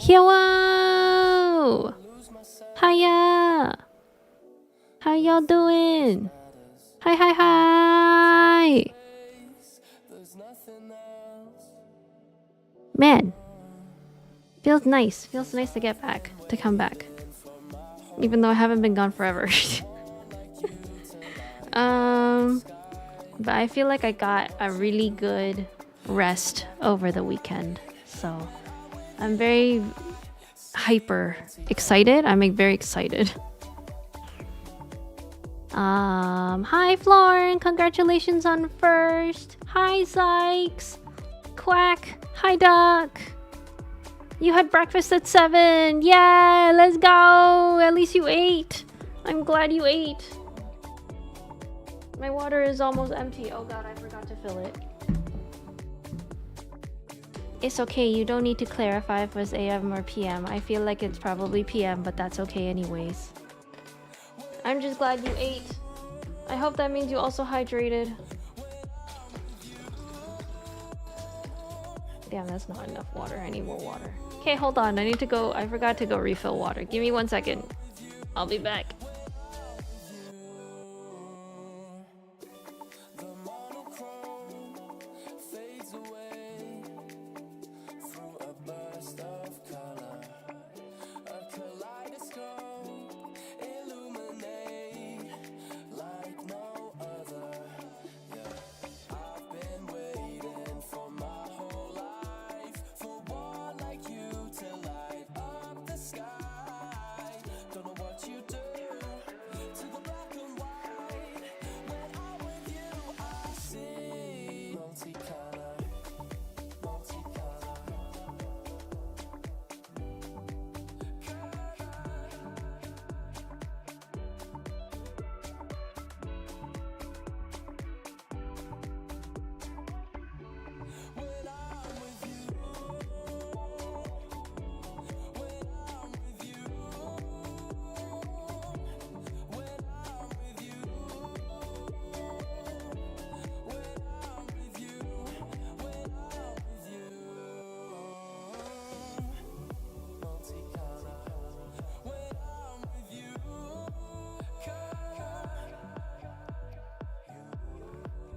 Hello! Hiya! How y'all doing? Hi! Man, feels nice to get back, to come back. Even though I haven't been gone forever. But I feel like I got a really good rest over the weekend. So I'm very hyper excited. I'm very excited. Hi Florin, congratulations on first. Hi Zykes. Quack. Hi Duck. You had breakfast at 7. Yeah, let's go. At least you ate. I'm glad you ate. My water is almost empty. Oh god, I forgot to fill it. It's okay, you don't need to clarify if it was AM or PM. I feel like it's probably PM, but that's okay anyways. I'm just glad you ate. I hope that means you also hydrated. Damn, that's not enough water. I need more water. Okay, hold on. I forgot to go refill water. Give me 1 second. I'll be back.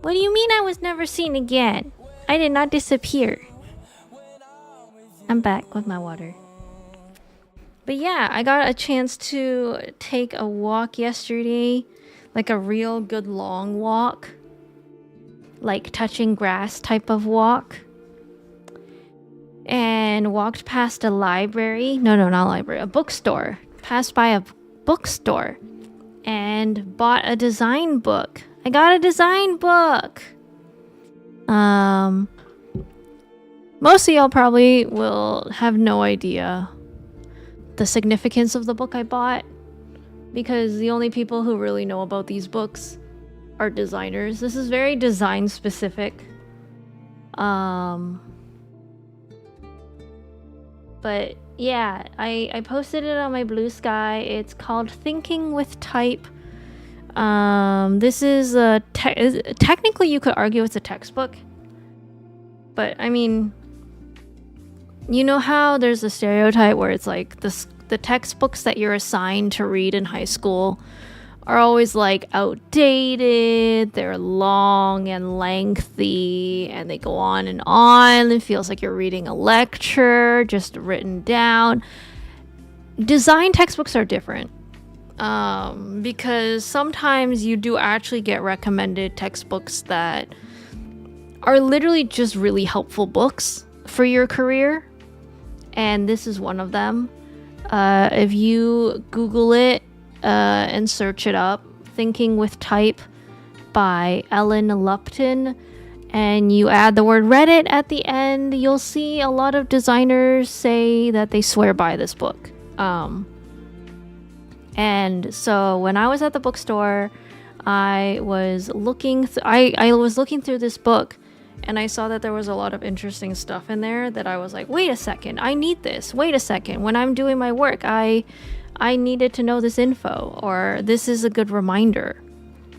What do you mean I was never seen again? I did not disappear. I'm back with my water. But yeah, I got a chance to take a walk yesterday. Like a real good long walk. Like touching grass type of walk. And walked past a library. No, not a library. A bookstore. Passed by a bookstore. And bought a design book. I got a design book. Most of y'all probably will have no idea the significance of the book I bought, because the only people who really know about these books are designers. This is very design specific. But yeah, I posted it on my Blue Sky. It's called Thinking with Type. This is technically you could argue it's a textbook, but I mean, you know how there's a stereotype where it's like the textbooks that you're assigned to read in high school are always like outdated, they're long and lengthy, and they go on and on. It feels like you're reading a lecture just written down. Design textbooks are different. Because sometimes you do actually get recommended textbooks that are literally just really helpful books for your career, and this is one of them. If you Google it and search it up, Thinking with Type by Ellen Lupton, and you add the word Reddit at the end, you'll see a lot of designers say that they swear by this book. And so when I was at the bookstore, I was looking through this book, and I saw that there was a lot of interesting stuff in there that I was like, wait a second, I need this. Wait a second. When I'm doing my work, I needed to know this info, or this is a good reminder.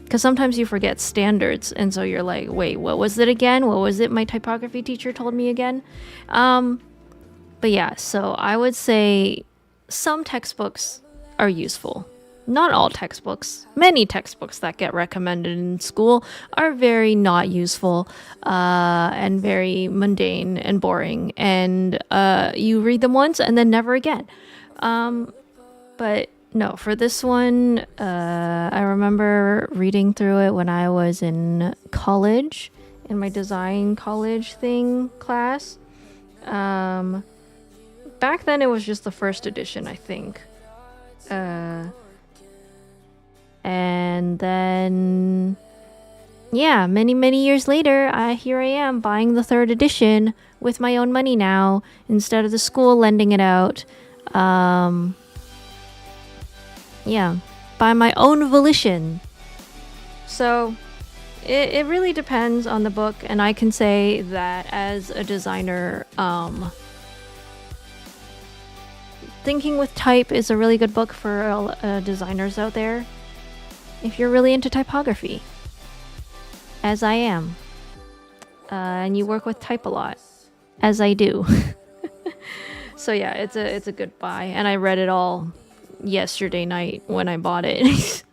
Because sometimes you forget standards, and so you're like, wait, what was it again? What was it my typography teacher told me again? But yeah, so I would say some textbooks are useful. Not all textbooks. Many textbooks that get recommended in school are very not useful and very mundane and boring. And you read them once and then never again. But no, for this one, I remember reading through it when I was in college, in my design college thing class. Back then, it was just the first edition, I think. And then, yeah, many years later, here I am buying the third edition with my own money now instead of the school lending it out. Yeah, by my own volition. So it really depends on the book, and I can say that as a designer, Thinking with Type is a really good book for designers out there. If you're really into typography, as I am, and you work with type a lot, as I do. So yeah, it's a good buy, and I read it all yesterday night when I bought it.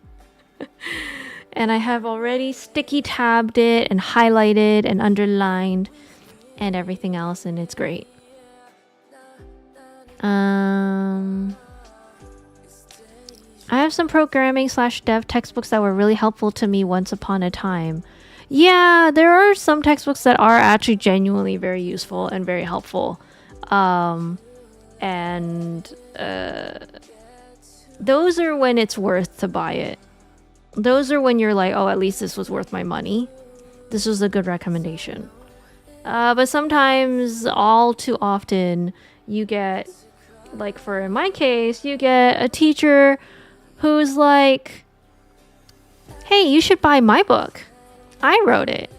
And I have already sticky tabbed it and highlighted and underlined and everything else, and it's great. I have some programming/dev textbooks that were really helpful to me once upon a time. Yeah, there are some textbooks that are actually genuinely very useful and very helpful. Those are when it's worth to buy it. Those are when you're like, oh, at least this was worth my money. This was a good recommendation. But sometimes, all too often, you get, like for in my case, you get a teacher who's like, hey, you should buy my book. I wrote it.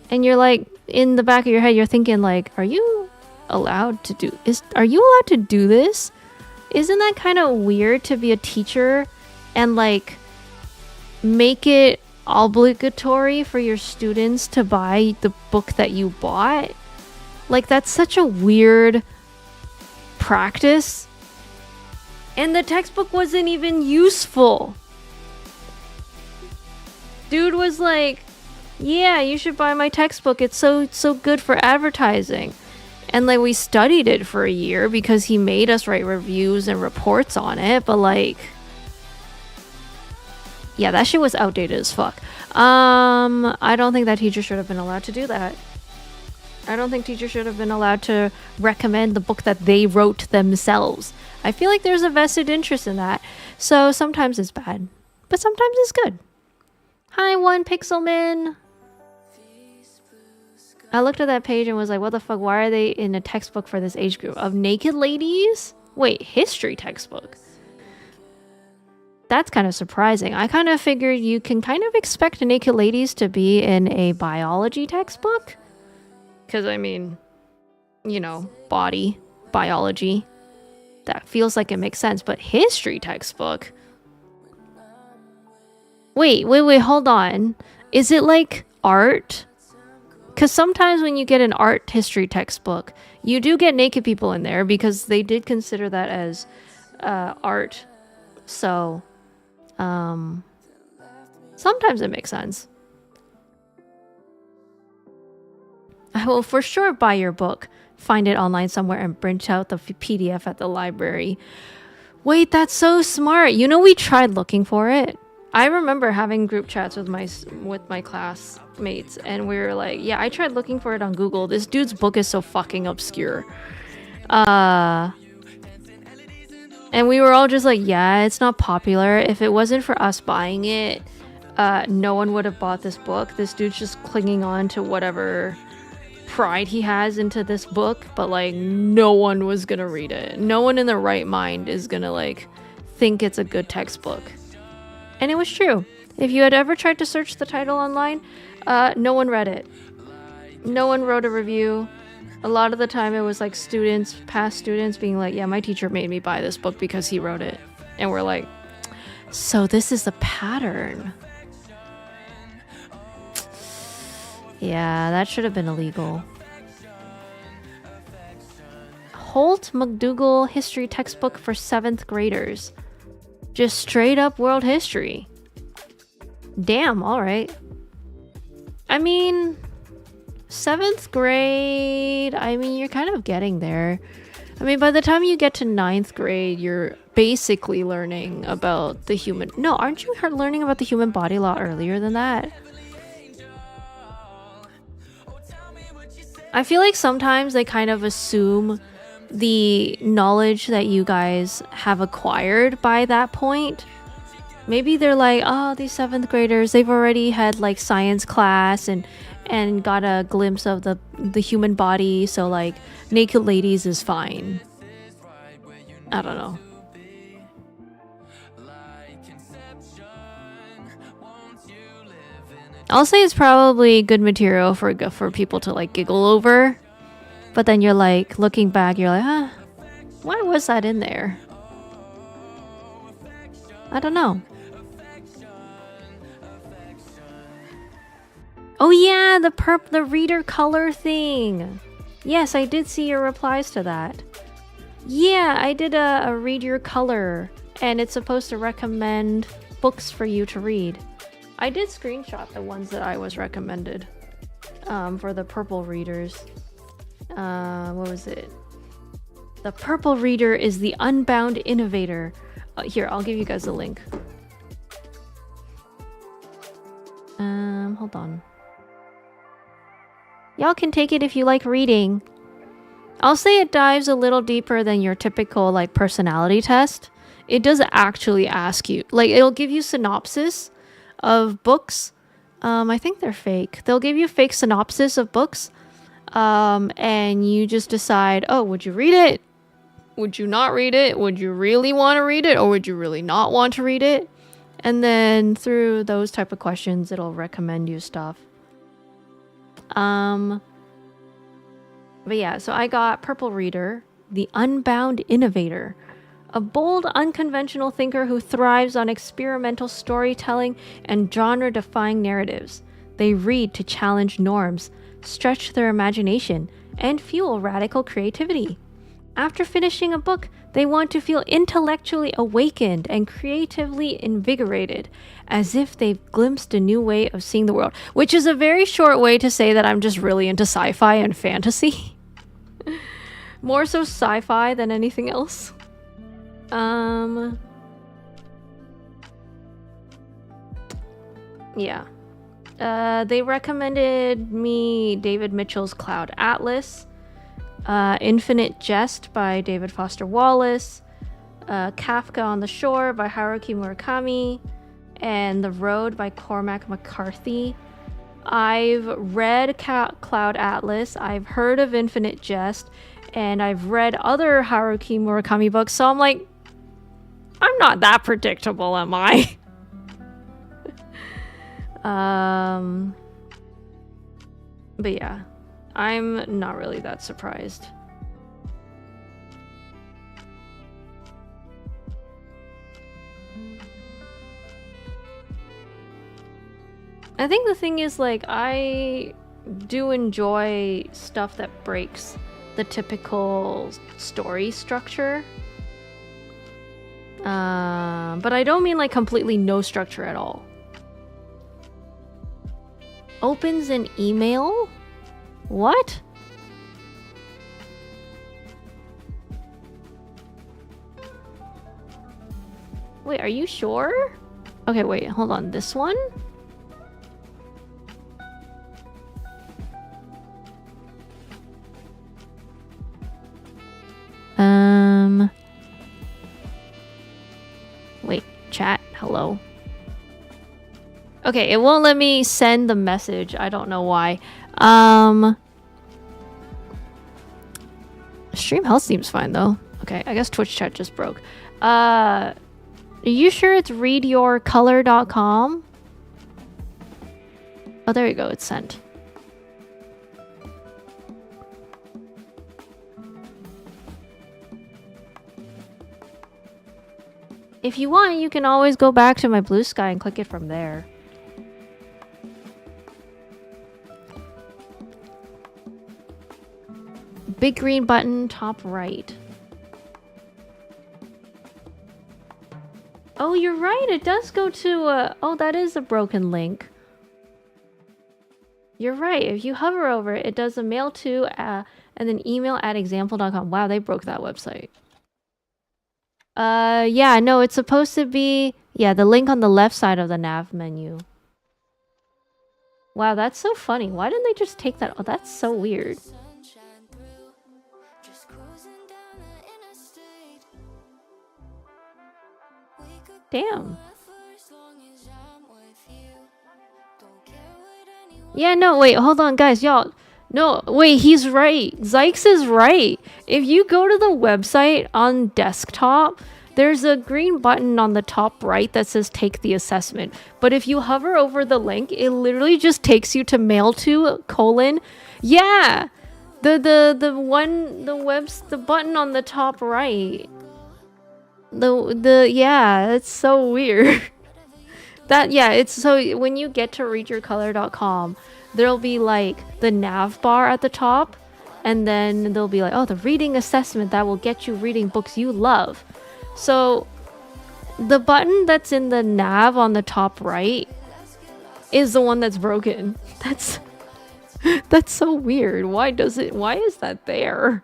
And you're like, in the back of your head, you're thinking like, are you allowed to do this? Isn't that kind of weird to be a teacher and like make it obligatory for your students to buy the book that you bought? Like, that's such a weird practice. And the textbook wasn't even useful. Dude was like, yeah, you should buy my textbook. It's so good for advertising. And like, we studied it for a year because he made us write reviews and reports on it. But like, yeah, that shit was outdated as fuck. I don't think that teacher should have been allowed to do that. I don't think teachers should have been allowed to recommend the book that they wrote themselves. I feel like there's a vested interest in that. So sometimes it's bad, but sometimes it's good. Hi, One Pixelman. I looked at that page and was like, what the fuck? Why are they in a textbook for this age group of naked ladies? Wait, history textbook? That's kind of surprising. I kind of figured you can kind of expect naked ladies to be in a biology textbook. Because, I mean, you know, body, biology. That feels like it makes sense. But history textbook? Wait, hold on. Is it like art? Because sometimes when you get an art history textbook, you do get naked people in there because they did consider that as art. So, sometimes it makes sense. I will for sure buy your book, find it online somewhere, and print out the PDF at the library. Wait, that's so smart. You know, we tried looking for it. I remember having group chats with my classmates, and we were like, yeah, I tried looking for it on Google. This dude's book is so fucking obscure. And we were all just like, yeah, it's not popular. If it wasn't for us buying it, no one would have bought this book. This dude's just clinging on to whatever pride he has into this book, but like, no one was gonna read it. No one in their right mind is gonna like think it's a good textbook. And it was true. If you had ever tried to search the title online, no one read it. No one wrote a review. A lot of the time it was like past students being like, yeah, my teacher made me buy this book because he wrote it. And we're like, so this is a pattern. Yeah, that should have been illegal. Holt McDougall history textbook for 7th graders. Just straight up world history. Damn, alright. I mean, 7th grade, I mean, you're kind of getting there. I mean, by the time you get to 9th grade, you're basically learning about the human... No, aren't you learning about the human body a lot earlier than that? I feel like sometimes they kind of assume the knowledge that you guys have acquired by that point. Maybe they're like, oh, these 7th graders, they've already had like science class and got a glimpse of the human body, so like naked ladies is fine. I don't know. I'll say it's probably good material for people to like giggle over, but then you're like looking back, you're like, huh, why was that in there? I don't know. Oh yeah, the reader color thing. Yes, I did see your replies to that. Yeah, I did a read your color, and it's supposed to recommend books for you to read. I did screenshot the ones that I was recommended for the purple readers. What was it? The purple reader is the Unbound Innovator. Here, I'll give you guys a link. Hold on. Y'all can take it if you like reading. I'll say it dives a little deeper than your typical like personality test. It does actually ask you, like it'll give you synopsis of books. I think they're fake. They'll give you a fake synopsis of books. And you just decide, oh, would you read it? Would you not read it? Would you really want to read it? Or would you really not want to read it? And then through those type of questions, it'll recommend you stuff. But yeah, so I got Purple Reader, the Unbound Innovator, a bold, unconventional thinker who thrives on experimental storytelling and genre-defying narratives. They read to challenge norms, stretch their imagination, and fuel radical creativity. After finishing a book, they want to feel intellectually awakened and creatively invigorated, as if they've glimpsed a new way of seeing the world. Which is a very short way to say that I'm just really into sci-fi and fantasy. More so sci-fi than anything else. Yeah. They recommended me David Mitchell's Cloud Atlas, Infinite Jest by David Foster Wallace, Kafka on the Shore by Haruki Murakami, and The Road by Cormac McCarthy. I've read Cloud Atlas, I've heard of Infinite Jest, and I've read other Haruki Murakami books, so I'm like, I'm not that predictable, am I? But yeah, I'm not really that surprised. I think the thing is, like, I do enjoy stuff that breaks the typical story structure. But I don't mean like completely no structure at all. Opens an email? What? Wait, are you sure? Okay, wait, hold on. This one? Wait, chat, hello. Okay, it won't let me send the message. I don't know why. Stream health seems fine though. Okay, I guess Twitch chat just broke. Are you sure it's readyourcolor.com? Oh, there you go, it's sent. If you want, you can always go back to my Blue Sky and click it from there. Big green button, top right. Oh, you're right. It does go to... oh, that is a broken link. You're right. If you hover over it, it does a mail to and then email at example.com. Wow, they broke that website. Yeah, no, it's supposed to be... Yeah, the link on the left side of the nav menu. Wow, that's so funny. Why didn't they just take that? Oh, that's so weird. Damn. Yeah, no, wait, hold on, guys, y'all. No, wait, he's right. Zykes is right. If you go to the website on desktop, there's a green button on the top right that says take the assessment. But if you hover over the link, it literally just takes you to mail to : yeah. The button on the top right. Yeah, it's so weird. It's so when you get to readyourcolor.com, there'll be like the nav bar at the top, and then there'll be like, oh, the reading assessment that will get you reading books you love. So the button that's in the nav on the top right is the one that's broken. That's so weird. Why is that there?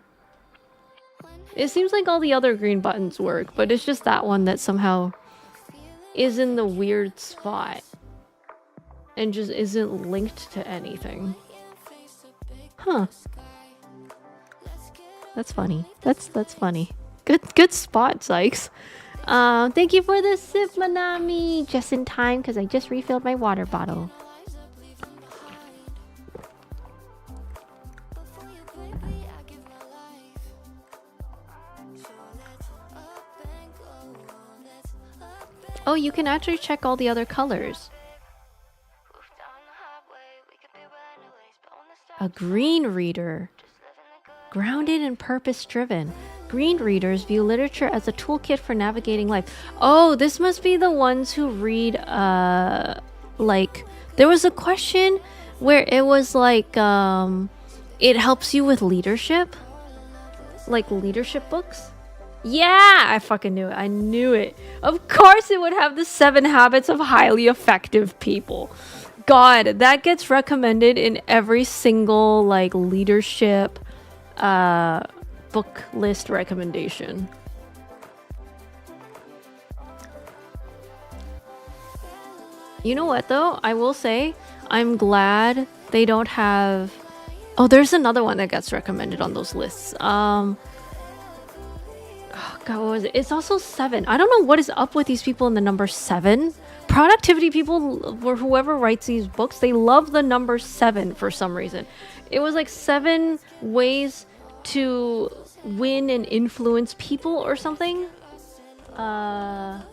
It seems like all the other green buttons work, but it's just that one that somehow is in the weird spot and just isn't linked to anything. Huh. That's funny. That's funny. Good spot, Sykes. Thank you for the sip, Manami. Just in time, because I just refilled my water bottle. Oh, you can actually check all the other colors. A green reader. Grounded and purpose-driven. Green readers view literature as a toolkit for navigating life. Oh, this must be the ones who read, like... There was a question where it was like, it helps you with leadership? Like leadership books? Yeah, I fucking knew it. I knew it. Of course it would have the 7 habits of highly effective people. God, that gets recommended in every single like leadership book list recommendation. You know what though? I will say I'm glad they don't have... Oh, there's another one that gets recommended on those lists. Oh God, what was it? It's also 7. I don't know what is up with these people in the number 7. Productivity people, or whoever writes these books, they love the number 7 for some reason. It was like 7 ways to win and influence people or something. No,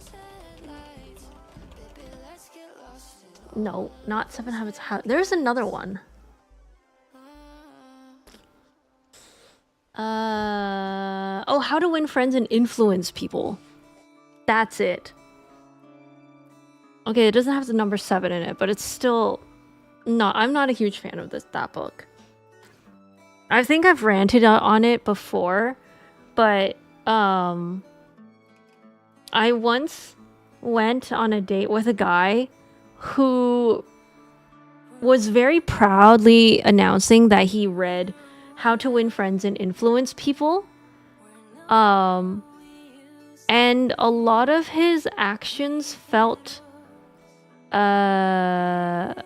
not 7 habits. There's another one. Oh, how to win friends and influence people. That's it. Okay, it doesn't have the number 7 in it, but it's still... No, I'm not a huge fan of that book. I think I've ranted on it before, but I once went on a date with a guy who was very proudly announcing that he read How to Win Friends and Influence People. And a lot of his actions felt like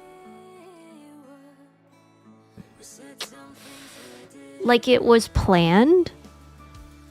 it was planned.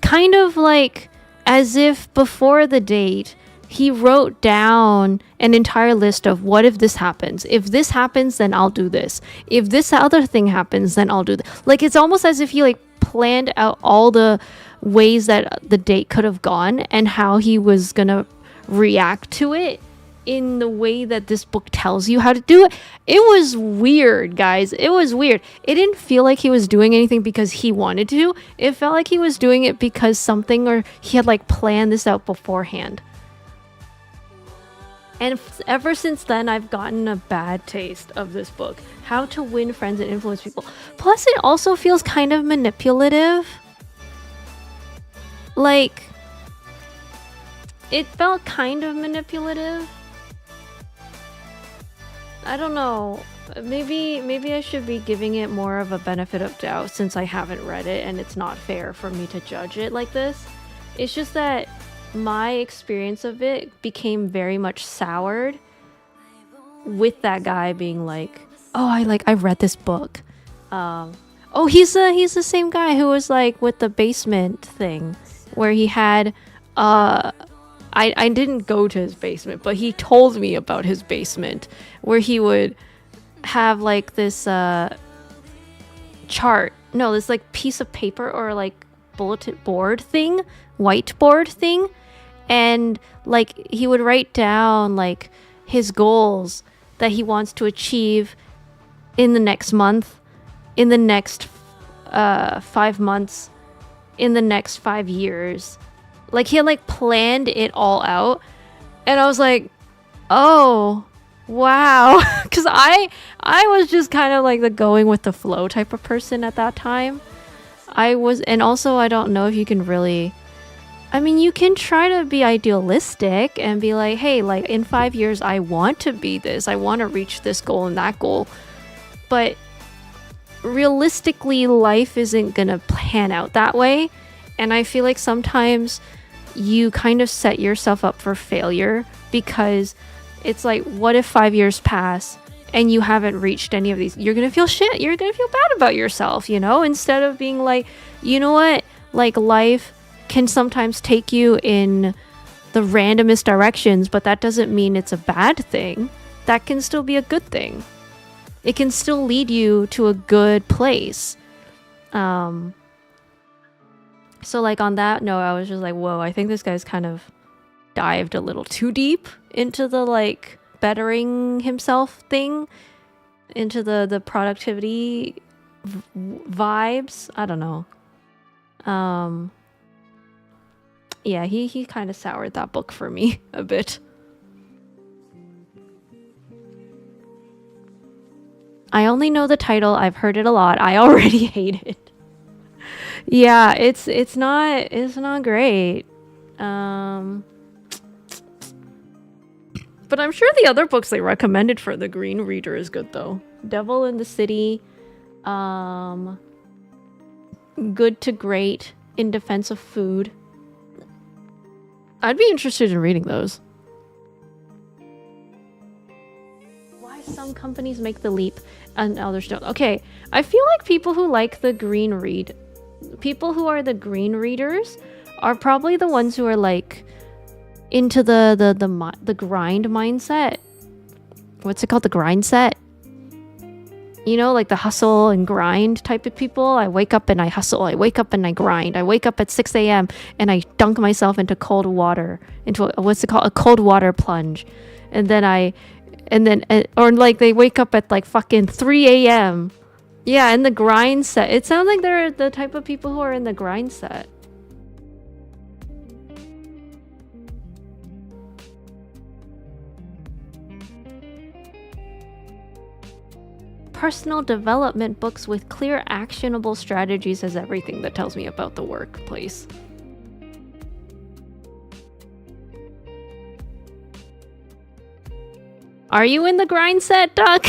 Kind of like as if before the date he wrote down an entire list of what if this happens? If this happens, then I'll do this. If this other thing happens, then I'll do that. Like it's almost as if he like planned out all the ways that the date could have gone and how he was gonna react to it in the way that this book tells you how to do it. It was weird, guys. It was weird. It didn't feel like he was doing anything because he wanted to. It felt like he was doing it because something, or he had like planned this out beforehand. And ever since then, I've gotten a bad taste of this book. How to Win Friends and Influence People. Plus, it also feels kind of manipulative. Like, it felt kind of manipulative. I don't know. Maybe I should be giving it more of a benefit of doubt since I haven't read it and it's not fair for me to judge it like this. It's just that my experience of it became very much soured with that guy being like, "Oh, I read this book." Oh, he's the same guy who was like with the basement thing where he had I didn't go to his basement, but he told me about his basement where he would have like this chart. No, this like piece of paper or like bulletin board thing, whiteboard thing, and like he would write down like his goals that he wants to achieve in the next month, in the next 5 months, in the next 5 years. Like he had like planned it all out, and I was like, oh wow. Because I was just kind of like the going with the flow type of person at that time. And also I don't know if you can really, I mean, you can try to be idealistic and be like, hey, like in 5 years I want to be this, I want to reach this goal and that goal, but realistically life isn't gonna pan out that way. And I feel like sometimes you kind of set yourself up for failure because it's like, what if 5 years pass and you haven't reached any of these? You're gonna feel shit. You're gonna feel bad about yourself, you know? Instead of being like, you know what? Like life can sometimes take you in the randomest directions, but that doesn't mean it's a bad thing. That can still be a good thing. It can still lead you to a good place. So like on that note, I was just like, whoa, I think this guy's kind of dived a little too deep into the like bettering himself thing, into the productivity vibes. I don't know. Yeah, he kind of soured that book for me a bit. I only know the title. I've heard it a lot. I already hate it. Yeah, it's not great. But I'm sure the other books they recommended for the green reader is good though. Devil in the City, Good to Great, In Defense of Food. I'd be interested in reading those. Why some companies make the leap and others don't. Okay, I feel like people who like the green read, people who are the green readers are probably the ones who are like into the grind mindset. What's it called? The grind set? You know, like the hustle and grind type of people. I wake up and I hustle. I wake up and I grind. I wake up at 6 a.m. and I dunk myself into cold water, into what's it called? A cold water plunge. Or like they wake up at like fucking 3 a.m. Yeah, in the grind set. It sounds like they're the type of people who are in the grind set. Personal development books with clear, actionable strategies is everything that tells me about the workplace. Are you in the grind set, Duck?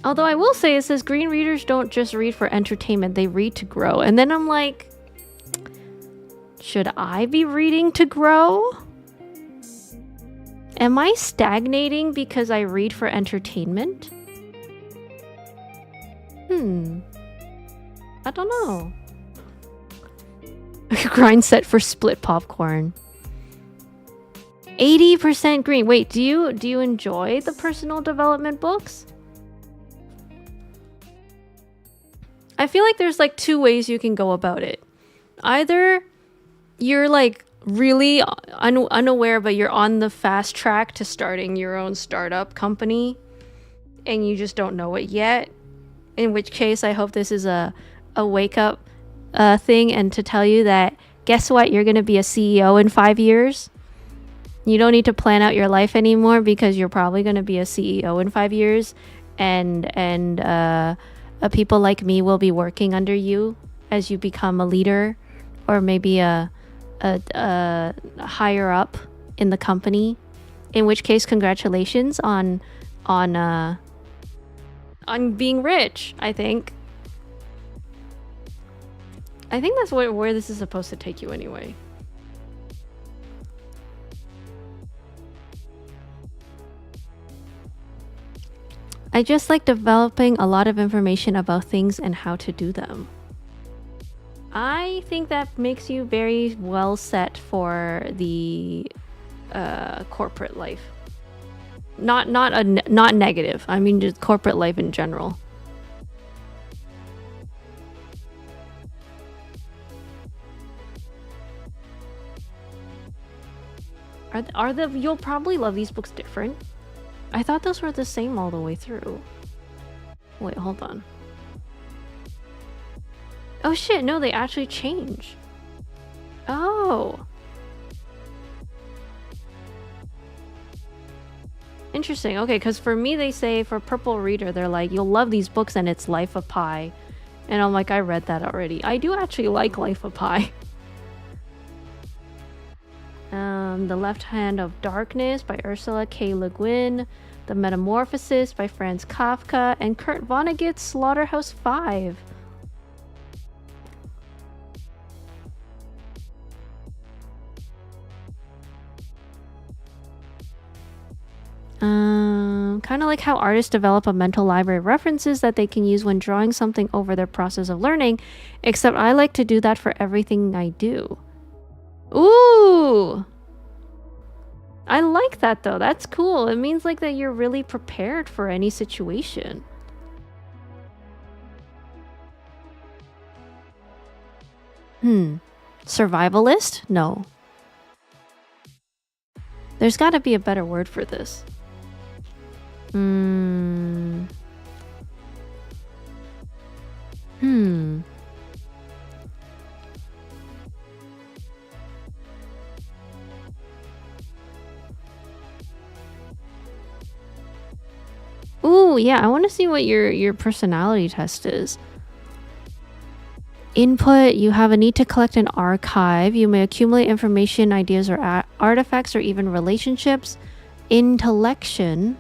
Although I will say, it says green readers don't just read for entertainment, they read to grow. And then I'm like, should I be reading to grow? Am I stagnating because I read for entertainment? I don't know. Grind set for split popcorn. 80% green. Wait, do you enjoy the personal development books? I feel like there's like two ways you can go about it. Either you're like really unaware, but you're on the fast track to starting your own startup company and you just don't know it yet. In which case, I hope this is a wake up thing, and to tell you that guess what, you're gonna be a CEO in 5 years. You don't need to plan out your life anymore because you're probably gonna be a CEO in 5 years, and people like me will be working under you as you become a leader, or maybe a higher up in the company. In which case, congratulations on being rich. I think that's where this is supposed to take you anyway. I just like developing a lot of information about things and how to do them. I think that makes you very well set for the corporate life. Not negative. I mean, just corporate life in general. You'll probably love these books different. I thought those were the same all the way through. Wait, hold on. Oh shit, no, they actually change. Oh. Interesting. Okay, because for me, they say for Purple Reader, they're like, you'll love these books and it's Life of Pi. And I'm like, I read that already. I do actually like Life of Pi. The Left Hand of Darkness by Ursula K. Le Guin. The Metamorphosis by Franz Kafka. And Kurt Vonnegut's Slaughterhouse-Five. Kind of like how artists develop a mental library of references that they can use when drawing something over their process of learning, except I like to do that for everything I do. Ooh! I like that though. That's cool. It means like that you're really prepared for any situation. Survivalist? No. There's gotta be a better word for this. Ooh, yeah, I want to see what your personality test is. Input, you have a need to collect an archive. You may accumulate information, ideas, or artifacts, or even relationships. Intellection.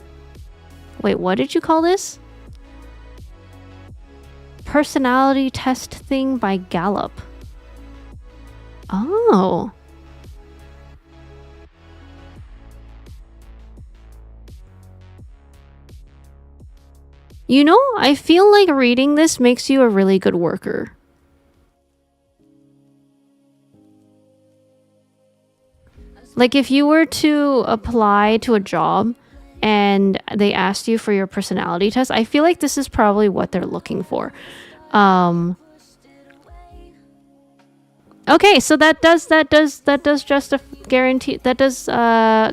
Wait, what did you call this? Personality test thing by Gallup. Oh. You know, I feel like reading this makes you a really good worker. Like if you were to apply to a job and they asked you for your personality test, I feel like this is probably what they're looking for. Okay, so that does just guarantee, that does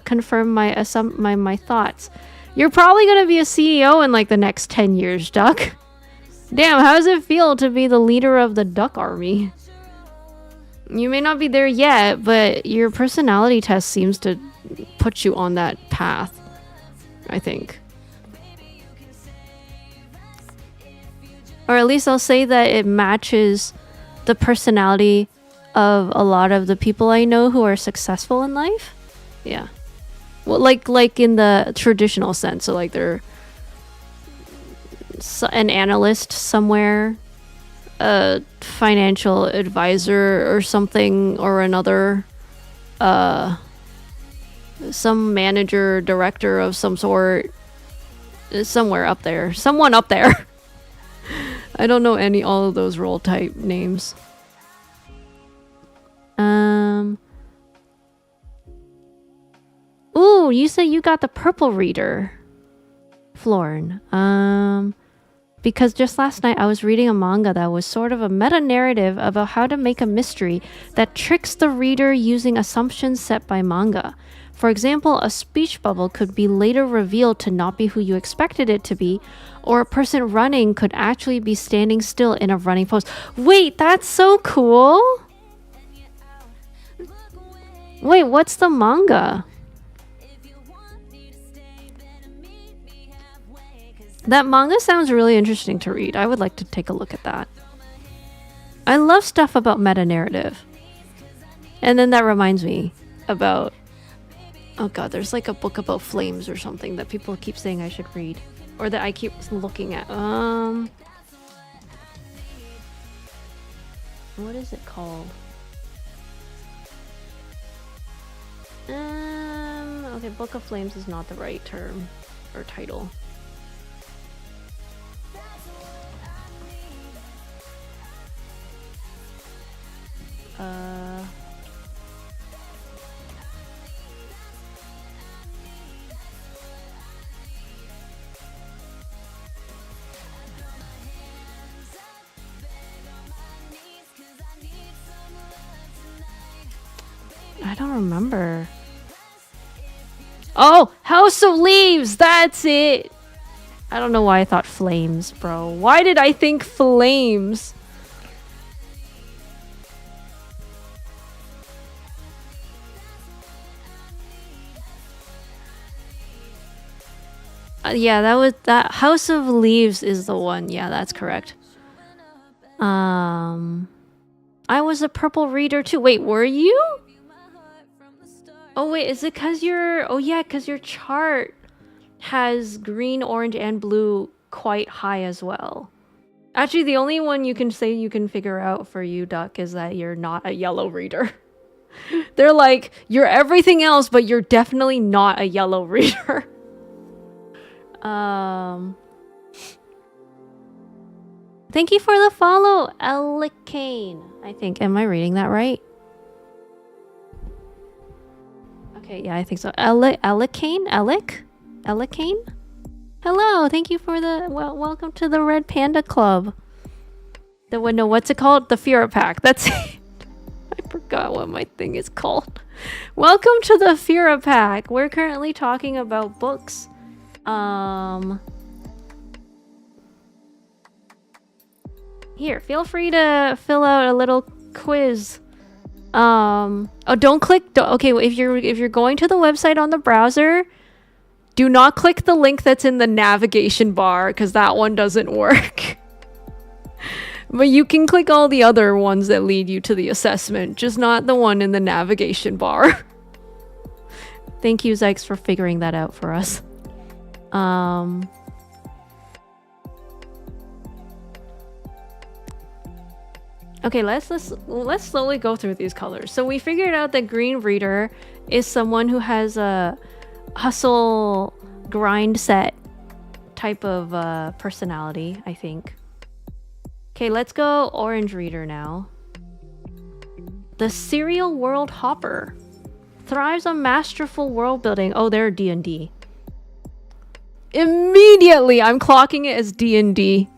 confirm my thoughts. You're probably gonna be a CEO in like the next 10 years, Duck. Damn, how does it feel to be the leader of the Duck Army? You may not be there yet, but your personality test seems to put you on that path, I think. Or at least I'll say that it matches the personality of a lot of the people I know who are successful in life. Yeah. Well, like in the traditional sense, so like they're an analyst somewhere, a financial advisor or something or another, some manager, director of some sort, somewhere up there, someone up there. I don't know all of those role type names. Ooh, you said you got the Purple Reader, Florn. Because just last night I was reading a manga that was sort of a meta-narrative about how to make a mystery that tricks the reader using assumptions set by manga. For example, a speech bubble could be later revealed to not be who you expected it to be, or a person running could actually be standing still in a running pose. Wait, that's so cool! Wait, what's the manga? That manga sounds really interesting to read. I would like to take a look at that. I love stuff about meta-narrative. And then that reminds me about... Oh god, there's like a book about flames or something that people keep saying I should read. Or that I keep looking at. What is it called? Okay, Book of Flames is not the right term or title. I don't remember. Oh, House of Leaves! That's it! I don't know why I thought flames, bro. Why did I think flames? Yeah, that House of Leaves is the one. Yeah, that's correct. I was a purple reader too. Wait, were you? Oh wait, is it cause your... Oh yeah, cause your chart has green, orange, and blue quite high as well. Actually, the only one you can say you can figure out for you, Duck, is that you're not a yellow reader. They're like, you're everything else, but you're definitely not a yellow reader. Thank you for the follow, Elikane. I think. Am I reading that right? Okay, yeah, I think so. Elikane? Elikane? Hello, thank you for the... welcome to the Red Panda Club. No, what's it called? The Fira Pack. That's it. I forgot what my thing is called. Welcome to the Fira Pack. We're currently talking about books. Here, feel free to fill out a little quiz. Oh, don't click. Okay, if you're going to the website on the browser, do not click the link that's in the navigation bar because that one doesn't work. But you can click all the other ones that lead you to the assessment, just not the one in the navigation bar. Thank you, Zykes, for figuring that out for us. Okay, let's slowly go through these colors. So we figured out that Green Reader is someone who has a hustle, grind set type of personality, I think. Okay, let's go Orange Reader now. The Serial World Hopper thrives on masterful world building. Oh, they're D&D. Immediately, I'm clocking it as D&D.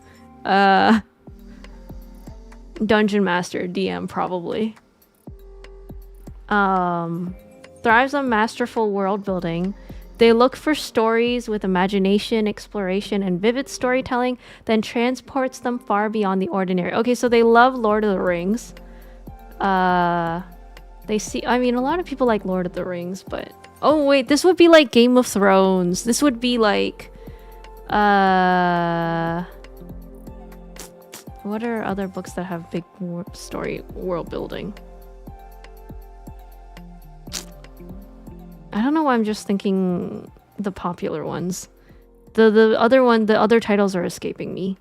Dungeon Master, DM, probably. Thrives on masterful world building. They look for stories with imagination, exploration, and vivid storytelling, then transports them far beyond the ordinary. Okay, so they love Lord of the Rings. They see... I mean, a lot of people like Lord of the Rings, but... Oh, wait, this would be like Game of Thrones. This would be like... What are other books that have big story world building? I don't know why I'm just thinking the popular ones. The other titles are escaping me.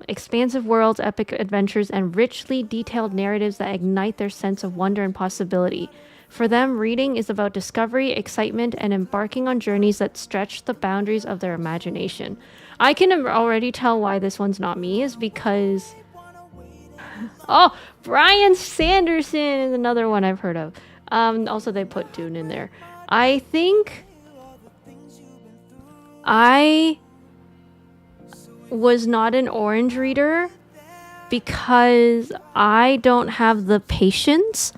Expansive worlds, epic adventures, and richly detailed narratives that ignite their sense of wonder and possibility. For them, reading is about discovery, excitement, and embarking on journeys that stretch the boundaries of their imagination. I can already tell why this one's not me, is because... Oh, Brian Sanderson is another one I've heard of. Also, they put Dune in there. I think I was not an Orange Reader because I don't have the patience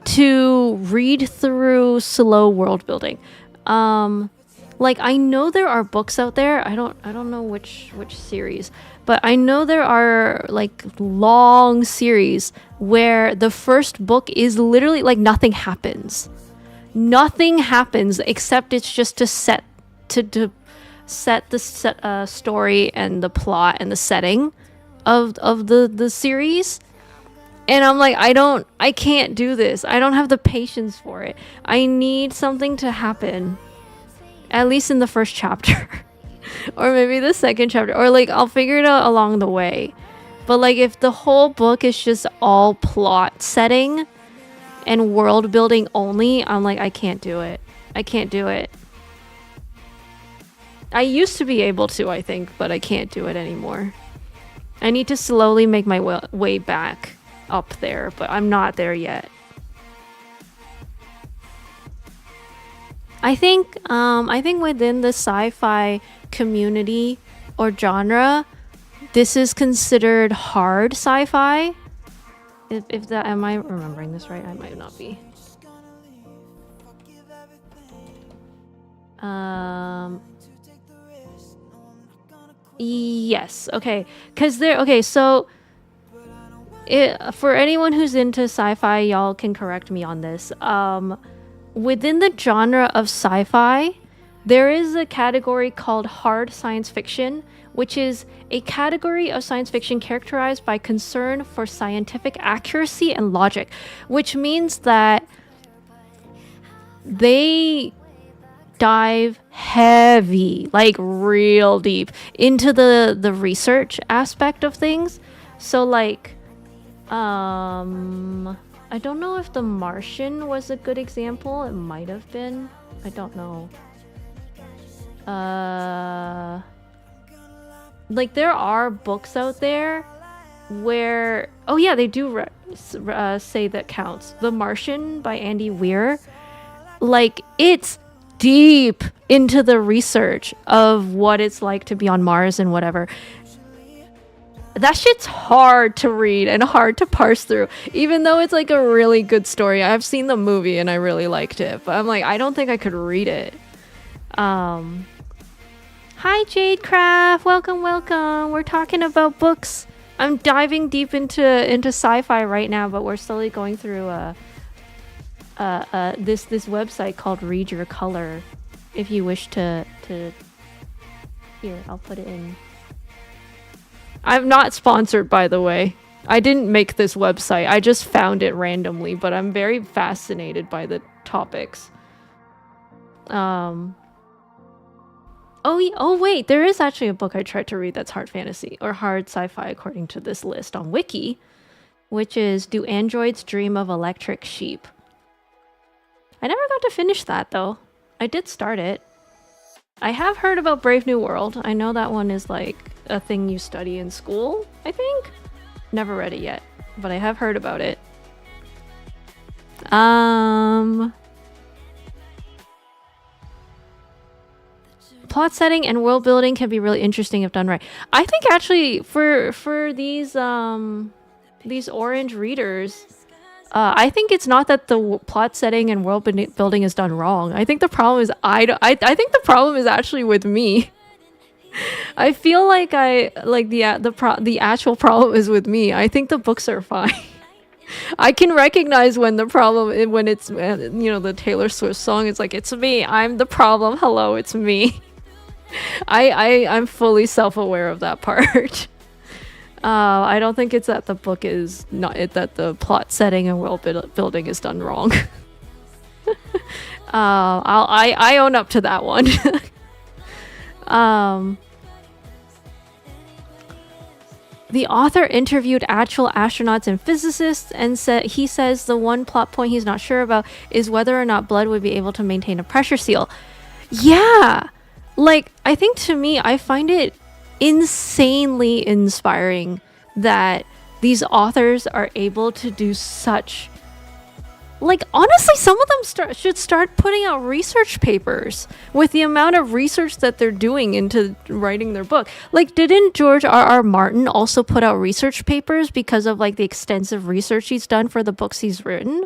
to read through slow world building. Like I know there are books out there. I don't know which series, but I know there are like long series where the first book is literally like nothing happens. Nothing happens except it's just to set the story and the plot and the setting of the series. And I'm like, I can't do this. I don't have the patience for it. I need something to happen, at least in the first chapter or maybe the second chapter, or like I'll figure it out along the way. But like if the whole book is just all plot setting and world building only, I'm like, I can't do it. I can't do it. I used to be able to, I think, but I can't do it anymore. I need to slowly make my way back up there, but I'm not there yet. I think within the sci-fi community or genre, this is considered hard sci-fi. If that, am I remembering this right? I might not be. Yes. Okay. So for anyone who's into sci-fi, y'all can correct me on this. Within the genre of sci-fi, there is a category called hard science fiction, which is a category of science fiction characterized by concern for scientific accuracy and logic, which means that they dive heavy, like real deep, into the research aspect of things. So like, I don't know if The Martian was a good example. It might have been. I don't know. Like there are books out there where, oh yeah, they do say that counts. The Martian by Andy Weir. Like it's deep into the research of what it's like to be on Mars and whatever. That shit's hard to read and hard to parse through, even though it's like a really good story. I've seen the movie and I really liked it, but I'm like, I don't think I could read it. Hi Jadecraft, welcome. We're talking about books. I'm diving deep into sci-fi right now, but we're slowly going through this website called Read Your Color. If you wish to here, I'll put it in. I'm not sponsored, by the way. I didn't make this website. I just found it randomly, but I'm very fascinated by the topics. Oh wait, there is actually a book I tried to read that's hard fantasy or hard sci-fi according to this list on Wiki, which is Do Androids Dream of Electric Sheep? I never got to finish that though. I did start it. I have heard about Brave New World. I know that one is like a thing you study in school, I think. Never read it yet, but I have heard about it. Plot setting and world building can be really interesting if done right. I think actually for these orange readers, I think it's not that the plot setting and world building is done wrong. I think the problem is I think the problem is actually with me. I feel like the actual problem is with me. I think the books are fine. I can recognize when the problem, when it's the Taylor Swift song, it's like, it's me, I'm the problem, hello, it's me. I'm fully self-aware of that part. I don't think it's that the book is not that the plot setting and world building is done wrong. I own up to that one. The author interviewed actual astronauts and physicists and he says the one plot point he's not sure about is whether or not blood would be able to maintain a pressure seal. Yeah, like I think to me, I find it insanely inspiring that these authors are able to do such, like, honestly, some of them should start putting out research papers with the amount of research that they're doing into writing their book. Like, didn't George R.R. Martin also put out research papers because of like the extensive research he's done for the books he's written?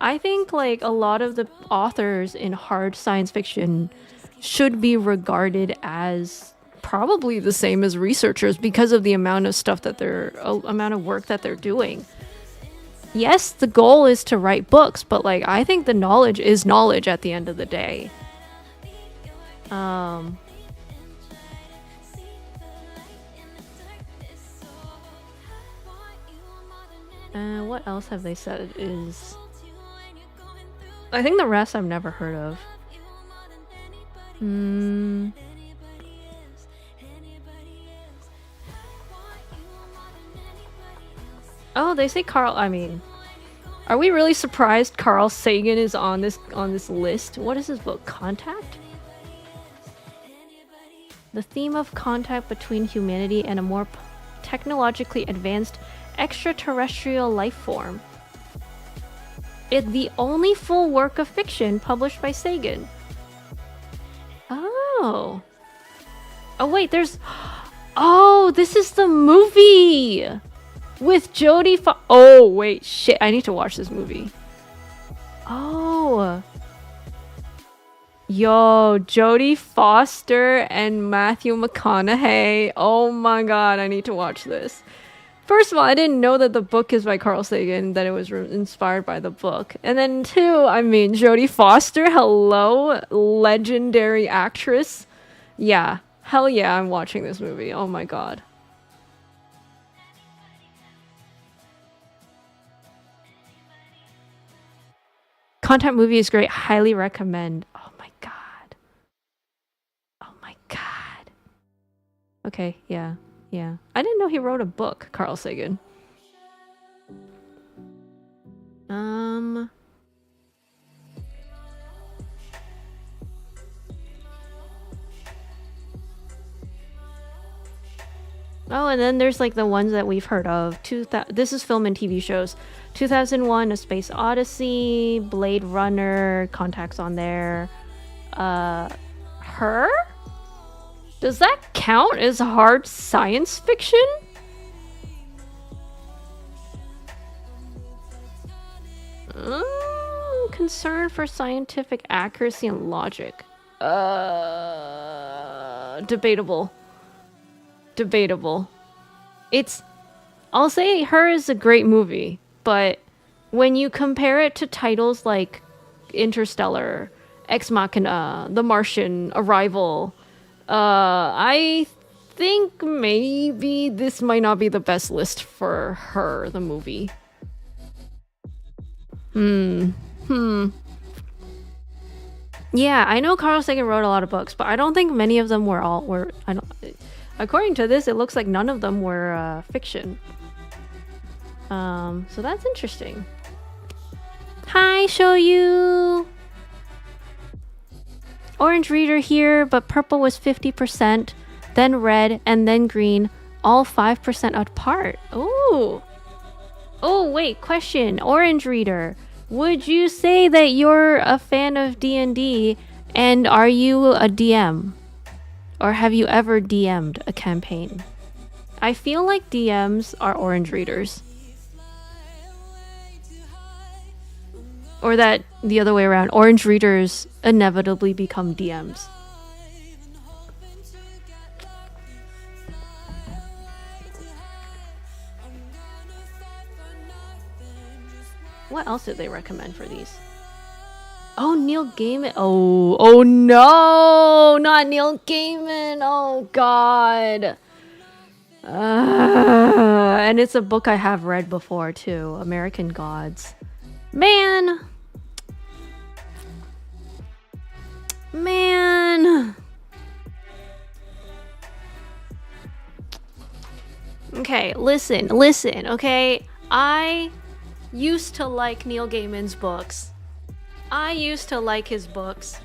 I think like a lot of the authors in hard science fiction should be regarded as probably the same as researchers because of the amount of stuff that amount of work that they're doing. Yes, the goal is to write books, but like I think the knowledge is knowledge at the end of the day. What else have they said is... I think the rest I've never heard of. Oh, they say Carl... I mean... Are we really surprised Carl Sagan is on this list? What is his book? Contact? The theme of contact between humanity and a more technologically advanced extraterrestrial life form. It's the only full work of fiction published by Sagan. Oh. Oh wait, there's... Oh, this is the movie! With Jodie Oh, wait, shit. I need to watch this movie. Oh. Yo, Jodie Foster and Matthew McConaughey. Oh my god, I need to watch this. First of all, I didn't know that the book is by Carl Sagan, that it was inspired by the book. And then two, I mean, Jodie Foster, hello, legendary actress. Yeah, hell yeah, I'm watching this movie. Oh my god. Contact movie is great. Highly recommend. Oh my god. Oh my god. Okay, yeah. Yeah. I didn't know he wrote a book, Carl Sagan. Oh, and then there's like the ones that we've heard of. This is film and TV shows. 2001: A Space Odyssey, Blade Runner, Contact's on there. Her? Does that count as hard science fiction? Concern for scientific accuracy and logic. Debatable. I'll say Her is a great movie, but when you compare it to titles like Interstellar, Ex Machina, The Martian, Arrival, I think maybe this might not be the best list for Her, the movie. Yeah, I know Carl Sagan wrote a lot of books, but I don't think many of them were according to this, it looks like none of them were fiction. So that's interesting. Hi, Shoyu! Orange Reader here, but purple was 50%, then red, and then green, all 5% apart. Ooh! Oh, wait, question. Orange Reader, would you say that you're a fan of D&D, and are you a DM? Or have you ever DM'd a campaign? I feel like DMs are Orange Readers. Or that the other way around, Orange Readers inevitably become DMs. What else did they recommend for these? Oh, Neil Gaiman. Oh no, not Neil Gaiman. Oh god. And it's a book I have read before too, American Gods. Man. Okay, listen, okay? I used to like Neil Gaiman's books. I used to like his books.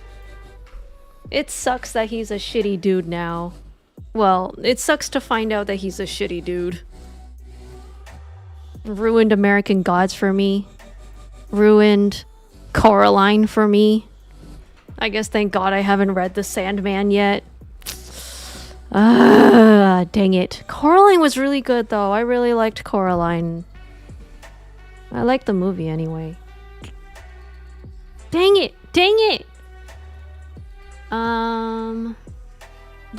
It sucks that he's a shitty dude now. Well, it sucks to find out that he's a shitty dude. Ruined American Gods for me. Ruined Coraline for me. I guess thank God I haven't read The Sandman yet. Dang it. Coraline was really good though. I really liked Coraline. I liked the movie anyway. Dang it! Dang it! But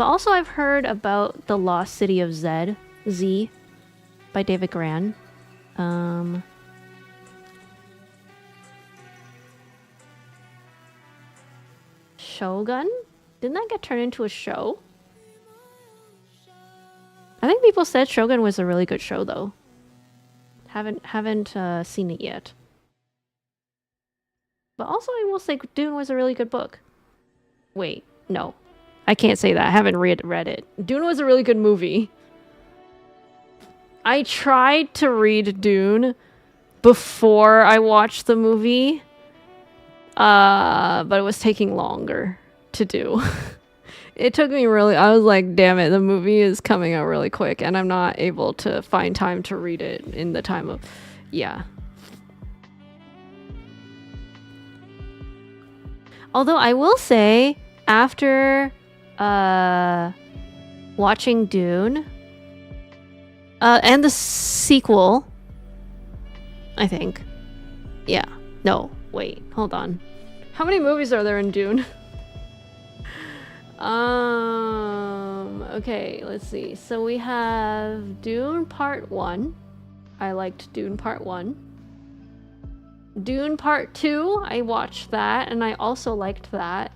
also I've heard about The Lost City of Z by David Gran. Shogun? Didn't that get turned into a show? I think people said Shogun was a really good show though. Haven't seen it yet. But also I will say Dune was a really good book. Wait, no. I can't say that. I haven't read it. Dune was a really good movie. I tried to read Dune before I watched the movie. But it was taking longer to do. It took me I was like, damn it, the movie is coming out really quick and I'm not able to find time to read it in the time of, yeah. Although I will say, after watching Dune, and the sequel, I think. Yeah. No, wait, hold on. How many movies are there in Dune? Okay, let's see. So we have Dune Part 1. I liked Dune Part 1. Dune Part 2, I watched that, and I also liked that.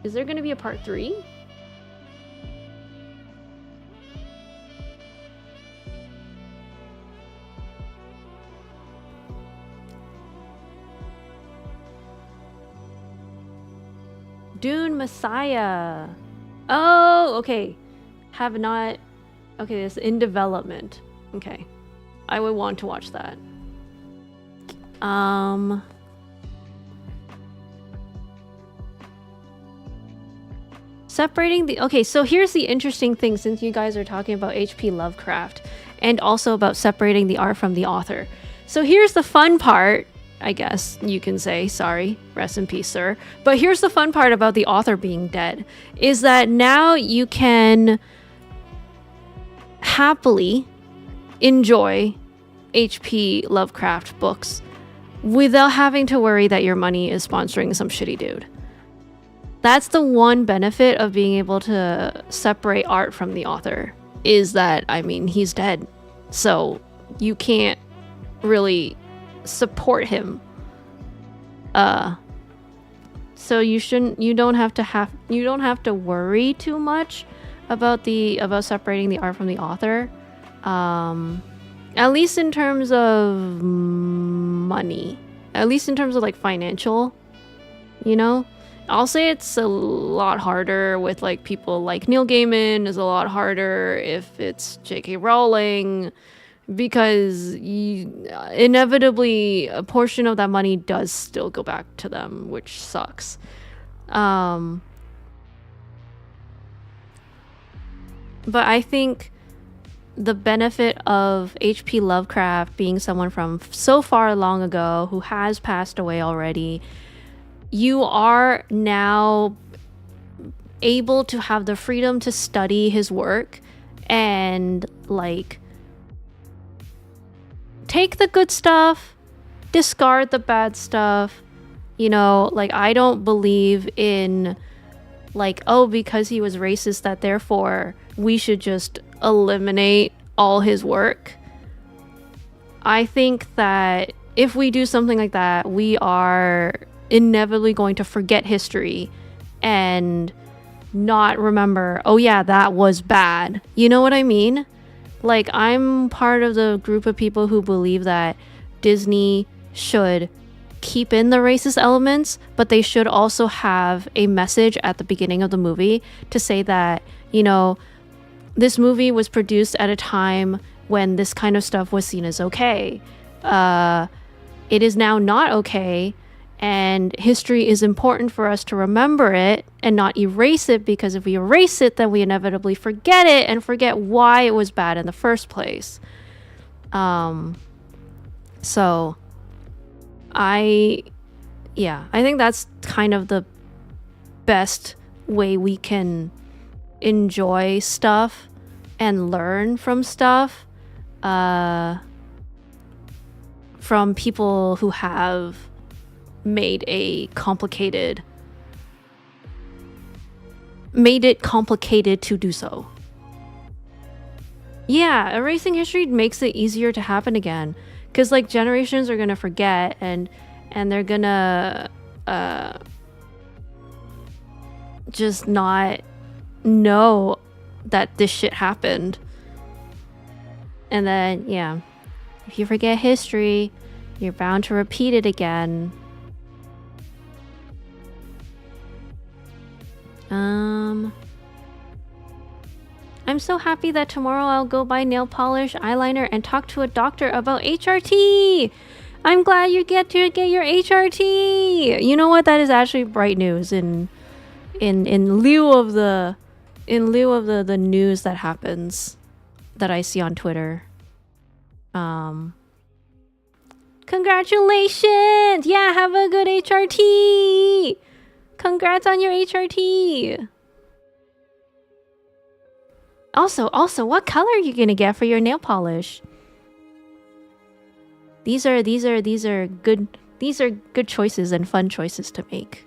Is there gonna be a Part 3? Dune Messiah. Oh, okay. Have not. Okay, it's in development. Okay. I would want to watch that. Separating the... Okay, so here's the interesting thing, since you guys are talking about H.P. Lovecraft and also about separating the art from the author. So here's the fun part, I guess you can say. Sorry, rest in peace, sir. But here's the fun part about the author being dead, is that now you can happily enjoy H.P. Lovecraft books without having to worry that your money is sponsoring some shitty dude. That's the one benefit of being able to separate art from the author, is that, I mean, he's dead. So you can't really support him. So you don't have to worry too much about separating the art from the author. At least in terms of money. At least in terms of like financial, you know? I'll say it's a lot harder with like people like Neil Gaiman, is a lot harder if it's J.K. Rowling, because inevitably a portion of that money does still go back to them, which sucks. But I think the benefit of H.P. Lovecraft being someone from so far long ago who has passed away already, you are now able to have the freedom to study his work and like take the good stuff, discard the bad stuff. You know, like, I don't believe in like, oh, because he was racist that therefore we should just eliminate all his work. I think that if we do something like that, we are inevitably going to forget history and not remember, oh yeah, that was bad. You know what I mean? Like, I'm part of the group of people who believe that Disney should keep in the racist elements, but they should also have a message at the beginning of the movie to say that, you know, this movie was produced at a time when this kind of stuff was seen as okay. It is now not okay, and history is important for us to remember it and not erase it, because if we erase it, then we inevitably forget it and forget why it was bad in the first place. So I think that's kind of the best way we can enjoy stuff and learn from stuff from people who have made it complicated to do so. Yeah, erasing history makes it easier to happen again, because like generations are gonna forget and they're gonna just not know that this shit happened. And then yeah, if you forget history, you're bound to repeat it again. I'm so happy that tomorrow I'll go buy nail polish, eyeliner, and talk to a doctor about HRT. I'm glad you get to get your HRT. You know what? That is actually bright news in lieu of the news that happens that I see on Twitter. Congratulations! Yeah, have a good HRT. Congrats on your HRT. Also, what color are you gonna get for your nail polish? These are good choices and fun choices to make.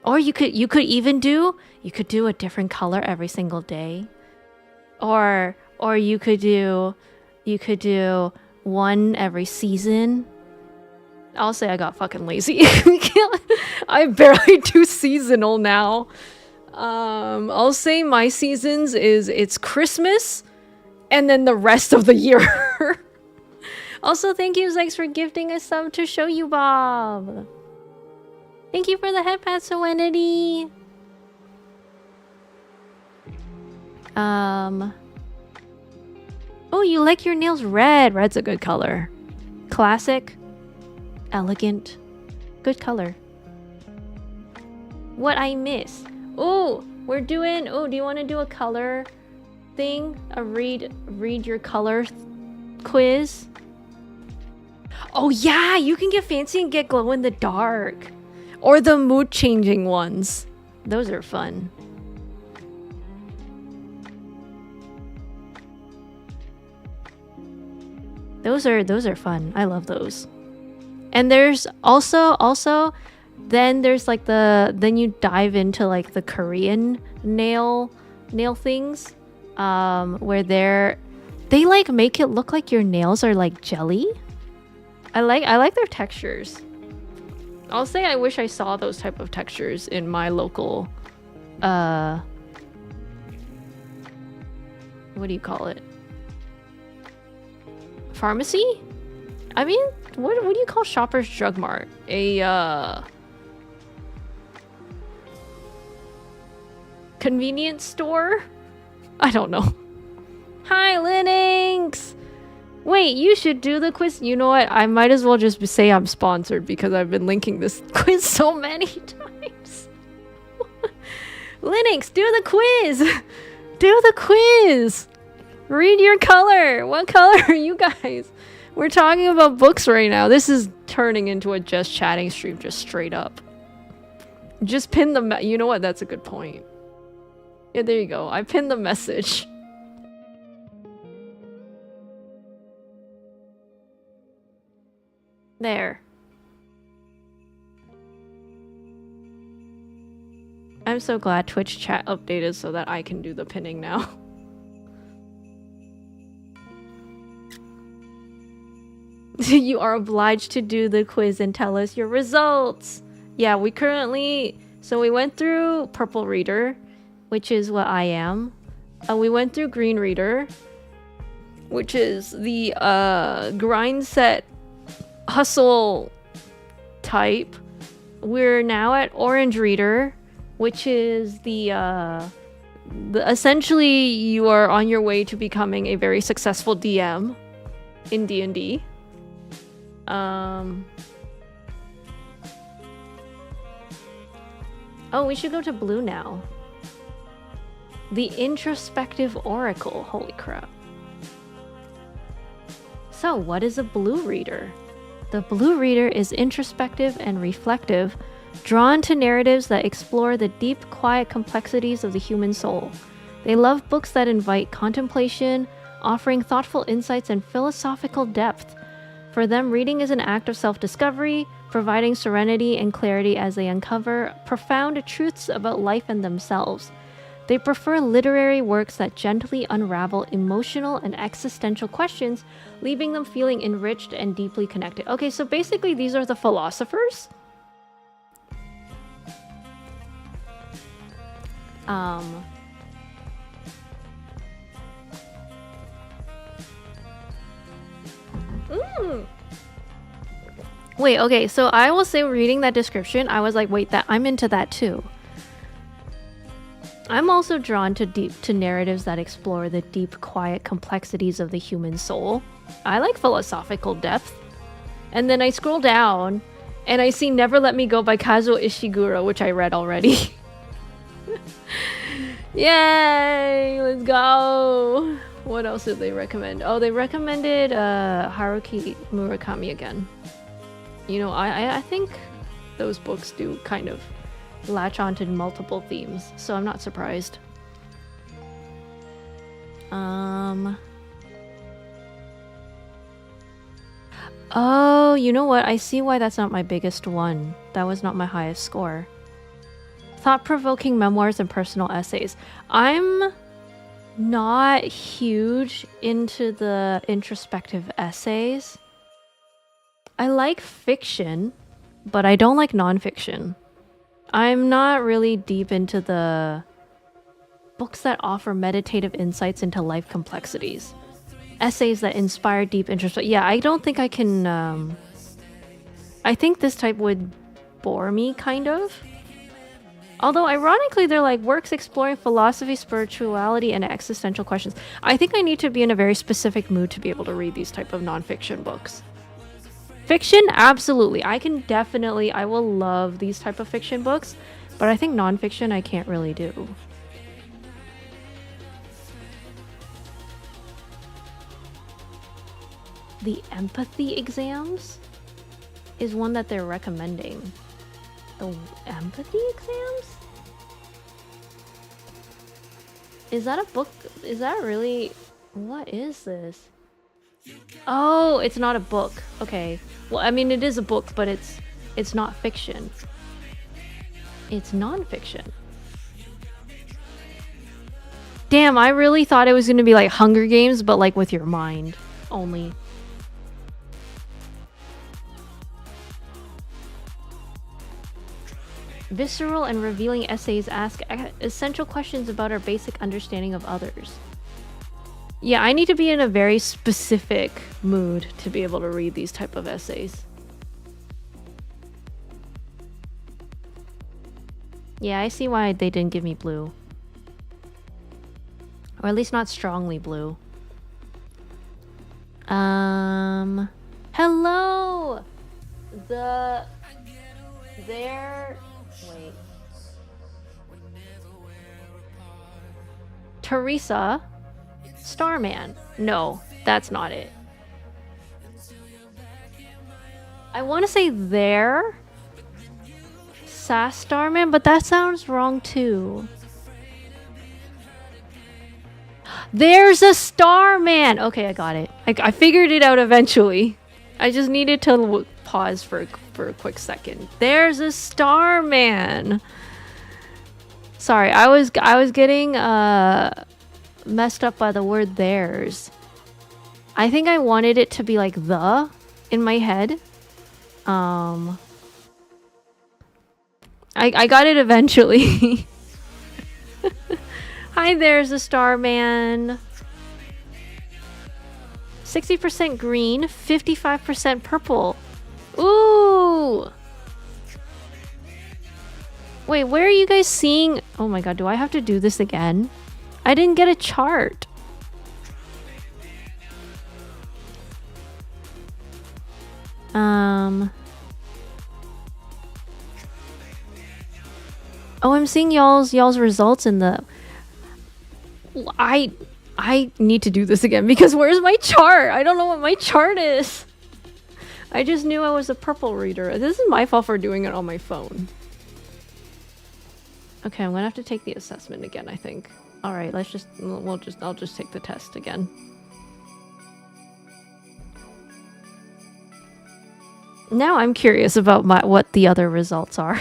Or you could even do a different color every single day. Or you could do one every season. I'll say I got fucking lazy. I barely do seasonal now. I'll say my seasons it's Christmas and then the rest of the year. Also, thank you, Zex, for gifting a sub to Show You Bob. Thank you for the headpad, Serenity. Oh, you like your nails red. Red's a good color. Classic. Elegant. Good color. What I miss? Oh, we're doing... Oh, do you want to do a color thing? A read your color quiz? Oh yeah, you can get fancy and get glow in the dark. Or the mood changing ones. Those are fun. Those are fun. I love those. And there's also then there's like then you dive into like the Korean nail things, where they like make it look like your nails are like jelly. I like their textures. I'll say I wish I saw those type of textures in my local what do you call it? Pharmacy? I mean, what do you call Shoppers Drug Mart? A convenience store? I don't know. Hi, Linux! Wait, you should do the quiz. You know what? I might as well just say I'm sponsored because I've been linking this quiz so many times. Linux, do the quiz! Do the quiz! Read your color! What color are you guys? We're talking about books right now. This is turning into a just chatting stream, just straight up. Just pin the you know what? That's a good point. Yeah, there you go. I pinned the message. There. I'm so glad Twitch chat updated so that I can do the pinning now. You are obliged to do the quiz and tell us your results. Yeah, we went through Purple Reader, which is what I am. We went through Green Reader, which is the grind set hustle type. We're now at Orange Reader, which is the essentially you are on your way to becoming a very successful DM in D&D. Oh, we should go to Blue now. The Introspective Oracle. Holy crap. So, what is a Blue Reader? The Blue Reader is introspective and reflective, drawn to narratives that explore the deep, quiet complexities of the human soul. They love books that invite contemplation, offering thoughtful insights and philosophical depth. For them, reading is an act of self-discovery, providing serenity and clarity as they uncover profound truths about life and themselves. They prefer literary works that gently unravel emotional and existential questions, leaving them feeling enriched and deeply connected. Okay, so basically these are the philosophers. Wait, okay, so I will say reading that description, I was like, wait, I'm into that too. I'm also drawn to narratives that explore the deep, quiet complexities of the human soul. I like philosophical depth. And then I scroll down and I see Never Let Me Go by Kazuo Ishiguro, which I read already. Yay! Let's go! What else did they recommend? Oh, they recommended Haruki Murakami again. You know, I think those books do kind of latch onto multiple themes, so I'm not surprised. Oh, you know what? I see why that's not my biggest one. That was not my highest score. Thought-provoking memoirs and personal essays. I'm not huge into the introspective essays. I like fiction, but I don't like nonfiction. I'm not really deep into the books that offer meditative insights into life complexities. Essays that inspire deep interest. Yeah, I don't think I can... I think this type would bore me, kind of. Although, ironically, they're like works exploring philosophy, spirituality, and existential questions. I think I need to be in a very specific mood to be able to read these type of nonfiction books. Fiction, absolutely. I will love these type of fiction books, but I think nonfiction I can't really do. The empathy exams is one that they're recommending. The empathy exams? Is that a book? Is that really... What is this? Oh, it's not a book. Okay. Well, I mean, it is a book, but it's not fiction. It's non-fiction. Damn, I really thought it was going to be like Hunger Games, but like with your mind only. Visceral and revealing essays ask essential questions about our basic understanding of others. Yeah, I need to be in a very specific mood to be able to read these type of essays. Yeah, I see why they didn't give me blue. Or at least not strongly blue. Hello! Wait. Teresa Starman. No, that's not it. I want to say there. Sass Starman, but that sounds wrong too. There's a Starman! Okay, I got it. I figured it out eventually. I just needed to pause for a quick second. There's a Starman! Sorry, I was getting messed up by the word theirs. I think I wanted it to be like the in my head. I got it eventually. Hi, there's a Starman. 60% green, 55% purple. Ooh! Wait, where are you guys seeing? Oh my god, do I have to do this again? I didn't get a chart. Oh, I'm seeing y'all's results in the... I need to do this again because where's my chart? I don't know what my chart is. I just knew I was a purple reader. This is my fault for doing it on my phone. Okay, I'm gonna have to take the assessment again, I think. Alright, I'll just take the test again. Now I'm curious about what the other results are.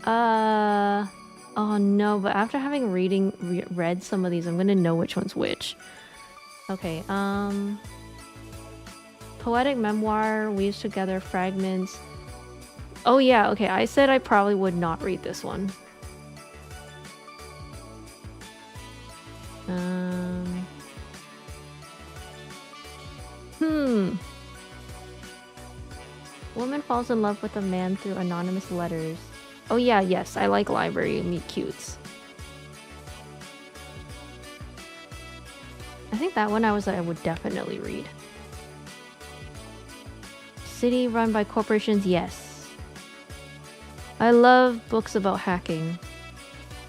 Oh no, but after having read some of these, I'm gonna know which one's which. Okay, poetic memoir weaves together fragments. Oh yeah, okay, I said I probably would not read this one. Woman falls in love with a man through anonymous letters. Oh yeah, yes, I like library meet cutes. I think that one I would definitely read. City run by corporations, yes. I love books about hacking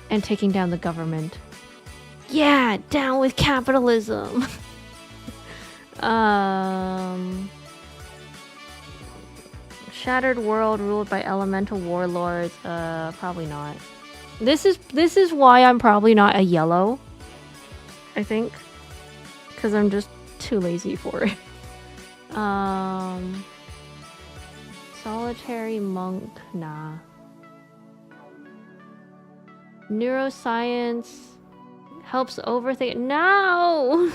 and taking down the government. Yeah, down with capitalism. Shattered world ruled by elemental warlords. Probably not. This is why I'm probably not a yellow. I think, because I'm just too lazy for it. Solitary monk, nah. Neuroscience helps overthink. No.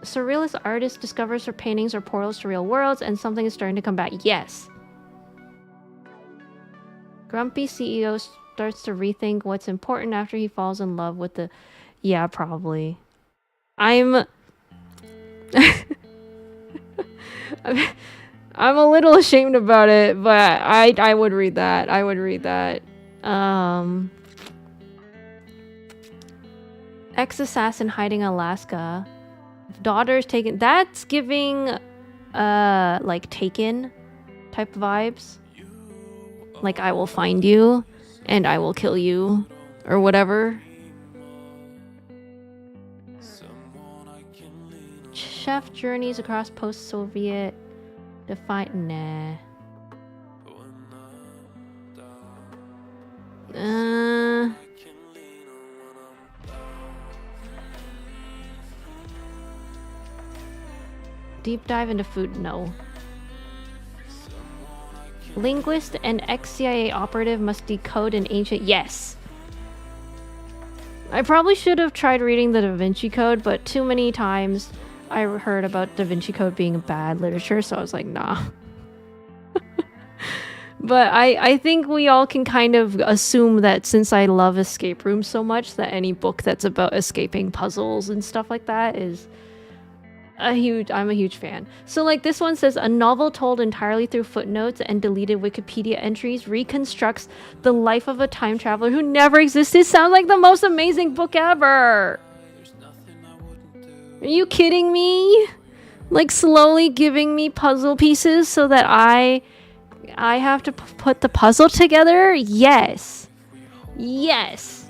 Surrealist artist discovers her paintings are portals to real worlds and something is starting to come back. Yes. Grumpy CEO starts to rethink what's important after he falls in love with the... Yeah, probably. I'm a little ashamed about it, but I would read that. I would read that. Ex-assassin hiding Alaska. Daughter's taken. That's giving like Taken type vibes. Like I will find you and I will kill you or whatever. Chef journeys across post-Soviet defiant. Nah. Deep dive into food? No. Linguist and ex-CIA operative must decode an ancient... Yes! I probably should have tried reading the Da Vinci Code, but too many times I heard about Da Vinci Code being bad literature, so I was like, nah. But I think we all can kind of assume that since I love escape rooms so much, that any book that's about escaping puzzles and stuff like that is... I'm a huge fan. So like this one says, a novel told entirely through footnotes and deleted Wikipedia entries reconstructs the life of a time traveler who never existed. Sounds like the most amazing book ever. Are you kidding me? Like slowly giving me puzzle pieces so that I have to put the puzzle together? Yes. Yes.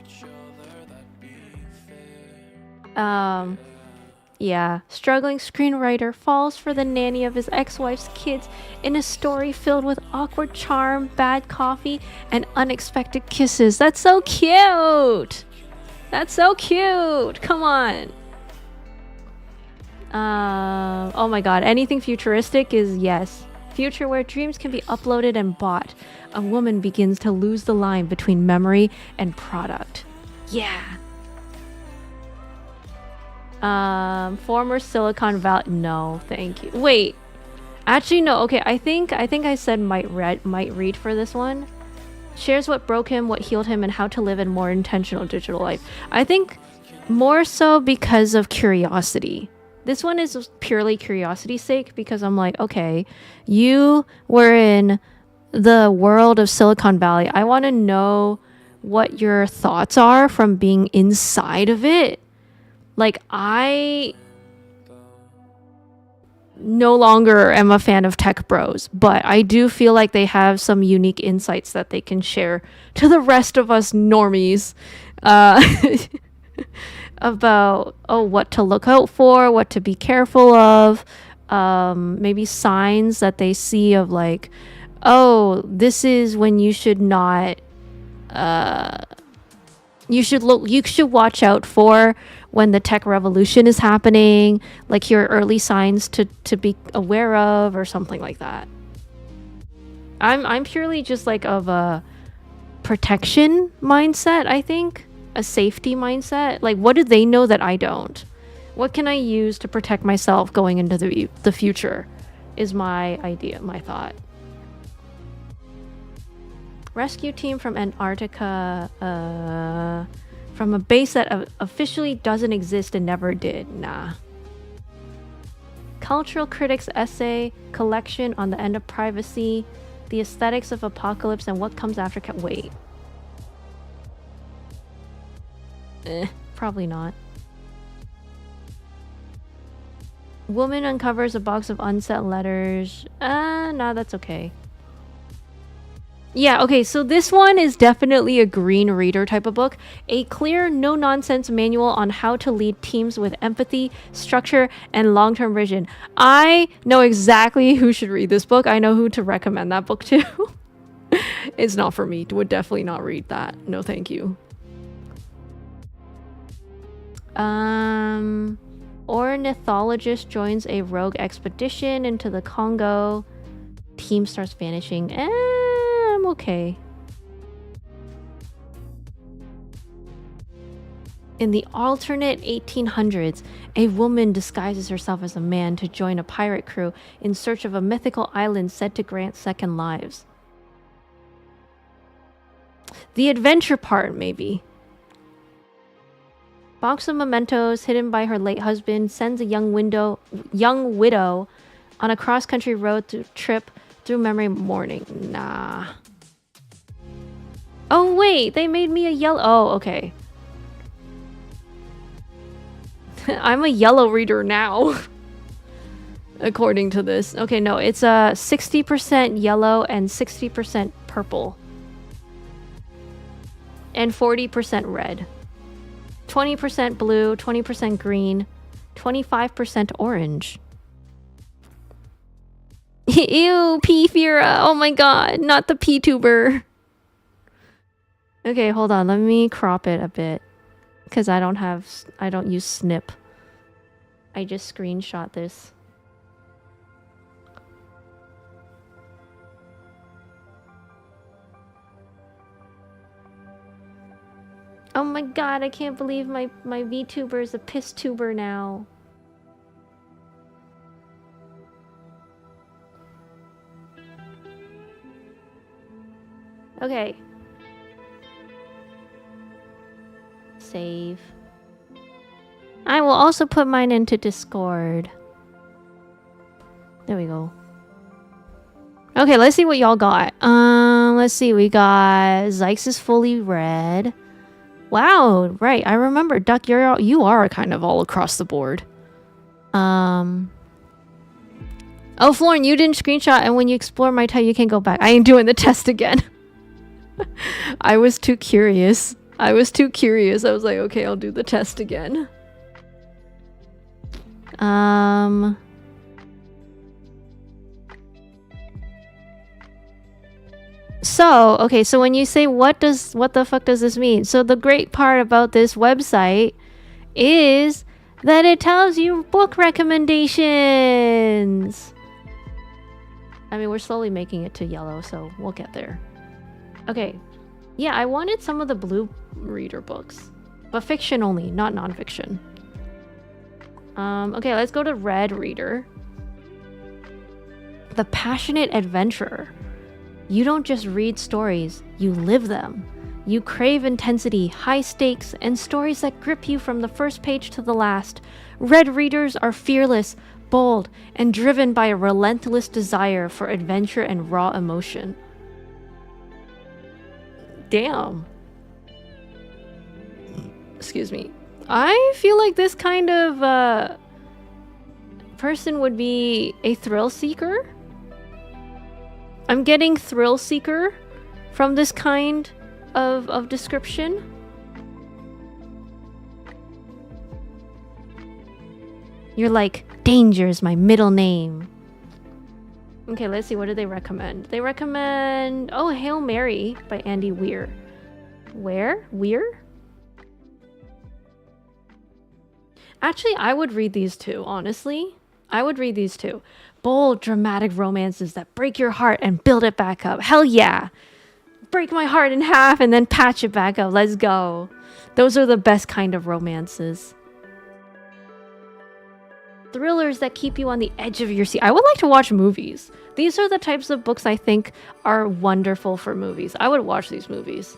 Yeah, struggling screenwriter falls for the nanny of his ex-wife's kids in a story filled with awkward charm, bad coffee, and unexpected kisses. That's so cute! That's so cute! Come on! Oh my god, anything futuristic is yes. Future where dreams can be uploaded and bought. A woman begins to lose the line between memory and product. Yeah! Former Silicon Valley. No, thank you. Wait, actually no. Okay, I think I said might read for this one. Shares what broke him, what healed him, and how to live a more intentional digital life. I think more so because of curiosity. This one is purely curiosity's sake because I'm like, okay, you were in the world of Silicon Valley. I want to know what your thoughts are from being inside of it. Like, I no longer am a fan of tech bros, but I do feel like they have some unique insights that they can share to the rest of us normies about, what to look out for, what to be careful of, maybe signs that they see of like, this is when you should not... you should watch out for when the tech revolution is happening, like here are early signs to be aware of, or something like that. I'm purely just like of a protection mindset, I think. A safety mindset. Like, what do they know that I don't? What can I use to protect myself going into the future? Is my idea, my thought. Rescue team from Antarctica, from a base that officially doesn't exist and never did. Nah. Cultural critics essay collection on the end of privacy, the aesthetics of apocalypse, and what comes after. Wait. Probably not. Woman uncovers a box of unset letters. Nah, that's okay. Yeah, okay, so this one is definitely a green reader type of book. A clear, no-nonsense manual on how to lead teams with empathy, structure, and long-term vision. I know exactly who should read this book. I know who to recommend that book to. It's not for me. Would definitely not read that. No, thank you. Ornithologist joins a rogue expedition into the Congo. Team starts vanishing. I'm okay. In the alternate 1800s, a woman disguises herself as a man to join a pirate crew in search of a mythical island said to grant second lives. The adventure part, maybe. Box of mementos hidden by her late husband sends a young widow on a cross-country road trip through memory mourning. Nah. Oh wait, they made me a yellow. Oh, okay. I'm a yellow reader now. According to this. Okay, no, it's a 60% yellow and 60% purple. And 40% red. 20% blue, 20% green, 25% orange. Ew, P-Fira. Oh my god, not the P-tuber. Okay, hold on. Let me crop it a bit. Because I don't use snip. I just screenshot this. Oh my god, I can't believe my VTuber is a piss tuber now. Okay. Save. I will also put mine into Discord. There we go. Okay, let's see what y'all got. Let's see. We got Zykes is fully red. Wow, right. I remember, Duck. You are kind of all across the board. Oh, Florin, you didn't screenshot, and when you explore my type, you can go back. I ain't doing the test again. I was too curious. I was like, okay, I'll do the test again. So, okay, so when you say what the fuck does this mean? So the great part about this website is that it tells you book recommendations. I mean, we're slowly making it to yellow, so we'll get there. Okay. Yeah, I wanted some of the blue reader books, but fiction only, not nonfiction. Okay, let's go to red reader. The Passionate Adventurer. You don't just read stories, you live them. You crave intensity, high stakes, and stories that grip you from the first page to the last. Red readers are fearless, bold, and driven by a relentless desire for adventure and raw emotion. Damn. Excuse me. I feel like this kind of person would be a thrill seeker. I'm getting thrill seeker from this kind of description. You're like, danger is my middle name. Okay, let's see. What do they recommend? They recommend... Oh, Hail Mary by Andy Weir. Where? Weir? Actually, I would read these too, honestly. I would read these too. Bold, dramatic romances that break your heart and build it back up. Hell yeah. Break my heart in half and then patch it back up. Let's go. Those are the best kind of romances. Thrillers that keep you on the edge of your seat. I would like to watch movies. These are the types of books I think are wonderful for movies. I would watch these movies.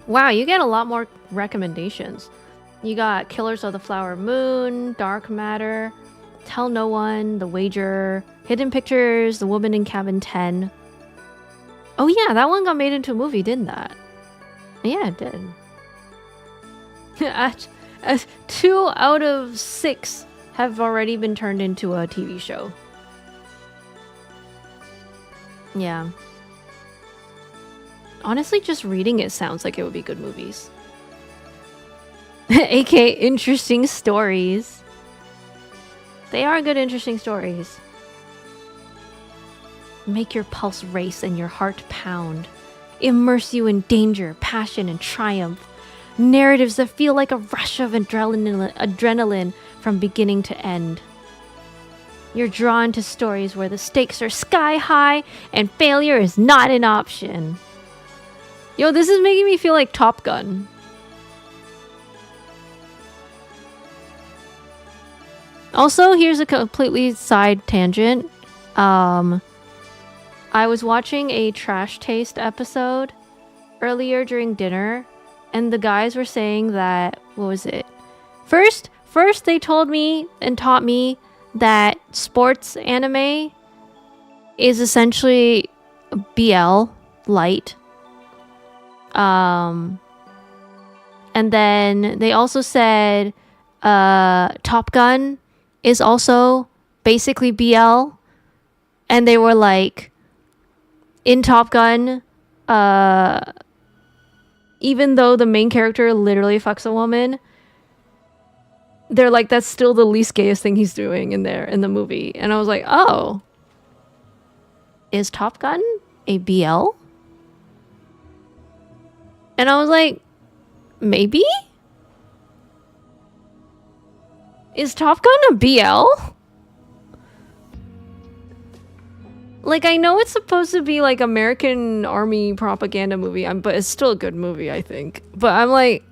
Wow, you get a lot more recommendations. You got Killers of the Flower Moon, Dark Matter, Tell No One, The Wager, Hidden Pictures, The Woman in Cabin 10. Oh yeah, that one got made into a movie, didn't that? Yeah, it did. 2 out of 6 have already been turned into a TV show. Yeah. Honestly, just reading it sounds like it would be good movies. AKA interesting stories. They are good, interesting stories. Make your pulse race and your heart pound. Immerse you in danger, passion, and triumph. Narratives that feel like a rush of adrenaline from beginning to end. You're drawn to stories where the stakes are sky high and failure is not an option. Yo, this is making me feel like Top Gun. Also, here's a completely side tangent. I was watching a Trash Taste episode earlier during dinner, and the guys were saying that, what was it? First they told me and taught me that sports anime is essentially BL light. And then they also said Top Gun is also basically BL. And they were like, in Top Gun, even though the main character literally fucks a woman, they're like, that's still the least gayest thing he's doing in the movie. And I was like, oh, is Top Gun a BL? And I was like, maybe? Is Top Gun a BL? Like, I know it's supposed to be like American Army propaganda movie, but it's still a good movie, I think. But I'm like,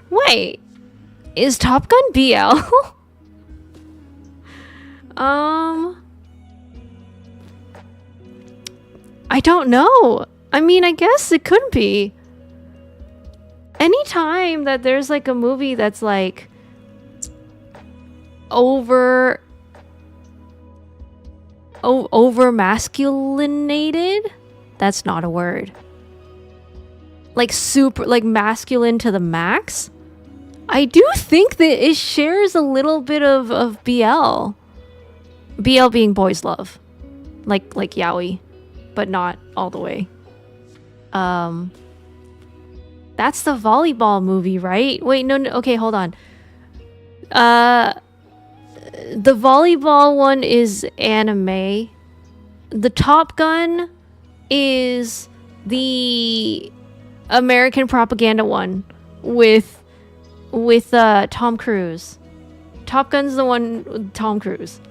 wait, is Top Gun BL? I don't know. I mean, I guess it could be. Anytime that there's like a movie that's like over masculinated, that's not a word. Like super, like masculine to the max. I do think that it shares a little bit of BL. BL being boys love. Like yaoi, but not all the way. That's the volleyball movie, right? Wait, no, okay, hold on. The volleyball one is anime. The Top Gun is the American propaganda one with Tom Cruise. Top Gun's the one with Tom Cruise.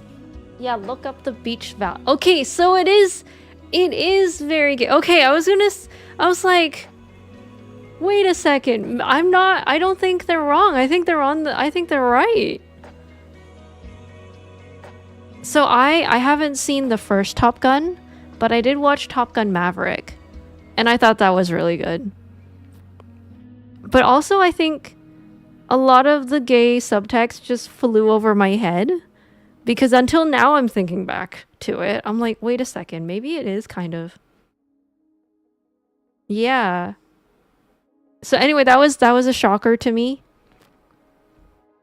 Yeah, look up the beach vow. Okay, so it is very gay. Okay, I was like, wait a second. I don't think they're wrong. I think they're right. So I haven't seen the first Top Gun, but I did watch Top Gun Maverick, and I thought that was really good. But also I think a lot of the gay subtext just flew over my head, because until now I'm thinking back to it. I'm like, wait a second, maybe it is kind of. Yeah. So anyway, that was a shocker to me,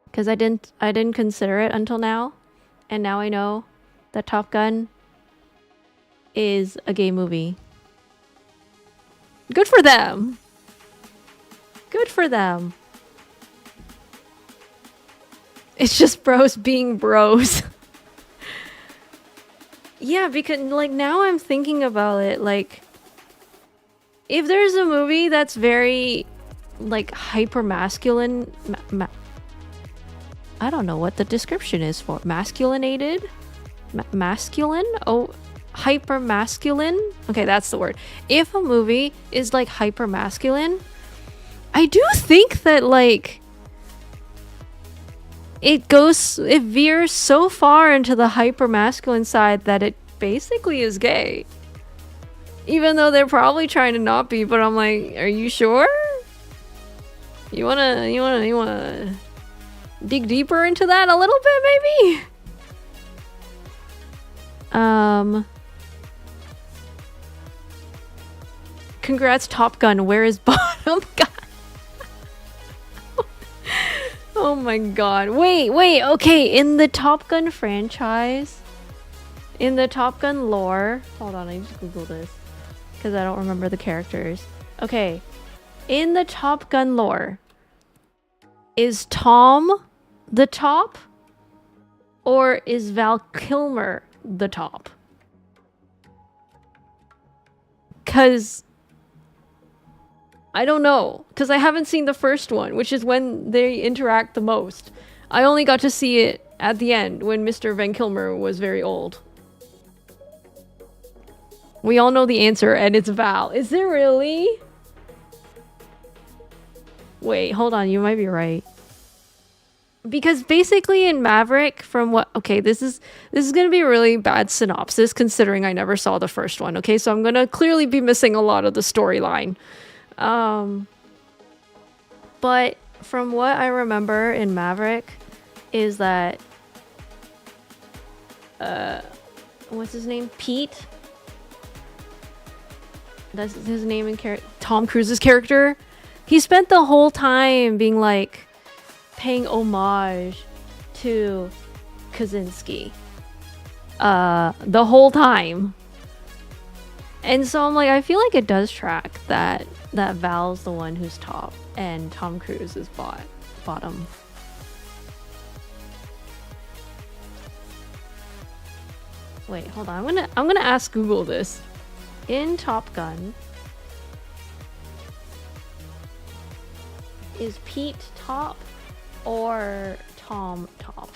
because I didn't consider it until now. And now I know that Top Gun is a gay movie. Good for them. Good for them. It's just bros being bros. Yeah, because like now I'm thinking about it, like if there's a movie that's very like hyper masculine, I don't know what the description is for masculinated, masculine. Oh, hyper masculine. Okay, that's the word. If a movie is like hyper masculine, I do think that like it veers so far into the hyper masculine side that it basically is gay. Even though they're probably trying to not be, but I'm like, are you sure? You wanna dig deeper into that a little bit, maybe? Congrats, Top Gun. Where is Bottom Gun? Oh my god. Wait, okay, in the Top Gun franchise, in the Top Gun lore, hold on, I need to Google this because I don't remember the characters. Okay, in the Top Gun lore, is Tom the top or is Val Kilmer the top? Because I don't know, because I haven't seen the first one, which is when they interact the most. I only got to see it at the end when Mr. Van Kilmer was very old. We all know the answer, and it's Val. Is there really? Wait, hold on, you might be right. Because basically in Maverick, from what... Okay, this is going to be a really bad synopsis, considering I never saw the first one, okay? So I'm going to clearly be missing a lot of the storyline. But from what I remember in Maverick is that... what's his name? Pete? That's his name in Tom Cruise's character. He spent the whole time being like paying homage to Kaczynski. The whole time. And so I'm like, I feel like it does track that Val's the one who's top and Tom Cruise is bottom. Wait, hold on. I'm gonna ask Google this. In Top Gun, is Pete top or Tom top?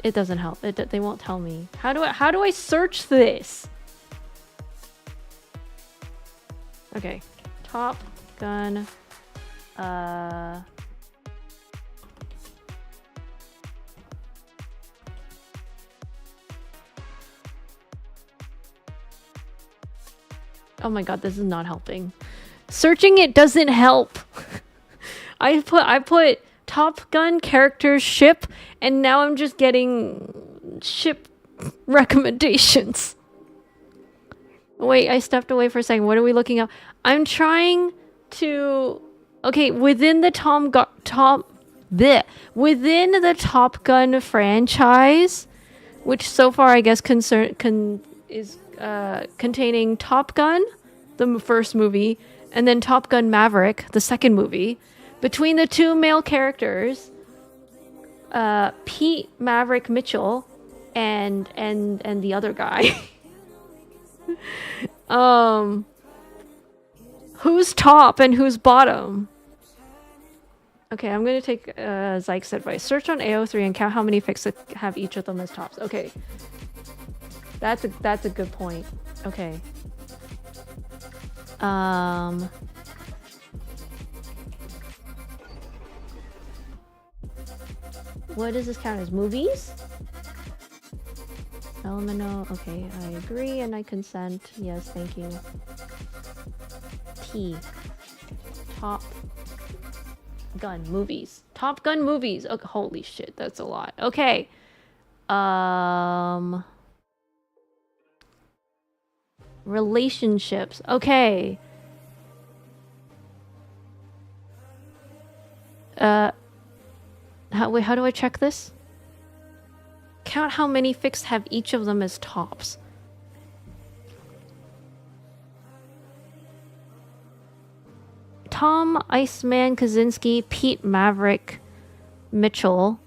It doesn't help. They won't tell me. How do I search this? Okay, Top Gun. Oh my god, this is not helping. Searching it doesn't help. I put Top Gun characters ship, and now I'm just getting ship recommendations. Wait, I stepped away for a second. What are we looking up? I'm trying to... Okay, within the within the Top Gun franchise, which so far I guess is containing Top Gun, the first movie, and then Top Gun Maverick, the second movie. Between the two male characters, Pete Maverick Mitchell and the other guy. Who's top and who's bottom? Okay, I'm gonna take Zyke's advice. Search on AO3 and count how many fics have each of them as tops. Okay. That's a good point. Okay. What does this count as? Movies? Elemento. Okay, I agree and I consent. Yes, thank you. T. Top Gun movies. Top Gun movies. Okay, holy shit, that's a lot. Okay. Relationships. Okay. How do I check this? Count how many fics have each of them as tops. Tom, Iceman, Kaczynski, Pete Maverick, Mitchell.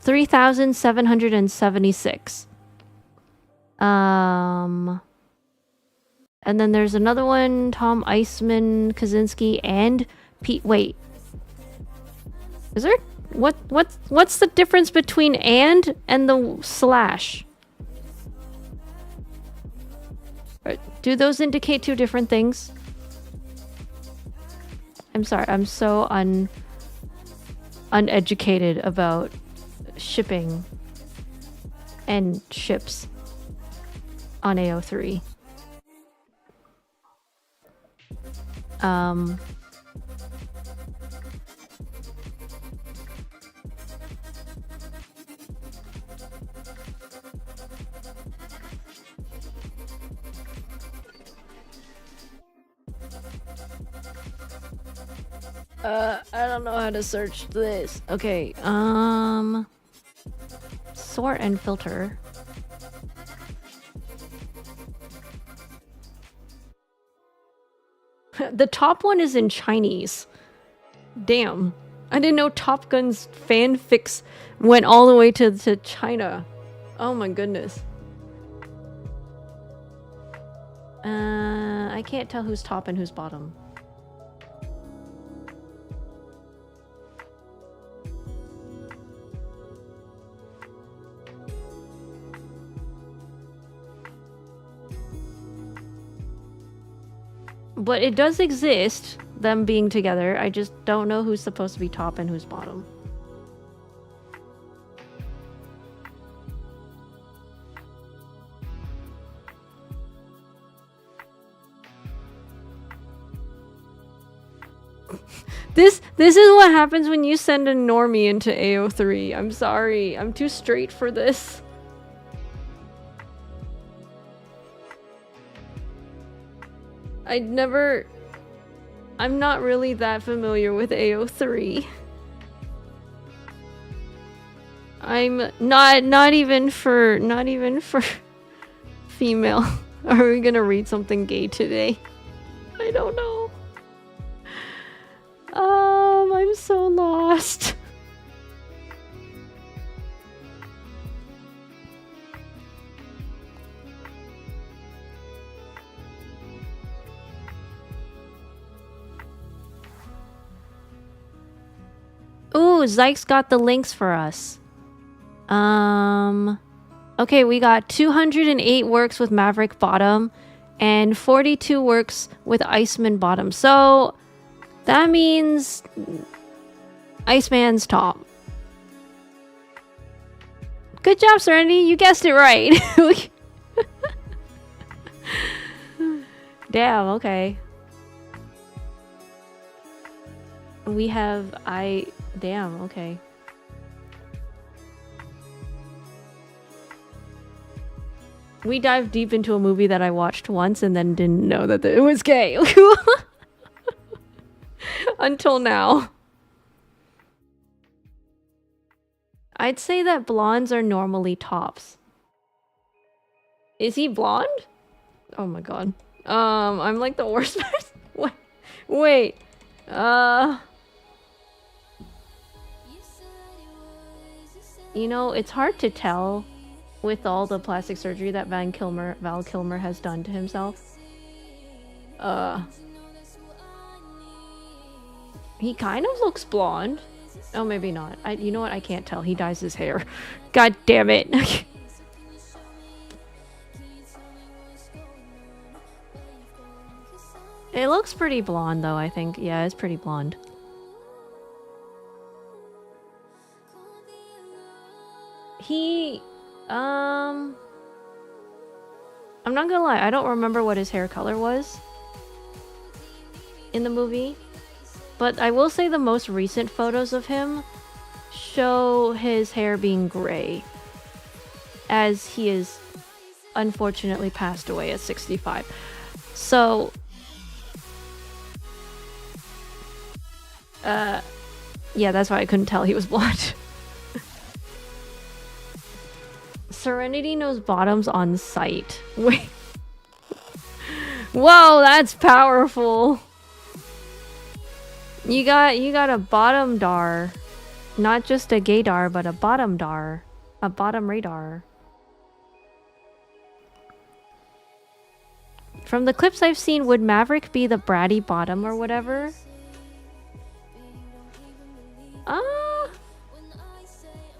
3,776. And then there's another one, Tom Iceman, Kaczynski, and Pete. Wait, is there what's the difference between and the slash? Do those indicate two different things? I'm sorry, I'm so uneducated about shipping and ships on AO3. I don't know how to search this. Okay, sort and filter. The top one is in Chinese. Damn. I didn't know Top Gun's fanfics went all the way to China. Oh my goodness. I can't tell who's top and who's bottom. But it does exist, them being together. I just don't know who's supposed to be top and who's bottom. This is what happens when you send a normie into AO3. I'm sorry. I'm too straight for this. I'm not really that familiar with AO3. I'm not even for female. Are we gonna read something gay today? I don't know. I'm so lost. Ooh, Zyke's got the links for us. Okay, we got 208 works with Maverick bottom and 42 works with Iceman bottom. So that means Iceman's top. Good job, Serenity. You guessed it right. Damn, okay. We have damn, okay. We dived deep into a movie that I watched once and then didn't know that it was gay. Until now. I'd say that blondes are normally tops. Is he blonde? Oh my god. I'm like the worst person. Wait. You know, it's hard to tell with all the plastic surgery that Val Kilmer has done to himself. He kind of looks blonde. Oh, maybe not. You know what? I can't tell. He dyes his hair. God damn it. It looks pretty blonde, though, I think. Yeah, it's pretty blonde. I'm not gonna lie, I don't remember what his hair color was in the movie. But I will say the most recent photos of him show his hair being gray, as he is unfortunately passed away at 65. So, yeah, that's why I couldn't tell he was blonde. Serenity knows bottoms on sight. Wait. Whoa, that's powerful. You got a bottom dar. Not just a gaydar, but a bottom dar. A bottom radar. From the clips I've seen, would Maverick be the bratty bottom or whatever?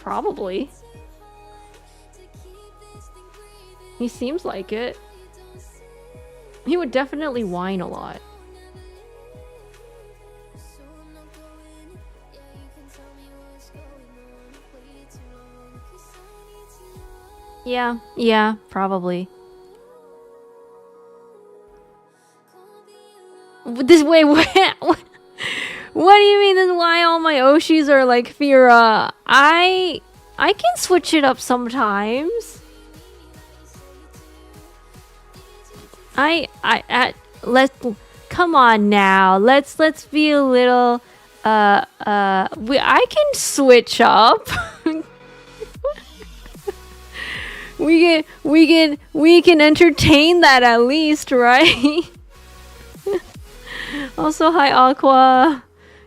Probably. He seems like it. He would definitely whine a lot. Yeah, probably. Wait, what do you mean? This is why all my Oshis are like Fira. I can switch it up sometimes. Let's come on now. Let's be a little I can switch up. we can entertain that at least, right? Also, hi Aqua.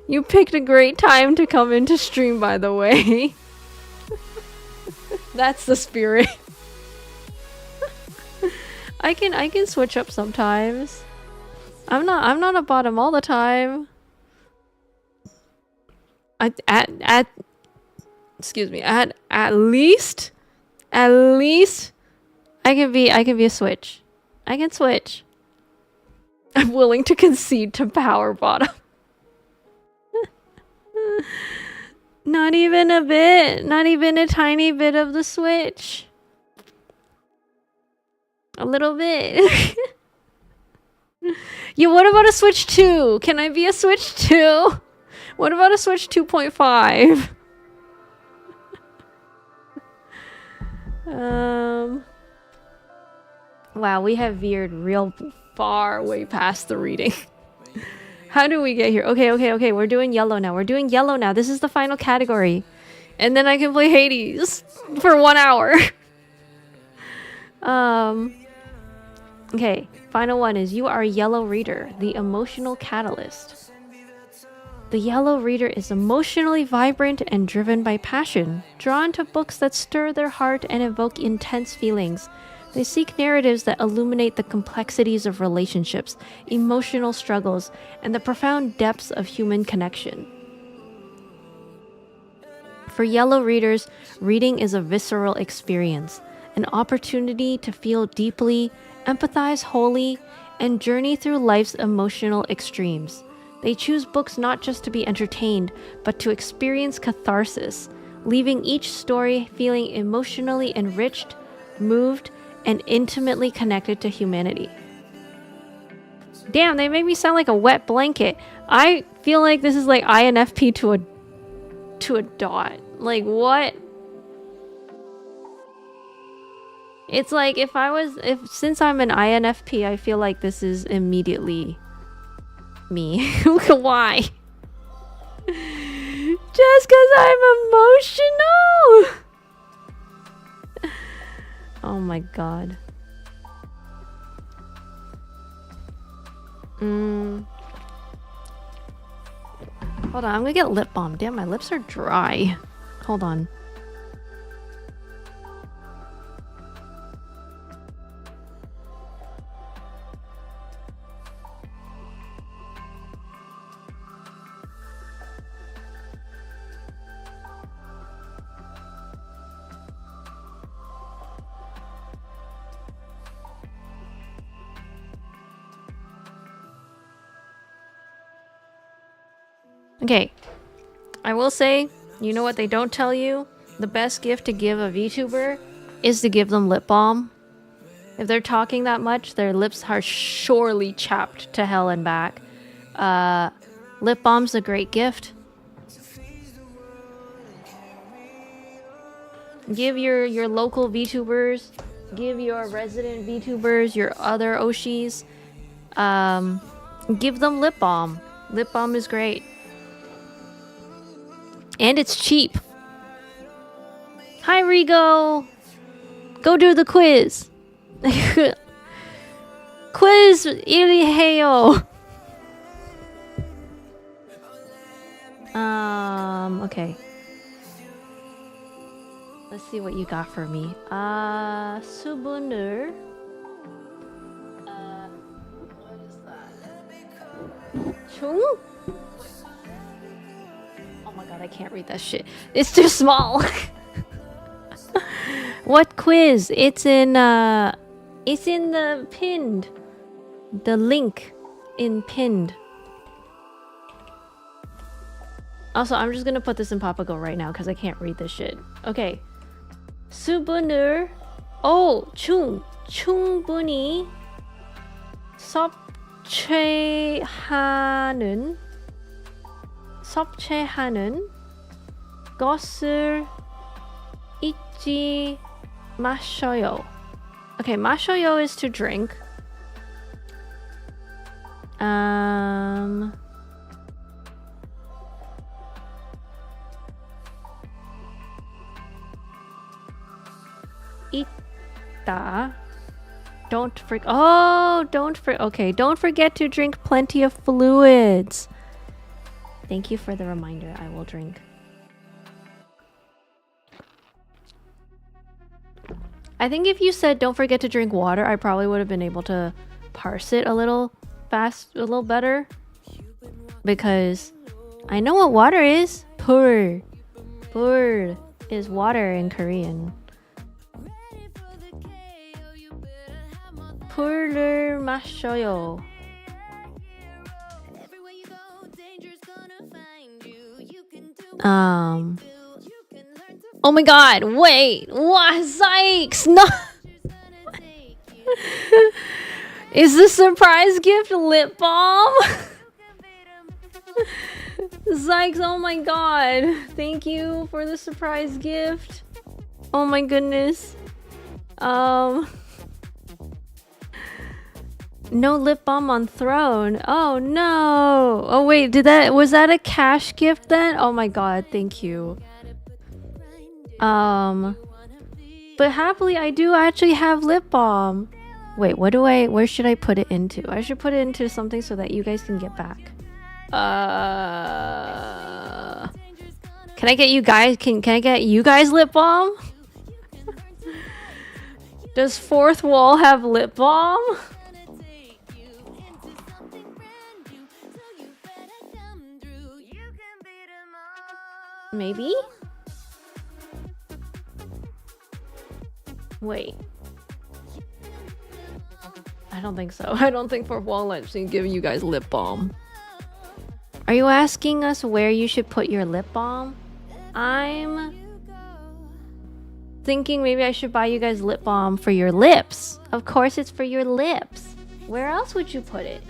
You picked a great time to come into stream, by the way. That's the spirit. I can switch up sometimes. I'm not a bottom all the time. Excuse me. At least I can be a switch. I can switch. I'm willing to concede to power bottom. Not even a bit. Not even a tiny bit of the switch. A little bit. Yeah, what about a Switch 2? Can I be a Switch 2? What about a Switch 2.5? Wow, we have veered real far way past the reading. How do we get here? Okay. We're doing yellow now. This is the final category. And then I can play Hades for 1 hour. Okay, final one is you are a yellow reader, the emotional catalyst. The yellow reader is emotionally vibrant and driven by passion, drawn to books that stir their heart and evoke intense feelings. They seek narratives that illuminate the complexities of relationships, emotional struggles, and the profound depths of human connection. For yellow readers, reading is a visceral experience, an opportunity to feel deeply, empathize wholly, and journey through life's emotional extremes. They choose books not just to be entertained, but to experience catharsis, leaving each story feeling emotionally enriched, moved, and intimately connected to humanity. Damn, they make me sound like a wet blanket. I feel like this is like INFP to a dot. Like, what? It's like since I'm an INFP, I feel like this is immediately me. Why? Just because I'm emotional? Oh my god. Hold on, I'm gonna get lip balm. Damn, my lips are dry. Hold on. Okay, I will say, you know what they don't tell you? The best gift to give a VTuber is to give them lip balm. If they're talking that much, their lips are surely chapped to hell and back. Lip balm's a great gift. Give your local VTubers, give your resident VTubers, your other Oshis, give them lip balm. Lip balm is great. And it's cheap. Hi, Rigo. Go do the quiz. Quiz Iliheo. Okay. Let's see what you got for me. Subunur. Chung? Oh my god, I can't read that shit. It's too small. What quiz? It's in the pinned. The link in pinned. Also, I'm just gonna put this in Papago right now because I can't read this shit. Okay. 수분을 충분히 섭취하는 것을 잊지 마셔요. Okay, 마셔요 is to drink. 있다. Don't forget to drink plenty of fluids. Thank you for the reminder. I will drink. I think if you said don't forget to drink water, I probably would have been able to parse it a little better. Because I know what water is. 물. 물 is water in Korean. 물을 마셔요. Oh my god, wait, what? Zykes, no. Is the surprise gift lip balm? Zykes, oh my god. Thank you for the surprise gift. Oh my goodness. No lip balm on throne. Oh no. Oh wait, was that a cash gift then? Oh my god, thank you. But happily I do actually have lip balm. Wait, where should I put it into? I should put it into something so that you guys can get back. Can I get you guys can I get you guys lip balm? Does Fourth Wall have lip balm? Maybe? Wait. I don't think so. I don't think Fourth Wall lets me give you guys lip balm. Are you asking us where you should put your lip balm? I'm thinking maybe I should buy you guys lip balm for your lips. Of course it's for your lips. Where else would you put it?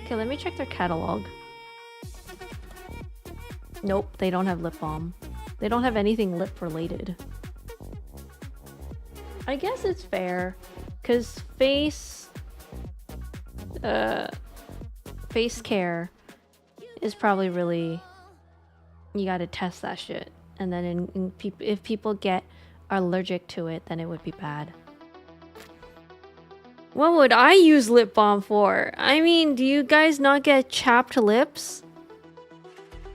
Okay, let me check their catalog. Nope, they don't have lip balm. They don't have anything lip related. I guess it's fair, cause face care is probably really, you gotta test that shit, and then if people are allergic to it, then it would be bad. What would I use lip balm for? I mean, do you guys not get chapped lips?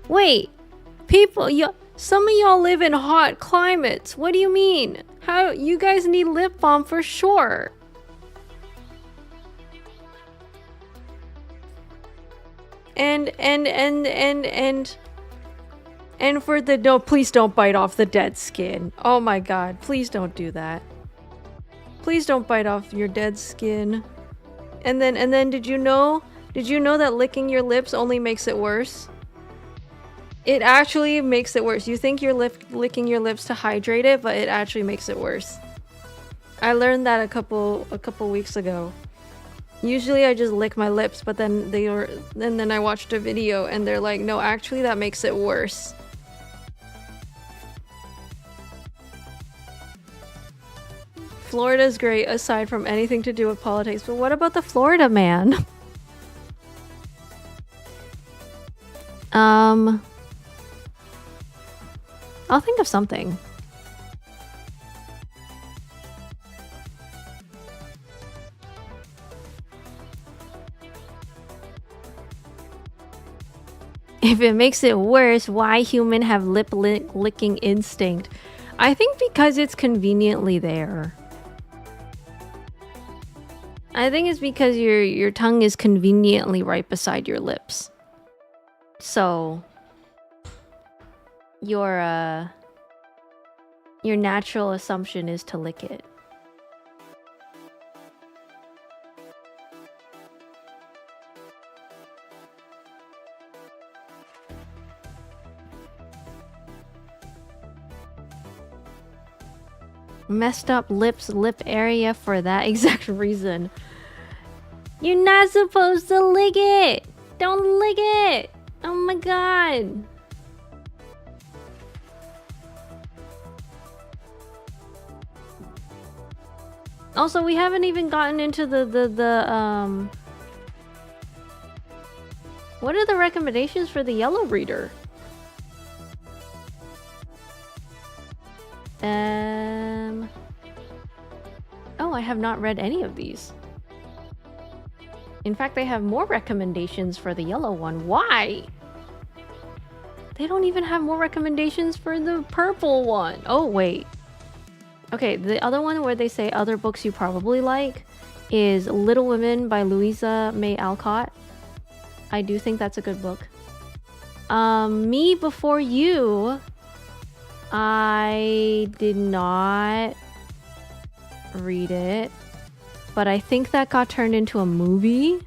Wait, some of y'all live in hot climates. What do you mean? How you guys need lip balm for sure. And for the no, please don't bite off the dead skin. Oh my god, please don't do that. Please don't bite off your dead skin. And then did you know that licking your lips only makes it worse? It actually makes it worse. You think you're licking your lips to hydrate it, but it actually makes it worse. I learned that a couple weeks ago. Usually I just lick my lips, but then then I watched a video and they're like, no, actually that makes it worse. Florida's great aside from anything to do with politics, but what about the Florida man? I'll think of something. If it makes it worse, why humans have lip-licking instinct? I think because it's conveniently there. I think it's because your tongue is conveniently right beside your lips. So your natural assumption is to lick it. Messed up lips, lip area for that exact reason. You're not supposed to lick it! Don't lick it! Oh my god! Also, we haven't even gotten into the what are the recommendations for the yellow reader? Oh, I have not read any of these. In fact, they have more recommendations for the yellow one. Why? They don't even have more recommendations for the purple one. Oh, wait. Okay, the other one where they say other books you probably like is Little Women by Louisa May Alcott. I do think that's a good book. Me Before You, I did not read it, but I think that got turned into a movie.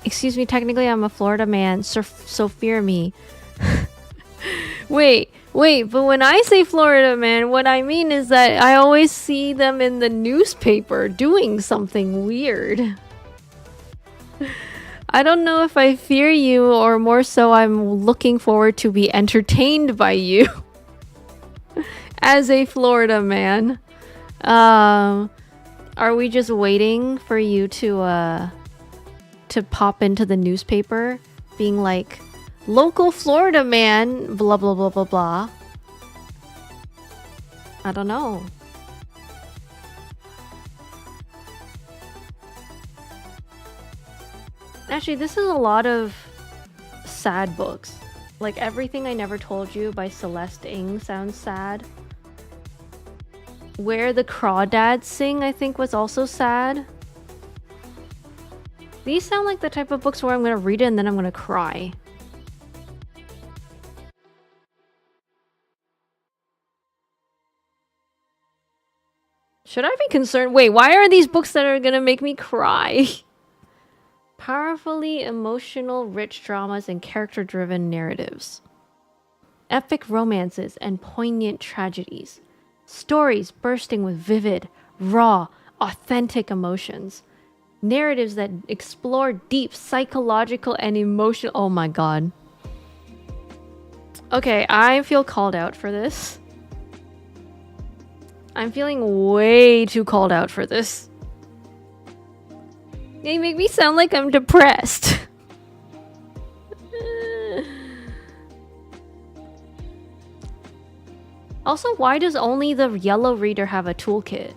Excuse me, technically I'm a Florida man, so fear me. Wait, but when I say Florida man, what I mean is that I always see them in the newspaper doing something weird. I don't know if I fear you or more so I'm looking forward to be entertained by you. As a Florida man. Are we just waiting for you to pop into the newspaper being like, local Florida man, blah blah blah blah blah? I don't know. Actually, this is a lot of sad books. Like Everything I Never Told You by Celeste Ng sounds sad. Where the Crawdads Sing, I think, was also sad. These sound like the type of books where I'm gonna read it and then I'm gonna cry. Should I be concerned? Wait, why are these books that are gonna make me cry? Powerfully emotional, rich dramas and character-driven narratives. Epic romances and poignant tragedies. Stories bursting with vivid, raw, authentic emotions. Narratives that explore deep psychological and emotional... Oh my god. Okay, I feel called out for this. I'm feeling way too called out for this. They make me sound like I'm depressed. Also, why does only the yellow reader have a toolkit?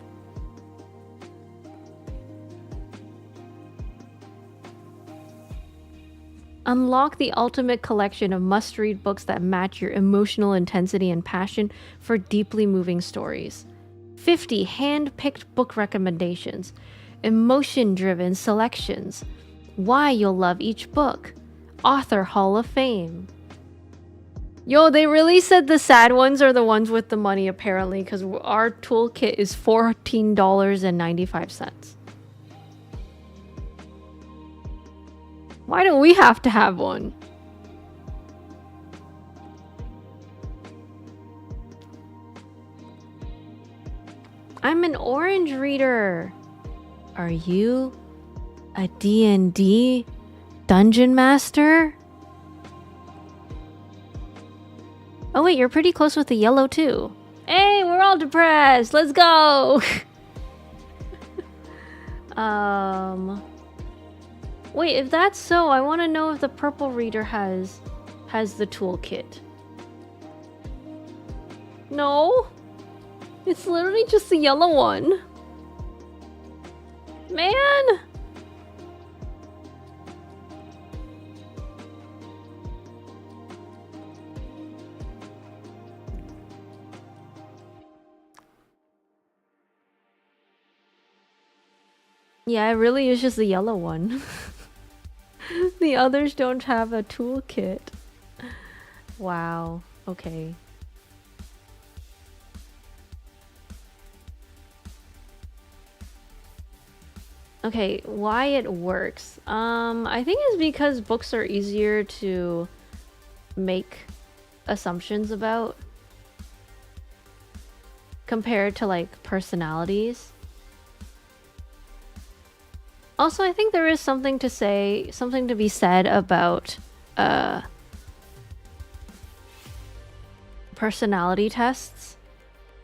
Unlock the ultimate collection of must-read books that match your emotional intensity and passion for deeply moving stories. 50 hand-picked book recommendations. Emotion-driven selections. Why you'll love each book. Author Hall of Fame. Yo, they really said the sad ones are the ones with the money, apparently, because our toolkit is $14.95. Why do we have to have one? I'm an orange reader. Are you a D&D dungeon master? Oh wait, you're pretty close with the yellow too. Hey, we're all depressed. Let's go. Wait, if that's so, I want to know if the purple reader has the toolkit. No. It's literally just the yellow one. Man. Yeah, it really is just the yellow one. The others don't have a toolkit. Wow. Okay. Okay, why it works. I think it's because books are easier to make assumptions about compared to like personalities. Also, I think there is something to be said about personality tests.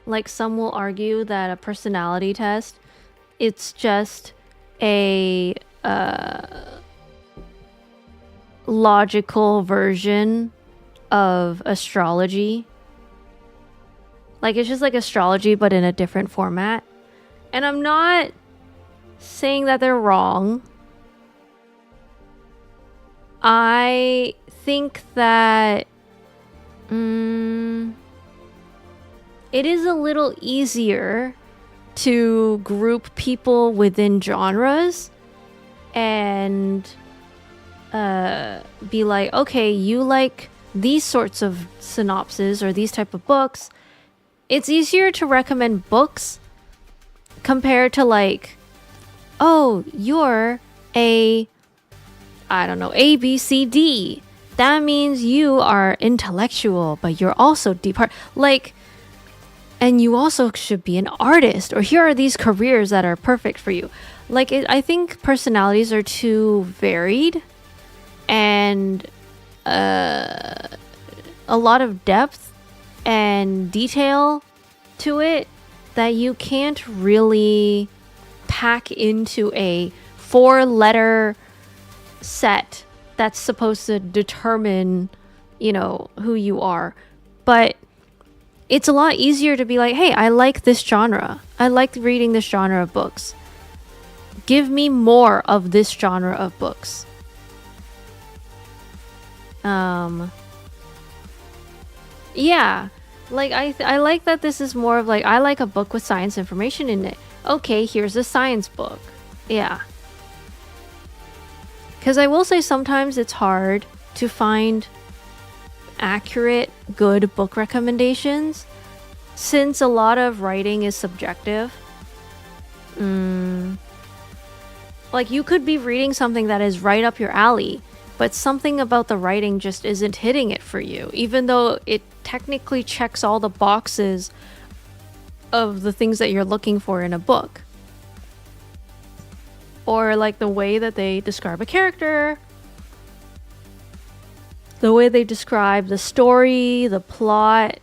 Like some will argue that a personality test, it's just a logical version of astrology. Like it's just like astrology but in a different format. And I'm not saying that they're wrong. I think that it is a little easier to group people within genres and be like, okay, you like these sorts of synopses or these type of books. It's easier to recommend books compared to like, oh, you're I don't know, A, B, C, D. That means you are intellectual, but you're also deep heart. Like, and you also should be an artist, or here are these careers that are perfect for you. Like, I think personalities are too varied and a lot of depth and detail to it that you can't really pack into a 4-letter set that's supposed to determine, you know, who you are. But it's a lot easier to be like, hey, I like this genre. I like reading this genre of books. Give me more of this genre of books. Yeah. Like I like that this is more of like, I like a book with science information in it. Okay, here's a science book. Yeah. Because I will say sometimes it's hard to find accurate, good book recommendations since a lot of writing is subjective. Like you could be reading something that is right up your alley, but something about the writing just isn't hitting it for you, even though it technically checks all the boxes of the things that you're looking for in a book. Or like the way that they describe a character, the way they describe the story, the plot.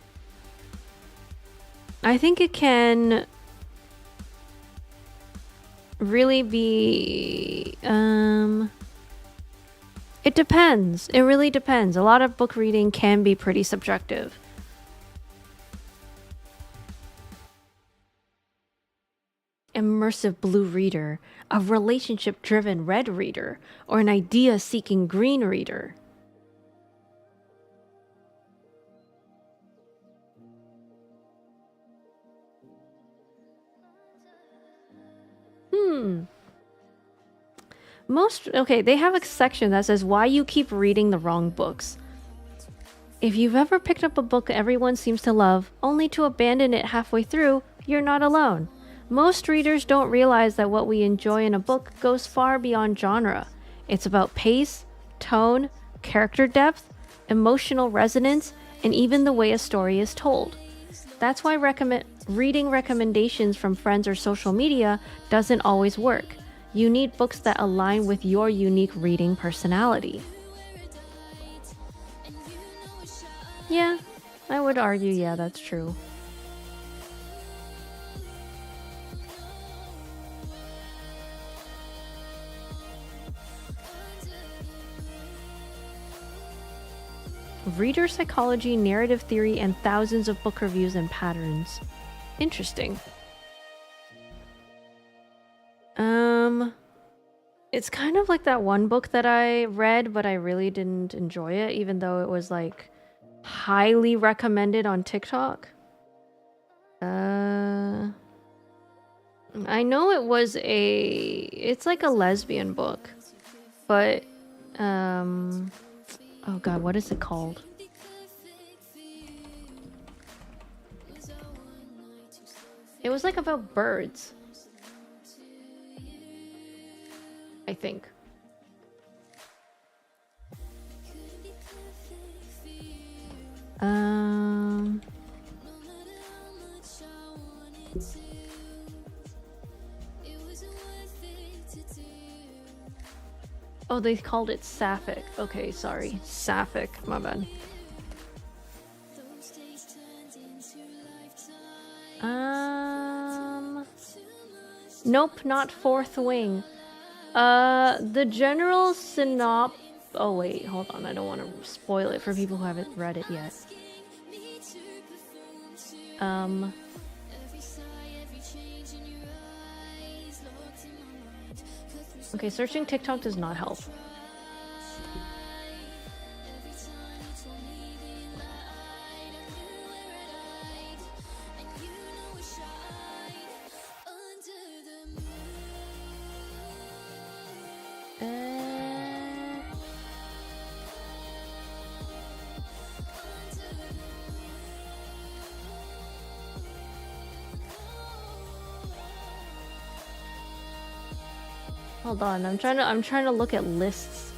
I think it can really be it depends. It really depends. A lot of book reading can be pretty subjective. Immersive blue reader, a relationship driven red reader, or an idea seeking green reader. Okay, they have a section that says why you keep reading the wrong books. If you've ever picked up a book everyone seems to love, only to abandon it halfway through, you're not alone. Most readers don't realize that what we enjoy in a book goes far beyond genre. It's about pace, tone, character depth, emotional resonance, and even the way a story is told. That's why reading recommendations from friends or social media doesn't always work. You need books that align with your unique reading personality. Yeah, I would argue, yeah, that's true. Reader psychology, narrative theory, and thousands of book reviews and patterns. Interesting. It's kind of like that one book that I read, but I really didn't enjoy it, even though it was like highly recommended on TikTok. I I know it was it's like a lesbian book, but oh god, what is it called? It was like about birds, I think. Oh, they called it Sapphic. Okay, sorry. Sapphic, my bad. Nope, not Fourth Wing. The general oh wait, hold on. I don't want to spoil it for people who haven't read it yet. Okay, searching TikTok does not help. Hold on, I'm trying to look at lists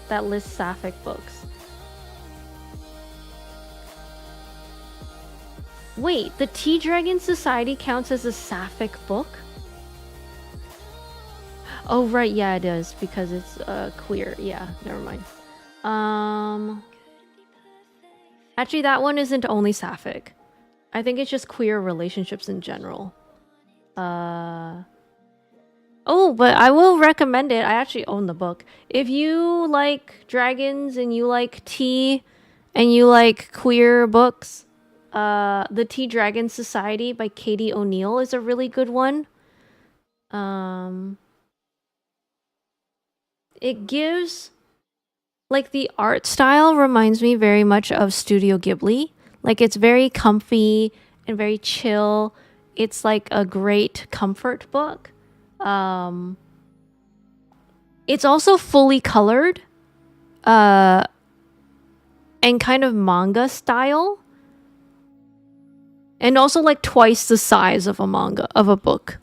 that list Sapphic books. Wait, the Tea Dragon Society counts as a Sapphic book? Oh right, yeah it is, because it's queer. Yeah, never mind. Actually that one isn't only Sapphic. I think it's just queer relationships in general. Oh, but I will recommend it. I actually own the book. If you like dragons and you like tea and you like queer books, The Tea Dragon Society by Katie O'Neill is a really good one. It gives... like, the art style reminds me very much of Studio Ghibli. Like, it's very comfy and very chill. It's like a great comfort book. It's also fully colored, and kind of manga style, and also like twice the size of a book.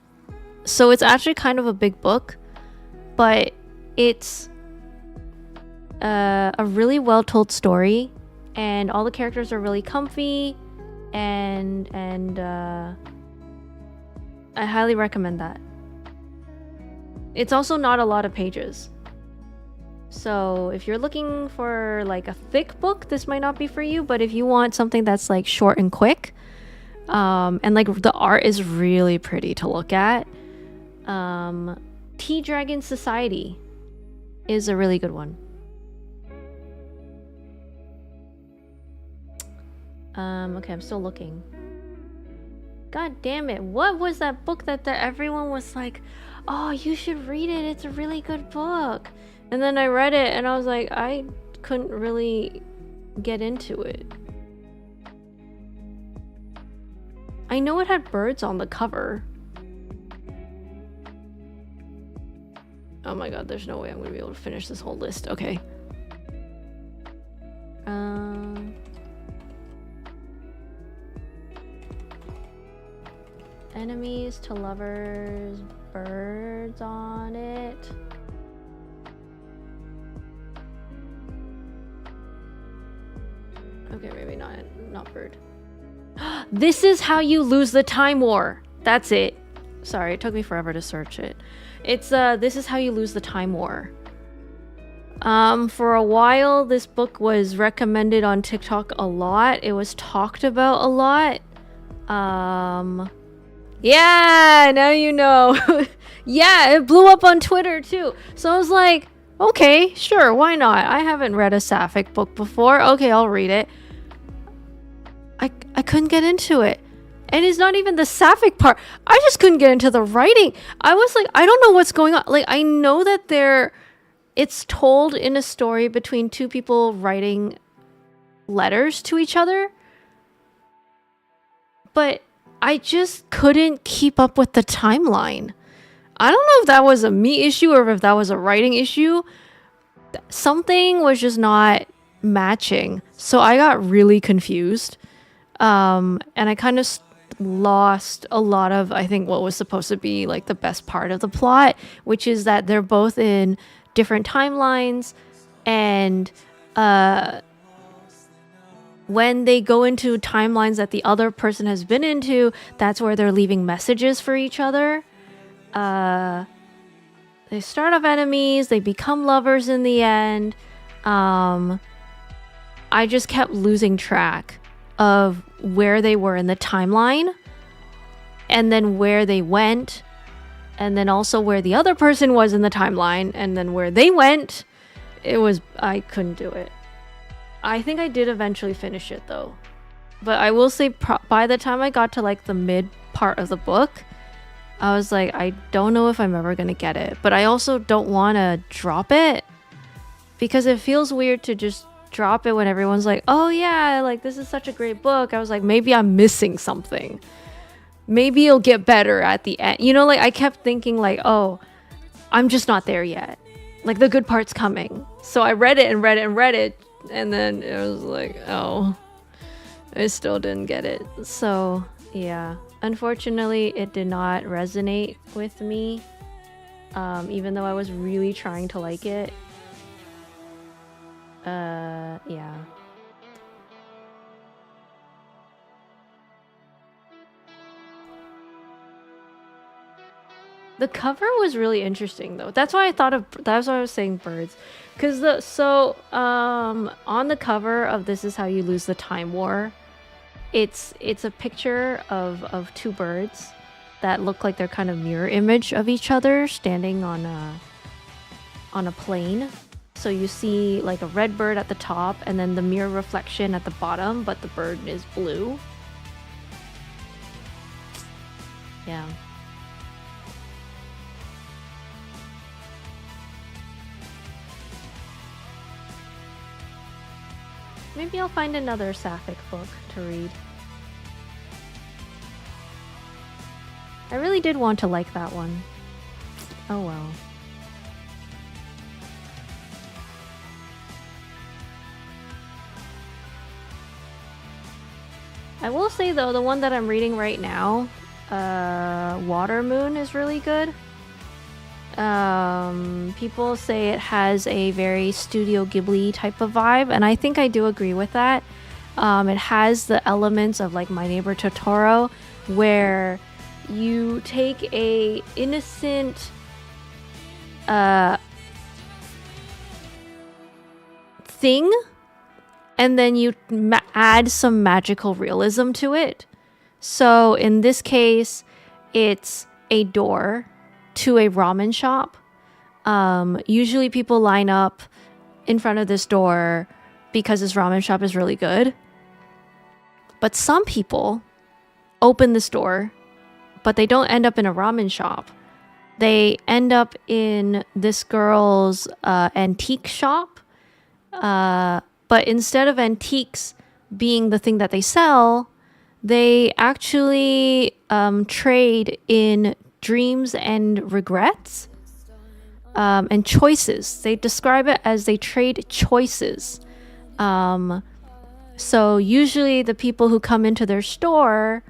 So it's actually kind of a big book, but it's a really well told story, and all the characters are really comfy, and I highly recommend that. It's also not a lot of pages. So if you're looking for like a thick book, this might not be for you, but if you want something that's like short and quick, and like the art is really pretty to look at, Tea Dragon Society is a really good one. Okay, I'm still looking. God damn it, what was that book that everyone was like, oh, you should read it, it's a really good book. And then I read it and I was like, I couldn't really get into it. I know it had birds on the cover. Oh my god, there's no way I'm gonna be able to finish this whole list. Okay. Enemies to lovers, birds on it. Okay, maybe not bird. This is how you lose the time war. That's it. Sorry, it took me forever to search it. It's this is how you lose the time war. For a while this book was recommended on TikTok a lot. It was talked about a lot. Yeah, now you know. Yeah, it blew up on Twitter too. So I was like, okay, sure, why not? I haven't read a Sapphic book before. Okay, I'll read it. I couldn't get into it. And it's not even the Sapphic part. I just couldn't get into the writing. I was like, I don't know what's going on. Like, I know that it's told in a story between two people writing letters to each other. But I just couldn't keep up with the timeline. I don't know if that was a me issue or if that was a writing issue. Something was just not matching. So I got really confused. And I kind of lost a lot of, I think, what was supposed to be like the best part of the plot, which is that they're both in different timelines. And when they go into timelines that the other person has been into, that's where they're leaving messages for each other. They start off enemies, they become lovers in the end. I just kept losing track of where they were in the timeline, and then where they went, and then also where the other person was in the timeline, and then where they went. I couldn't do it. I think I did eventually finish it though. But I will say by the time I got to like the mid part of the book, I was like, I don't know if I'm ever going to get it. But I also don't want to drop it because it feels weird to just drop it when everyone's like, oh yeah, like this is such a great book. I was like, maybe I'm missing something. Maybe it'll get better at the end. You know, like I kept thinking like, oh, I'm just not there yet. Like the good part's coming. So I read it and read it and read it. And then it was like, oh, I still didn't get it. So yeah, unfortunately, it did not resonate with me. Even though I was really trying to like it. Yeah. The cover was really interesting though. That's why I was saying birds. Cause on the cover of This Is How You Lose the Time War, it's a picture of two birds that look like they're kind of mirror image of each other standing on a plane. So you see like a red bird at the top and then the mirror reflection at the bottom, but the bird is blue. Yeah. Maybe I'll find another sapphic book to read. I really did want to like that one. Oh well. I will say though, the one that I'm reading right now, Water Moon, is really good. People say it has a very Studio Ghibli type of vibe, and I think I do agree with that. It has the elements of like My Neighbor Totoro, where you take a innocent thing and then you add some magical realism to it. So in this case, it's a door to a ramen shop. Usually people line up in front of this door because this ramen shop is really good. But some people open this door, but they don't end up in a ramen shop. They end up in this girl's antique shop. But instead of antiques being the thing that they sell, they actually trade in dreams and regrets and choices. They describe it as they trade choices. So usually the people who come into their store,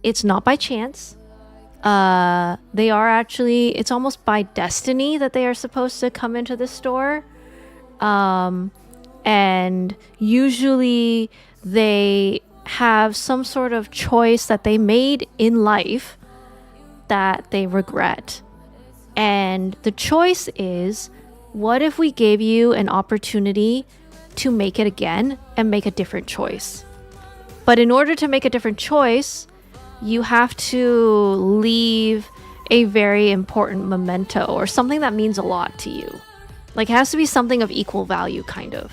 it's not by chance. They are actually, it's almost by destiny that they are supposed to come into the store. And usually they have some sort of choice that they made in life that they regret. And the choice is, what if we gave you an opportunity to make it again and make a different choice? But in order to make a different choice, you have to leave a very important memento or something that means a lot to you. Like it has to be something of equal value, kind of.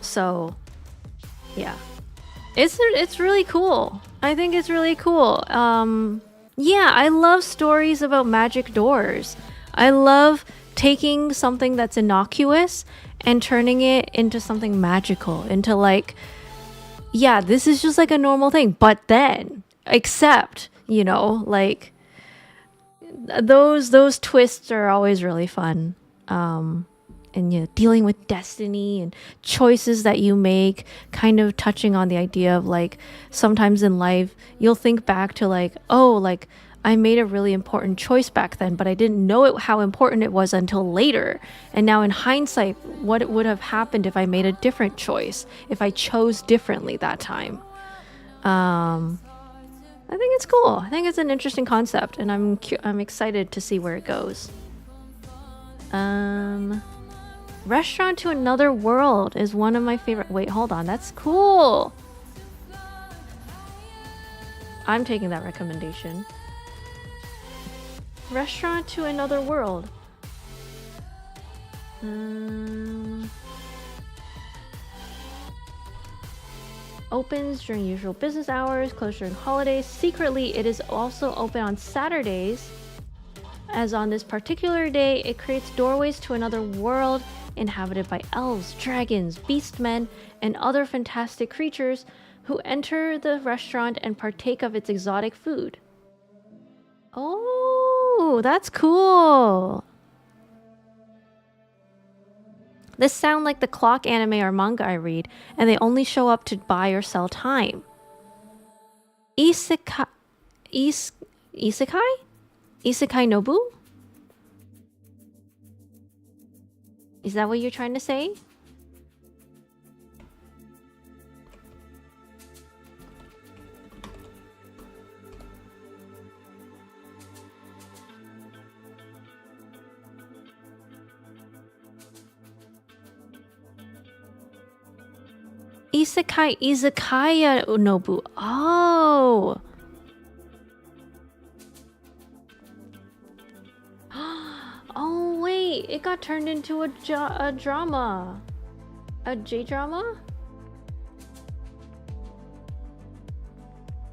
So yeah, it's really cool. I think it's really cool. Yeah, I love stories about magic doors. I love taking something that's innocuous and turning it into something magical, into like yeah, this is just like a normal thing. But then, except, you know, like those twists are always really fun. And you know, dealing with destiny and choices that you make, kind of touching on the idea of like sometimes in life you'll think back to like, oh, like I made a really important choice back then, but I didn't know how important it was until later. And now in hindsight, what would have happened if I made a different choice, if I chose differently that time. I think it's cool. I think it's an interesting concept, and I'm excited to see where it goes. Restaurant to Another World is one of my favorite. Wait, hold on. That's cool. I'm taking that recommendation. Restaurant to Another World. Opens during usual business hours, closed during holidays. Secretly, it is also open on Saturdays. As on this particular day, it creates doorways to another world inhabited by elves, dragons, beastmen, and other fantastic creatures who enter the restaurant and partake of its exotic food. Oh, that's cool. This sounds like the clock anime or manga I read, and they only show up to buy or sell time. Isekai? Isekai Nobu? Is that what you're trying to say? Izakaya Nobu. Oh. Oh wait, it got turned into a drama. A J-drama?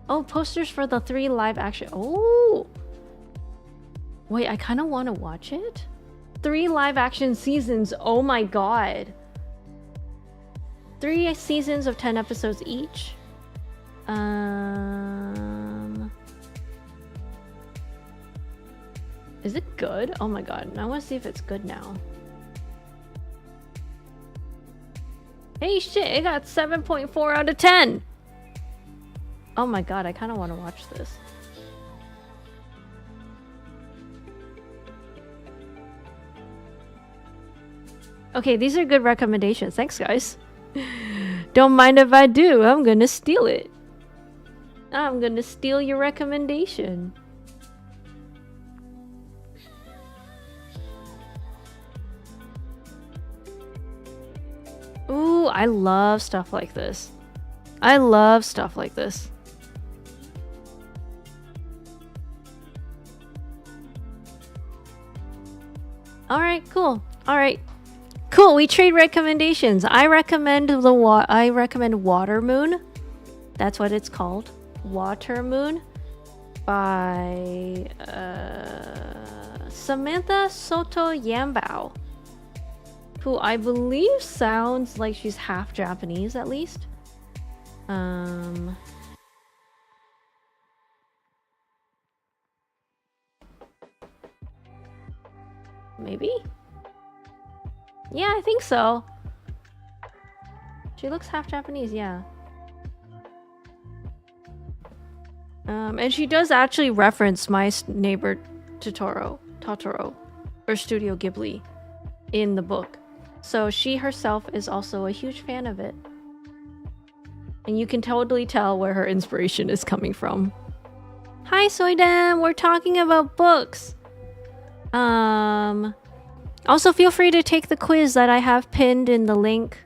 Oh, posters for the 3 live action. Oh. Wait, I kind of want to watch it. 3 live action seasons. Oh my god. 3 seasons of 10 episodes each. Is it good? Oh my god. I want to see if it's good now. Hey shit, it got 7.4 out of 10. Oh my god, I kind of want to watch this. Okay, these are good recommendations. Thanks, guys. Don't mind if I do. I'm gonna steal it. I'm gonna steal your recommendation. Ooh, I love stuff like this. I love stuff like this. Alright, cool. Alright. Cool, we trade recommendations. I recommend Water Moon. That's what it's called. Water Moon by Samantha Soto Yambao, who I believe sounds like she's half Japanese at least. Maybe? Yeah, I think so. She looks half Japanese, yeah. And she does actually reference My Neighbor Totoro, or Studio Ghibli, in the book. So she herself is also a huge fan of it. And you can totally tell where her inspiration is coming from. Hi, Soydam! We're talking about books! Also, feel free to take the quiz that I have pinned in the link.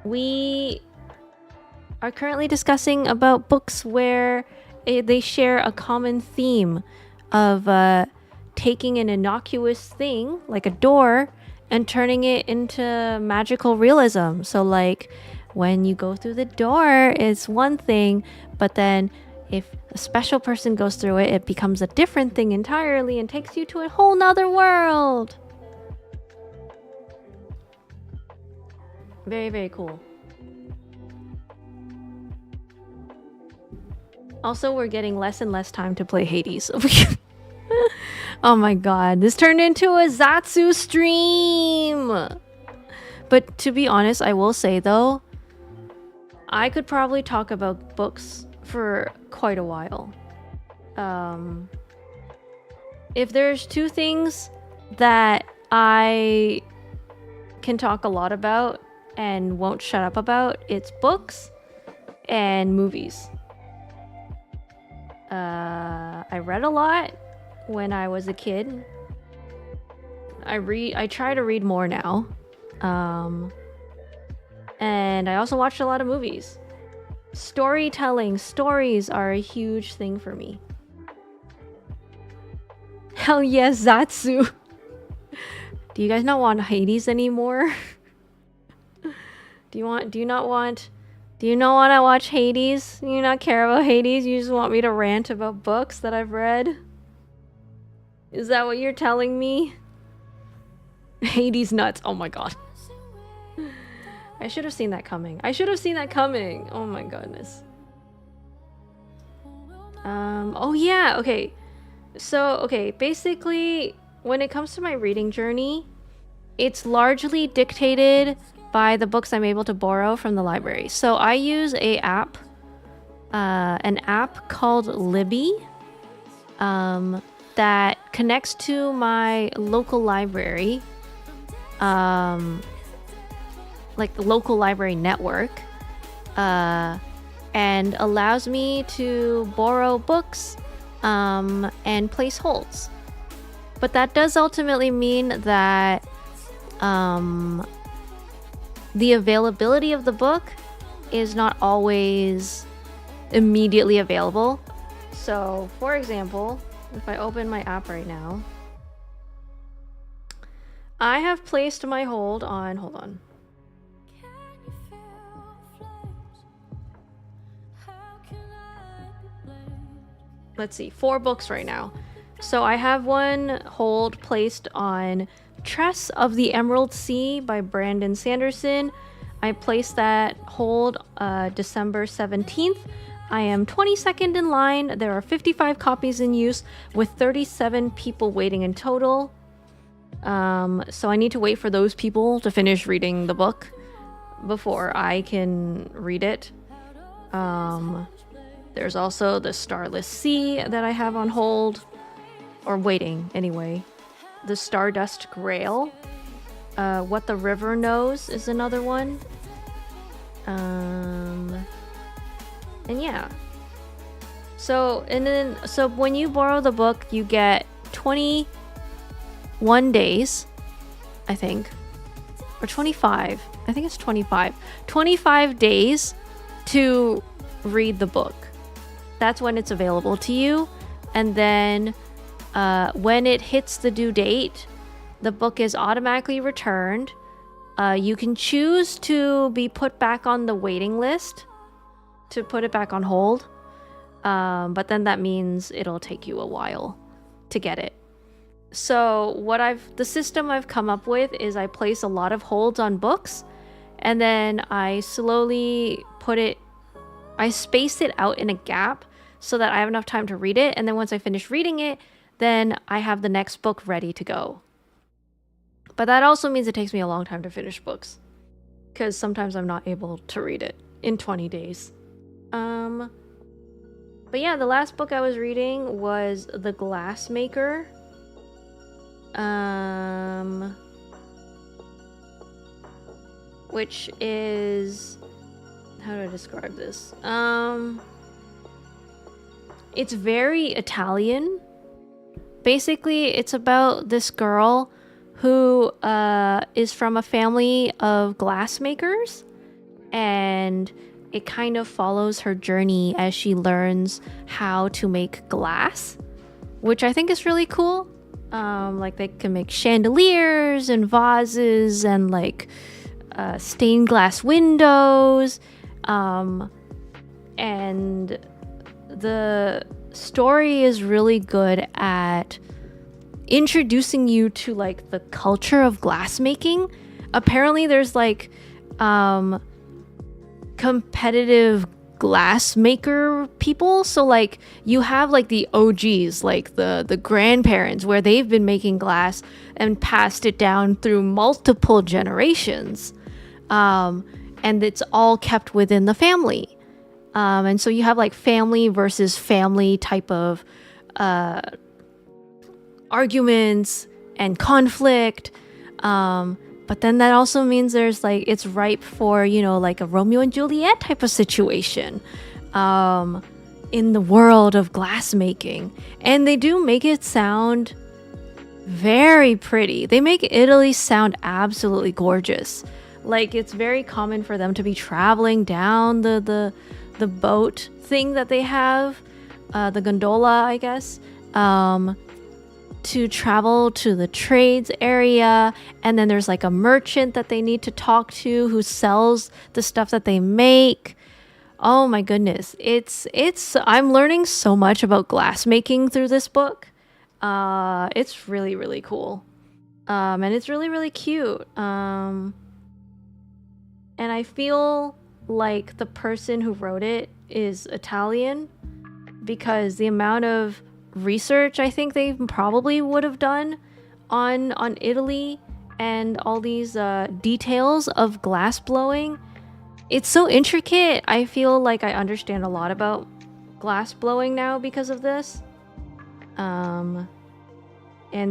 We are currently discussing about books where they share a common theme of taking an innocuous thing, like a door, and turning it into magical realism. So like, when you go through the door, it's one thing, but then if a special person goes through it, it becomes a different thing entirely and takes you to a whole nother world. Very, very cool. Also, we're getting less and less time to play Hades. Oh my god, this turned into a Zatsu stream! But to be honest, I will say though, I could probably talk about books for quite a while. If there's two things that I can talk a lot about and won't shut up about, it's books and movies. I read a lot when I was a kid. I try to read more now. And I also watched a lot of movies. Storytelling, stories are a huge thing for me. Hell yes, Zatsu. Do you guys not want Hades anymore? Do you not want to watch Hades? Do you not care about Hades? You just want me to rant about books that I've read? Is that what you're telling me? Hades nuts. Oh my god. I should have seen that coming. Oh my goodness. Oh yeah, okay. So, okay, basically, when it comes to my reading journey, it's largely dictated by the books I'm able to borrow from the library. So I use an app called Libby, that connects to my local library, like the local library network, and allows me to borrow books and place holds. But that does ultimately mean that the availability of the book is not always immediately available. So, for example, if I open my app right now, I have placed my hold on, hold on. Let's see, 4 books right now. So I have one hold placed on Tress of the Emerald Sea by Brandon Sanderson. I placed that hold December 17th. I am 22nd in line. There are 55 copies in use with 37 people waiting in total. So I need to wait for those people to finish reading the book before I can read it. There's also the Starless Sea that I have on hold, or waiting anyway. The Stardust Grail. What the River Knows is another one. And yeah. So when you borrow the book, you get 21 days, I think. Or 25. I think it's 25. 25 days to read the book. That's when it's available to you. And then when it hits the due date, the book is automatically returned. You can choose to be put back on the waiting list, to put it back on hold. But then that means it'll take you a while to get it. So the system I've come up with is I place a lot of holds on books, and then I slowly I space it out in a gap so that I have enough time to read it. And then once I finish reading it, then I have the next book ready to go. But that also means it takes me a long time to finish books, because sometimes I'm not able to read it in 20 days. But yeah, the last book I was reading was The Glassmaker. Which is, how do I describe this? It's very Italian. Basically, it's about this girl who is from a family of glassmakers, and it kind of follows her journey as she learns how to make glass, which I think is really cool. Like they can make chandeliers and vases and like stained glass windows, and the story is really good at introducing you to like the culture of glass making. Apparently there's like competitive glass maker people. So like you have like the OGs, like the grandparents, where they've been making glass and passed it down through multiple generations, and it's all kept within the family. And so you have like family versus family type of arguments and conflict. But then that also means there's like, it's ripe for, you know, like a Romeo and Juliet type of situation in the world of glass making. And they do make it sound very pretty. They make Italy sound absolutely gorgeous. Like, it's very common for them to be traveling down the boat thing that they have, the gondola, I guess, to travel to the trades area, and then there's like a merchant that they need to talk to who sells the stuff that they make. Oh my goodness, it's I'm learning so much about glass making through this book. It's really, really cool, and it's really, really cute, and I feel like the person who wrote it is Italian, because the amount of research I think they probably would have done on Italy and all these details of glass blowing. It's so intricate. I feel like I understand a lot about glass blowing now because of this. And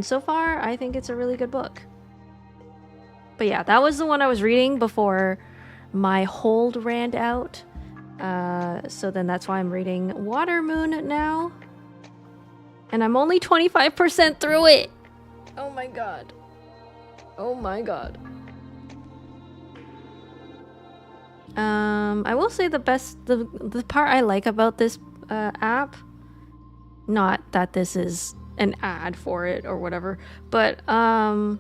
so far I think it's a really good book. But yeah, that was the one I was reading before my hold ran out. So then that's why I'm reading Watermoon now. And I'm only 25% through it. Oh my god. Oh my god. I will say the part I like about this app, not that this is an ad for it or whatever, but I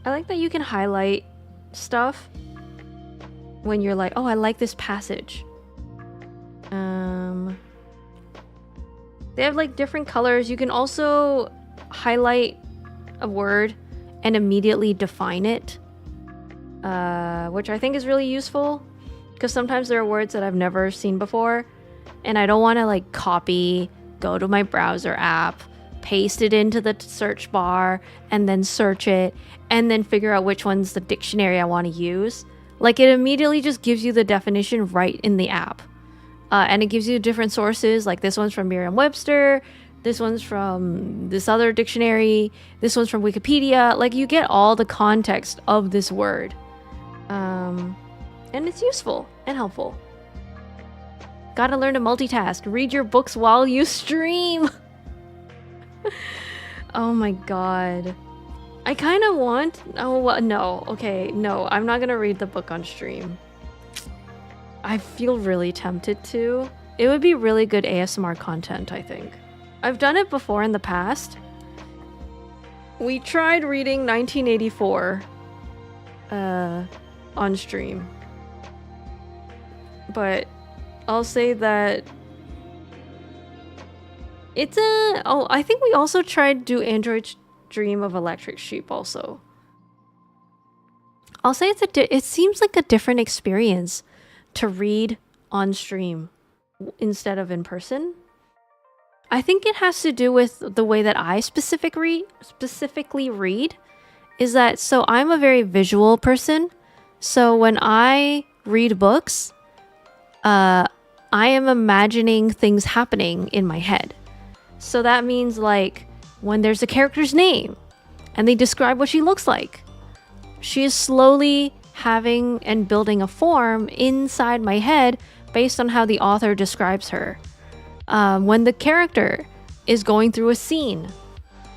like that you can highlight stuff when you're like, oh, I like this passage. They have like different colors. You can also highlight a word and immediately define it, which I think is really useful, because sometimes there are words that I've never seen before and I don't want to like copy, go to my browser app, paste it into the search bar, and then search it, and then figure out which one's the dictionary I want to use. Like, it immediately just gives you the definition right in the app. And it gives you different sources, like this one's from Merriam-Webster, this one's from this other dictionary, this one's from Wikipedia. Like, you get all the context of this word. And it's useful and helpful. Gotta learn to multitask. Read your books while you stream. Oh my god. I kind of want... Oh, well, no. Okay, no. I'm not gonna read the book on stream. I feel really tempted to. It would be really good ASMR content, I think. I've done it before in the past. We tried reading 1984 on stream. But I'll say that it's a... Oh, I think we also tried to do Android's Dream of Electric Sheep also. I'll say it seems like a different experience to read on stream instead of in person. I think it has to do with the way that I specifically read, is that, so I'm a very visual person. So when I read books, I am imagining things happening in my head. So that means like when there's a character's name and they describe what she looks like, she is slowly having and building a form inside my head based on how the author describes her. When the character is going through a scene,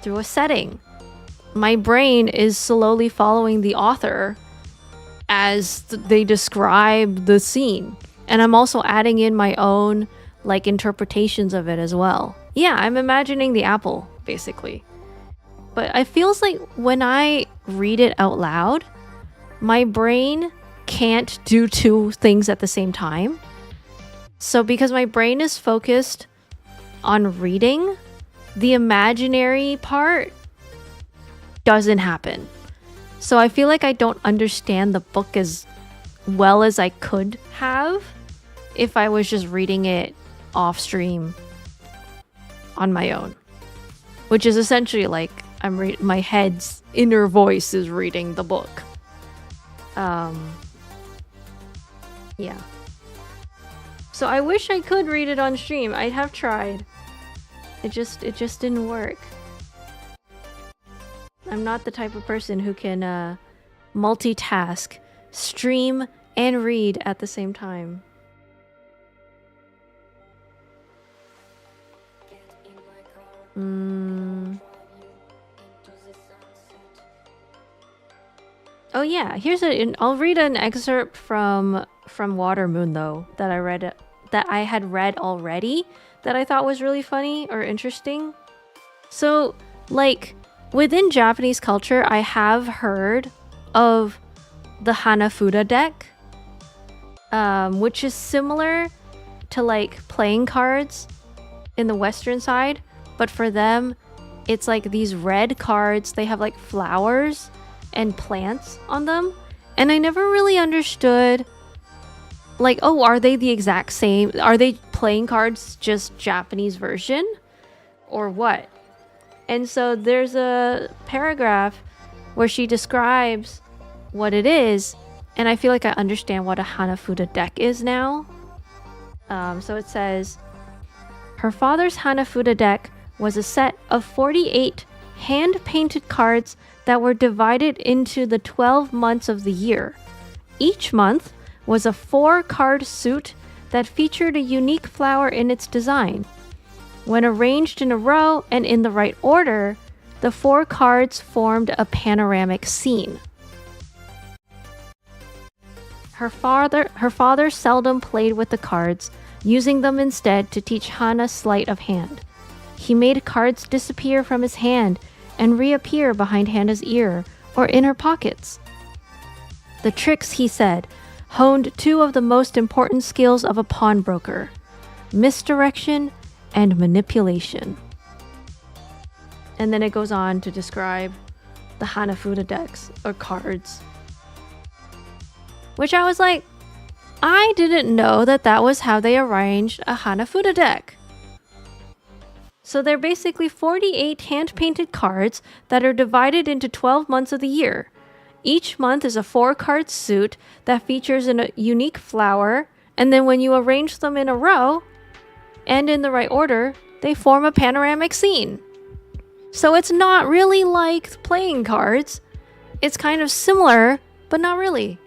through a setting, my brain is slowly following the author as they describe the scene. And I'm also adding in my own like interpretations of it as well. Yeah, I'm imagining the apple, basically. But it feels like when I read it out loud, my brain can't do two things at the same time. So because my brain is focused on reading, the imaginary part doesn't happen. So I feel like I don't understand the book as well as I could have if I was just reading it off stream on my own. Which is essentially like my head's inner voice is reading the book. Yeah. So I wish I could read it on stream. I have tried. It just didn't work. I'm not the type of person who can multitask, stream, and read at the same time. Oh yeah, I'll read an excerpt from Water Moon though that I had read already that I thought was really funny or interesting. So, like, within Japanese culture, I have heard of the Hanafuda deck, which is similar to like playing cards in the Western side, but for them, it's like these red cards. They have like flowers and plants on them, and I never really understood, like, oh, are they the exact same? Are they playing cards, just Japanese version, or what? And so there's a paragraph where she describes what it is, and I feel like I understand what a Hanafuda deck is now. So it says, her father's Hanafuda deck was a set of 48 hand-painted cards that were divided into the 12 months of the year. Each month was a 4-card suit that featured a unique flower in its design. When arranged in a row and in the right order, the 4 cards formed a panoramic scene. Her father seldom played with the cards, using them instead to teach Hana sleight of hand. He made cards disappear from his hand and reappear behind Hana's ear or in her pockets. The tricks, he said, honed 2 of the most important skills of a pawnbroker: misdirection and manipulation. And then it goes on to describe the Hanafuda decks or cards. Which I was like, I didn't know that was how they arranged a Hanafuda deck. So they're basically 48 hand-painted cards that are divided into 12 months of the year. Each month is a 4-card suit that features a unique flower, and then when you arrange them in a row and in the right order, they form a panoramic scene. So it's not really like playing cards. It's kind of similar, but not really.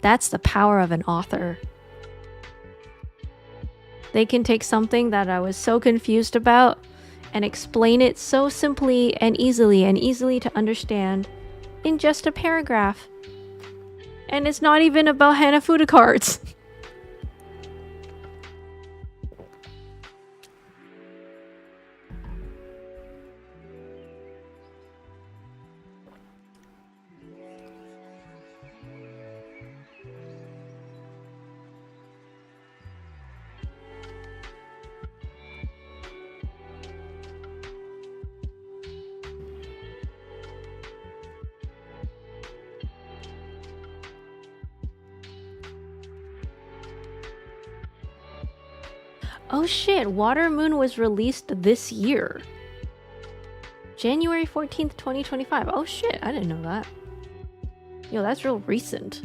That's the power of an author. They can take something that I was so confused about and explain it so simply and easily to understand in just a paragraph. And it's not even about Hanafuda cards. Oh shit, Water Moon was released this year. January 14th, 2025. Oh shit, I didn't know that. Yo, that's real recent.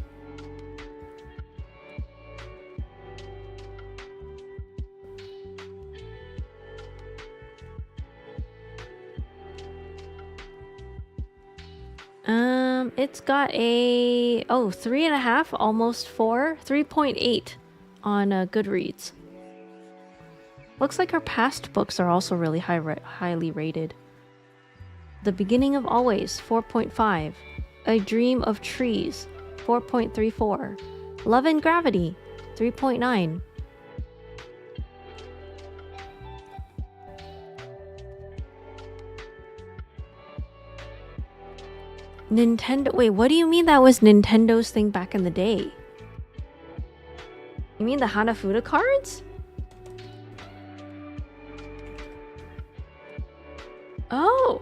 It's got a 3.5, almost 4, 3.8 on Goodreads. Looks like her past books are also really highly rated. The Beginning of Always, 4.5. A Dream of Trees, 4.34. Love and Gravity, 3.9. Nintendo. Wait, what do you mean that was Nintendo's thing back in the day? You mean the Hanafuda cards? Oh,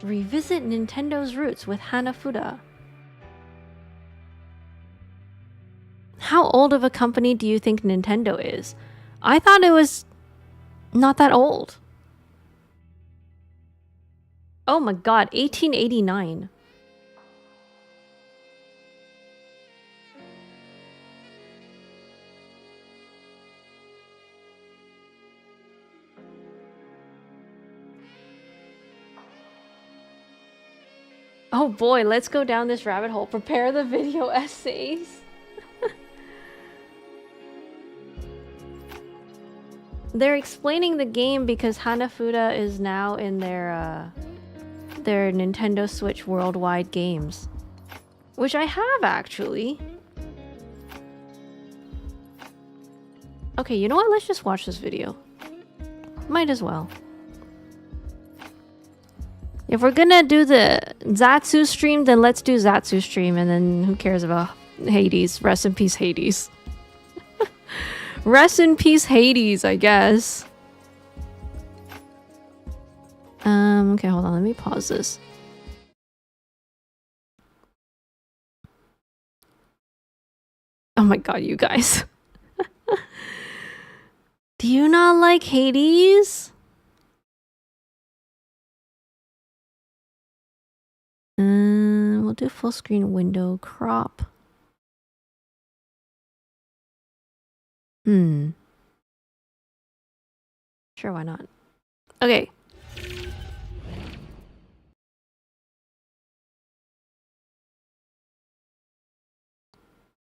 Revisit Nintendo's roots with Hanafuda. How old of a company do you think Nintendo is? I thought it was not that old. Oh my god, 1889. Oh boy, let's go down this rabbit hole. Prepare the video essays. They're explaining the game because Hanafuda is now in their Nintendo Switch Worldwide games. Which I have, actually. Okay, you know what? Let's just watch this video. Might as well. If we're gonna do the Zatsu stream, then let's do Zatsu stream, and then who cares about Hades? Rest in peace, Hades. Rest in peace, Hades, I guess. Okay, hold on, let me pause this. Oh my god, you guys. Do you not like Hades? We'll do full screen window crop. Sure, why not? Okay.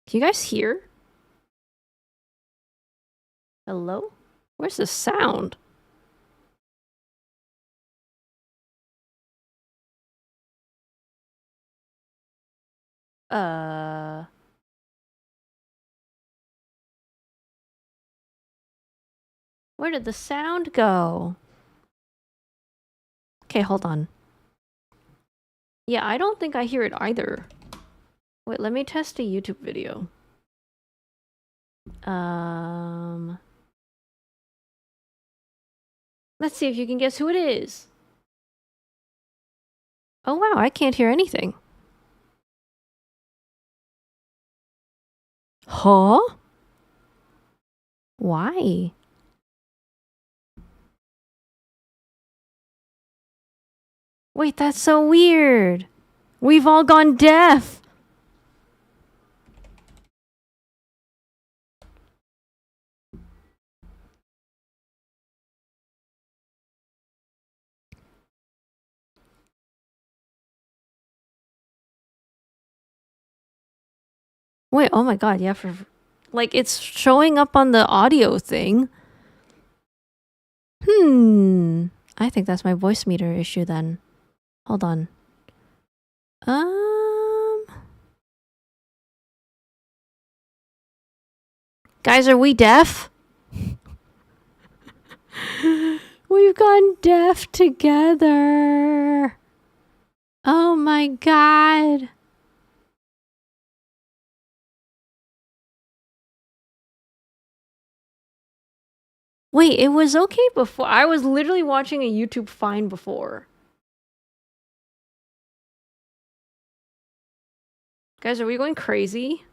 Can you guys hear? Hello? Where's the sound? Where did the sound go? Okay, hold on. Yeah, I don't think I hear it either. Wait, let me test a YouTube video. Let's see if you can guess who it is. Oh wow, I can't hear anything. Huh? Why? Wait, that's so weird. We've all gone deaf. Wait, oh my god, yeah, like it's showing up on the audio thing. I think that's my voice meter issue then. Hold on. Guys, are we deaf? We've gone deaf together. Oh my god. Wait, it was okay before. I was literally watching a YouTube fine before. Guys, are we going crazy?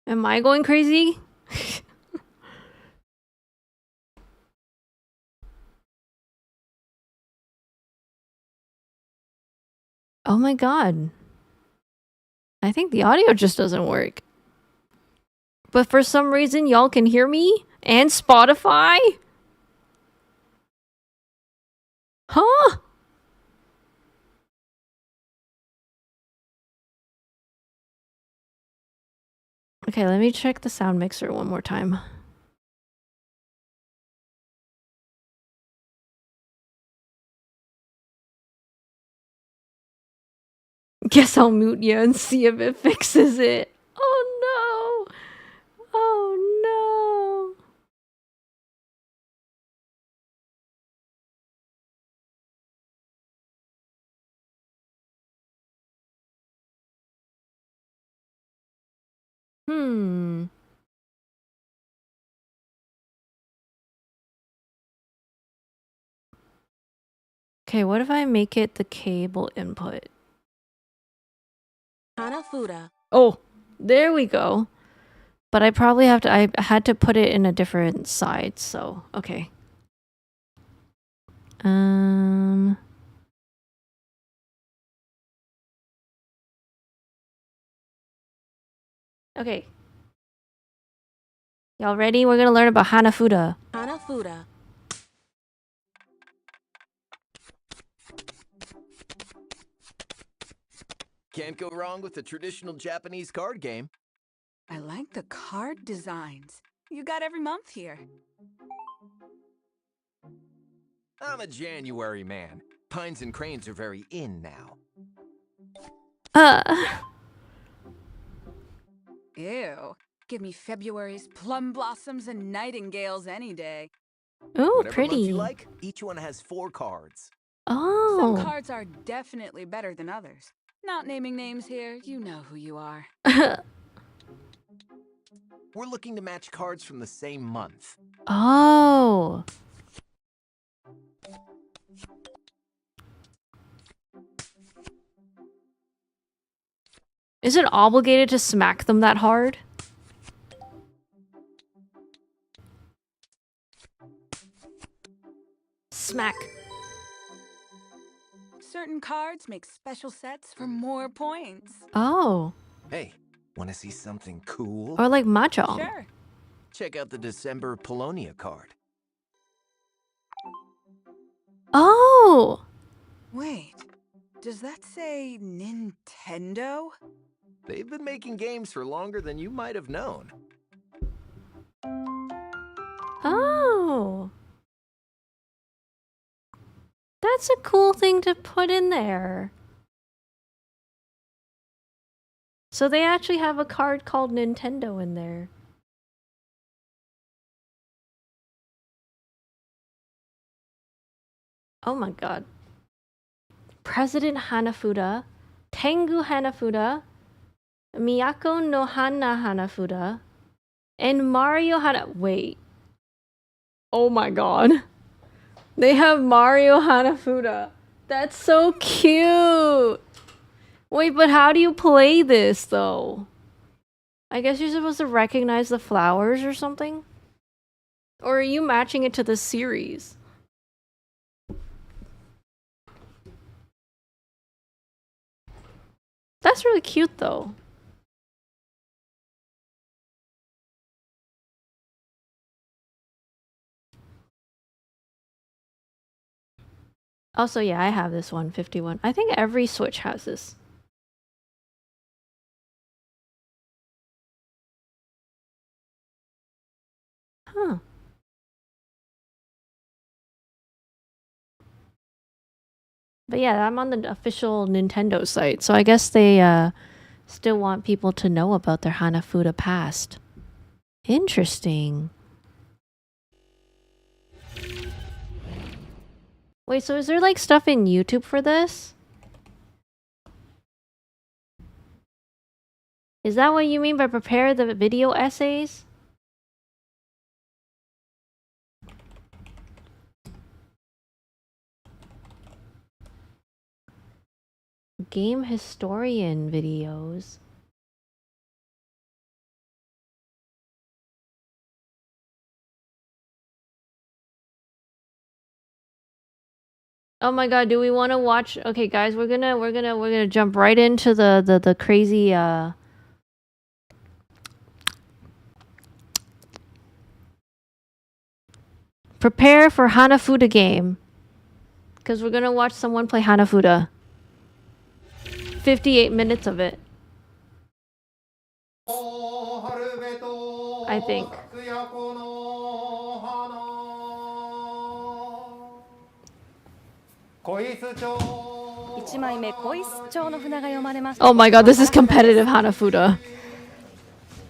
Am I going crazy? Oh my god. I think the audio just doesn't work. But for some reason, y'all can hear me? And Spotify? Huh? Okay, let me check the sound mixer one more time. Guess I'll mute you and see if it fixes it. Oh no! Oh no! Hmm. Okay, what if I make it the cable input? Hanafuda. Oh, there we go. But I probably have to, I had to put it in a different side, so, okay. Okay. Y'all ready? We're gonna learn about Hanafuda. Hanafuda. Can't go wrong with a traditional Japanese card game. I like the card designs. You got every month here. I'm a January man. Pines and cranes are very in now. Ew. Give me February's plum blossoms and nightingales any day. Ooh, Whatever month pretty. you like, each one has 4 cards. Oh. Some cards are definitely better than others. Not naming names here, you know who you are. We're looking to match cards from the same month. Oh. Is it obligated to smack them that hard? Smack. Certain cards make special sets for more points. Oh. Hey, want to see something cool? Or like mahjong. Sure. Check out the December Polonia card. Oh. Wait, does that say Nintendo? They've been making games for longer than you might have known. Oh. That's a cool thing to put in there. So they actually have a card called Nintendo in there. Oh my god. President Hanafuda, Tengu Hanafuda, Miyako no Hana Hanafuda, and Mario Wait. Oh my god. They have Mario Hanafuda. That's so cute. Wait, but how do you play this though? I guess you're supposed to recognize the flowers or something? Or are you matching it to the series? That's really cute though. Also, yeah, I have this one, 51. I think every Switch has this. Huh. But yeah, I'm on the official Nintendo site, so I guess they still want people to know about their Hanafuda past. Interesting. Wait, so is there like stuff in YouTube for this? Is that what you mean by prepare the video essays? Game historian videos. Oh my god, do we want to watch? Okay, guys, we're gonna jump right into the crazy prepare for Hanafuda game. Cuz we're going to watch someone play Hanafuda. 58 minutes of it. I think. Oh my god, this is competitive Hanafuda.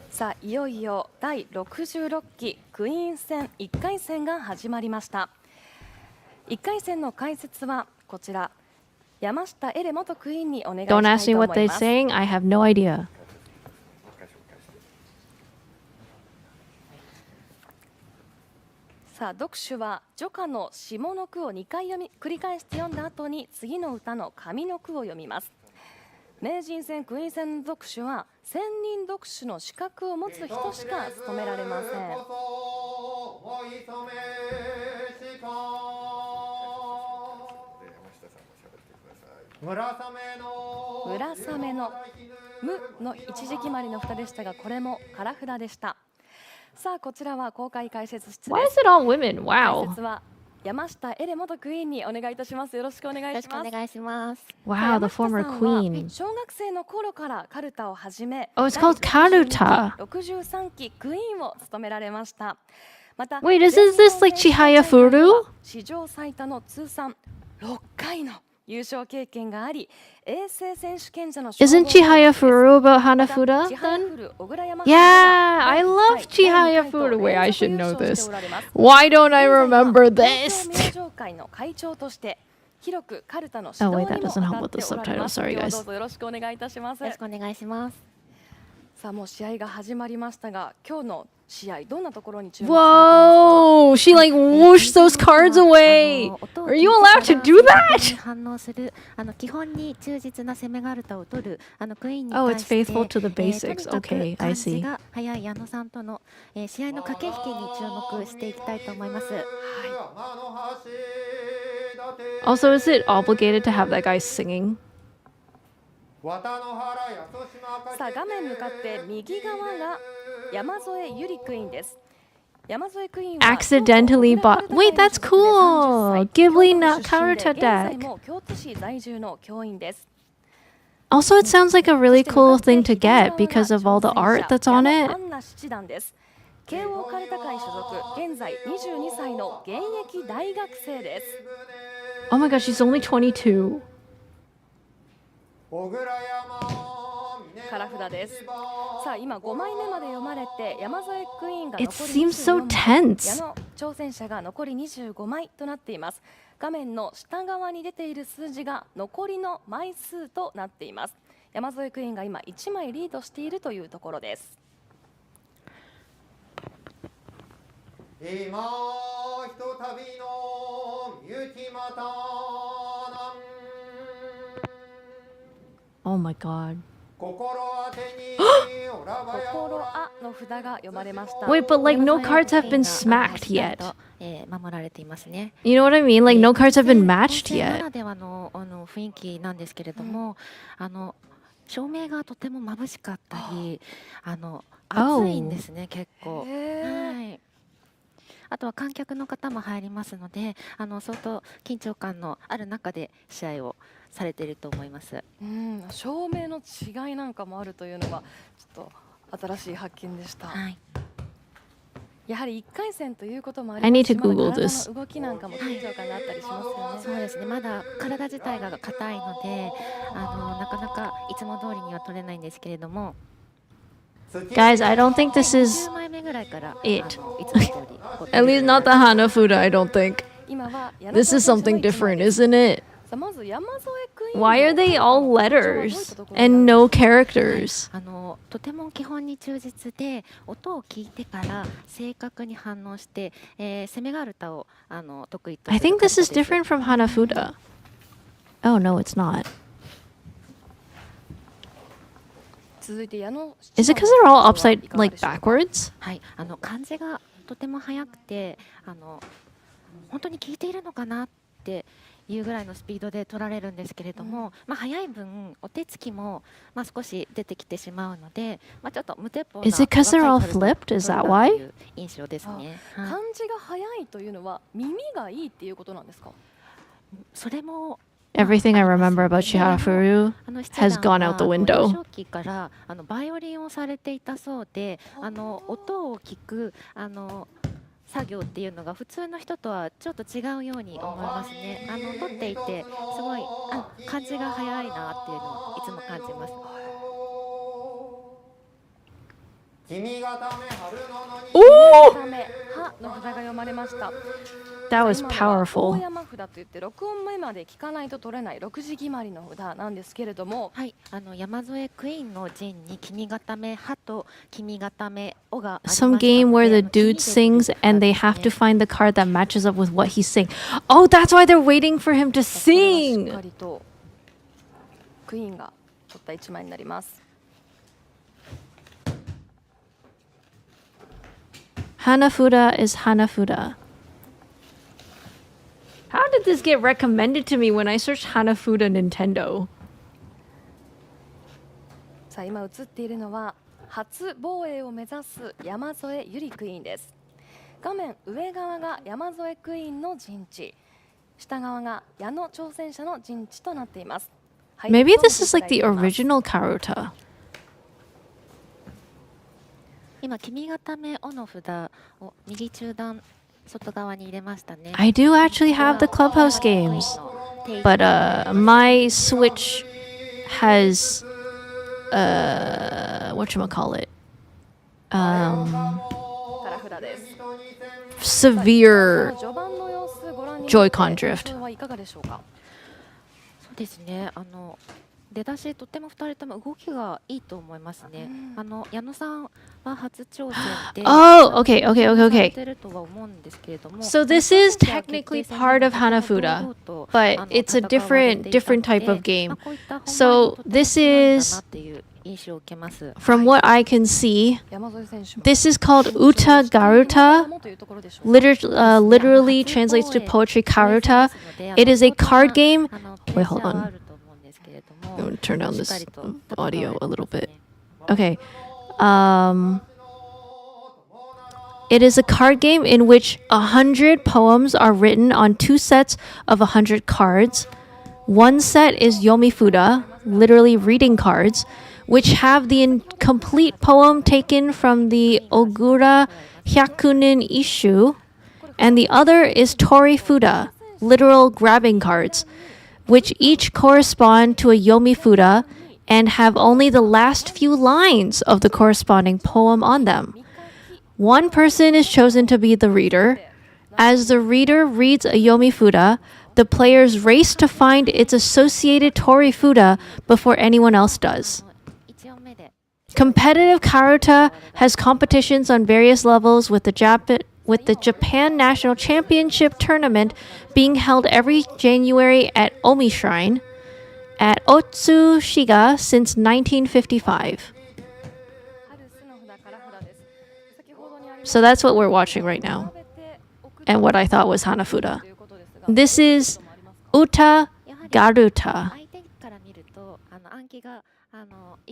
さあいよいよ第66期クイーン戦1回戦が始まりました。1回戦の解説はこちら山下エレ元クイーンにお願いしたいと思います。 Don't ask me what they're saying. I have no idea. さあ読書は序歌の下の句を2回繰り返して読んだ後に次の歌の上の句を読みます。名人戦クイーン戦の読書は専任読書の資格を持つ人しか務められません。村雨の無の一時決まりの蓋でしたが、これも空札でした。さあこちらは公開解説室です。 Why is it all women? 解 Wow. 説は山下エレ元クイーンにお願いいたします。よろしくお願いします。お願いします。 Wow, the former queen. 小学生の頃からカルタを始め、 Oh, it's called Karuta. 63期クイーンを務められました。また Wait, isn't this like Chihaya Furu? 史上最多の通算6回の優勝経験があり、衛星選手権者の Isn't Chihaya Furu about Hanafuda 千早 then? フル小倉山 Yeah, I love Chihaya Furu. Wait, I should know this. Why don't I remember this? 名城会の会長として広くカルタの Oh, 指 wait, 導 that に doesn't も help 当 with た the っておられます。 subtitles. Sorry, 今日は guys. どうぞよろしくお願いいたします。よろしくお願いします。さあもう試合が始まりましたが、今日の試合どんなところに注目されていますか？ Whoa, she like whooshed those cards away. Are you allowed to do that? 反応する基本に忠実な攻めガルタを取るクイーンに Oh, 対 it's して、 faithful to the basics. とにかく Okay, I 感じ see. が早い矢野さんとの、試合の駆け引きに注目していきたいと思います。Also, is it obligated to have that guy singing? さあ画面向かって右側が山添ゆりクイーンです。山添クイーンは Accidentally bought. Wait, that's cool. Ghibli not Karuta 現在 deck. も京都市在住の教員です。 Also, it sounds like a really cool thing to get because of all the art that's on 矢 it. 野杏奈七段です。慶応カルタ会所属、現在22歳の現役大学生です。 Oh my gosh, she's only 22. カラフダです。さあ今5枚目まで読まれて山添クイーンが It 残り seems so 24枚、 tense. 矢野挑戦者が残り25枚となっています。画面の下側に出ている数字が残りの枚数となっています。山添クイーンが今1枚リードしているというところです。今ひとたびのみゆきまたなん Oh my god. 心当てにおらばや心あの札が読まれました。 Wait, but like no cards have been smacked yet. 守られていますね。 You know what I mean? Like no cards have been matched 本戦な yet. らではの雰囲気なんですけれども、照明がとても眩しかったり、暑いんですね結構。はい。あとは観客の方も入りますので、相当緊張感のある中で試合をされていると思います。照明の違いなんかもあるというのがちょっと新しい発見でした。はい。やはり1回戦ということもあり I ま need す to し、まだ Google 体 this. の動きなんかも緊張感があったりしますよね。そうですね。まだ体自体が硬いので、なかなかいつも通りには取れないんですけれども。Guys, I don't think this is 10枚目ぐらいから it. いつも通り At least not the Hanafuda, I don't think. 今は This is something different, isn't it? さあまず山添クイーン Why are they all letters and no characters? とても基本に忠実で、音を聞いてから正確に反応して、攻めがある歌を得意と I する think this is 方です。 different from Hanafuda. Oh no, it's not. 続いて矢野 Is it because they're all upside, like backwards? はい、漢字がとても速くて、本当に聞いているのかなっていうぐらいのスピードで取られるんですけれども、速い分お手つきも少し出てきてしまうので、ちょっと無鉄砲な Is it 'cause they're all 若いカル flipped? タを Is that 取るな why? という印象ですね。はい漢字が早いというのは耳がいいっていうことなんですか？それも Everything I remember about Chihara Furu 七 has 段 gone は out the window. 幼少期からバイオリンをされていたそうで、音を聞く作業っていうのが普通の人とはちょっと違うように思いますね。撮っていてすごい感じが早いなっていうのをいつも感じます。君がため春の野におーためはの札が読まれました。 That was 今のは大 powerful. 山札といって6音目まで聞かないと取れない6時決まりの札なんですけれども、はい、山添クイーンの陣に君がためはと君がためおがありましたの Some で、 game where the 君 dude で sings 来る and they 札 have です to ね。 find the card that matches up with what he's saying. Oh, that's why they're waiting for him to これはしっか sing. りとクイーンが取った1枚になります。 Hanafuda is Hanafuda. How did this get recommended to me when I searched Hanafuda Nintendo? さあ今映っているのは初防衛を目指す山添ゆりクイーンです。画面上側が山添クイーンの陣地、下側が矢野挑戦者の陣地となっています。 Maybe this is like the original Karuta. 今君がためおの札を右中段外側に入れましたね。 I do actually have the Clubhouse games, but my Switch has whatchamacallit? から札です。 Severe 序盤の様子ご覧に Joy-Con drift. 印象はいかがでしょうか。そうですね。出だしとても2人とも動きがいいと思いますね。矢野さんは初挑戦で、 Oh, okay, okay, okay, され okay. てるとは思うんですけれども、 So this is technically part of Hanafuda, but it's a different type of game. So this is, from what I can see, 山添選手も this is called Uta Garuta. というところでしょうか。 Literally translates to poetry Karuta. It is a card game. Wait, hold on. I'm gonna turn down this audio a little bit. Okay. It is a card game in which 100 poems are written on 2 sets of 100 cards. One set is Yomifuda, literally reading cards, which have the incomplete poem taken from the Ogura Hyakunin Isshu, and the other is Torifuda, literal grabbing cards, which each correspond to a Yomifuda and have only the last few lines of the corresponding poem on them. One person is chosen to be the reader. As the reader reads a Yomifuda, the players race to find its associated Torifuda before anyone else does. Competitive Karuta has competitions on various levels with the Japan National Championship Tournament being held every January at Omi Shrine at Otsushiga since 1955. So that's what we're watching right now, and what I thought was Hanafuda. This is Uta Garuta,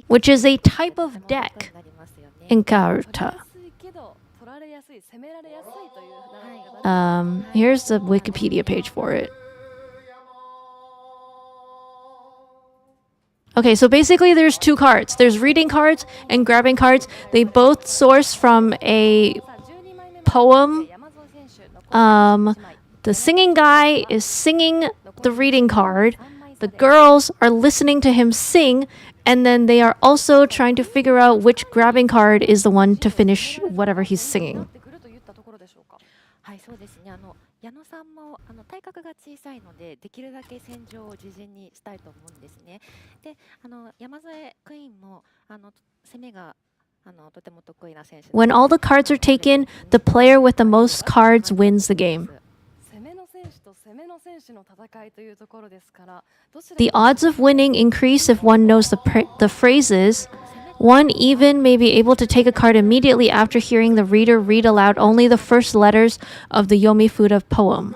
which is a type of deck in Karuta. Here's the Wikipedia page for it. Okay, so basically there's 2 cards. There's reading cards and grabbing cards. They both source from a poem. The singing guy is singing the reading card. The girls are listening to him sing, and then they are also trying to figure out which grabbing card is the one to finish whatever he's singing. はい、そうですね。矢野さんも体格が小さいので、できるだけ戦場を自陣にしたいと思うんですね。で、山添クイーンも攻めがとても得意な選手。When all the cards are taken, the player with the most cards wins the game. The odds of winning increase if one knows the phrases. One even may be able to take a card immediately after hearing the reader read aloud only the first letters of the Yomifuda poem.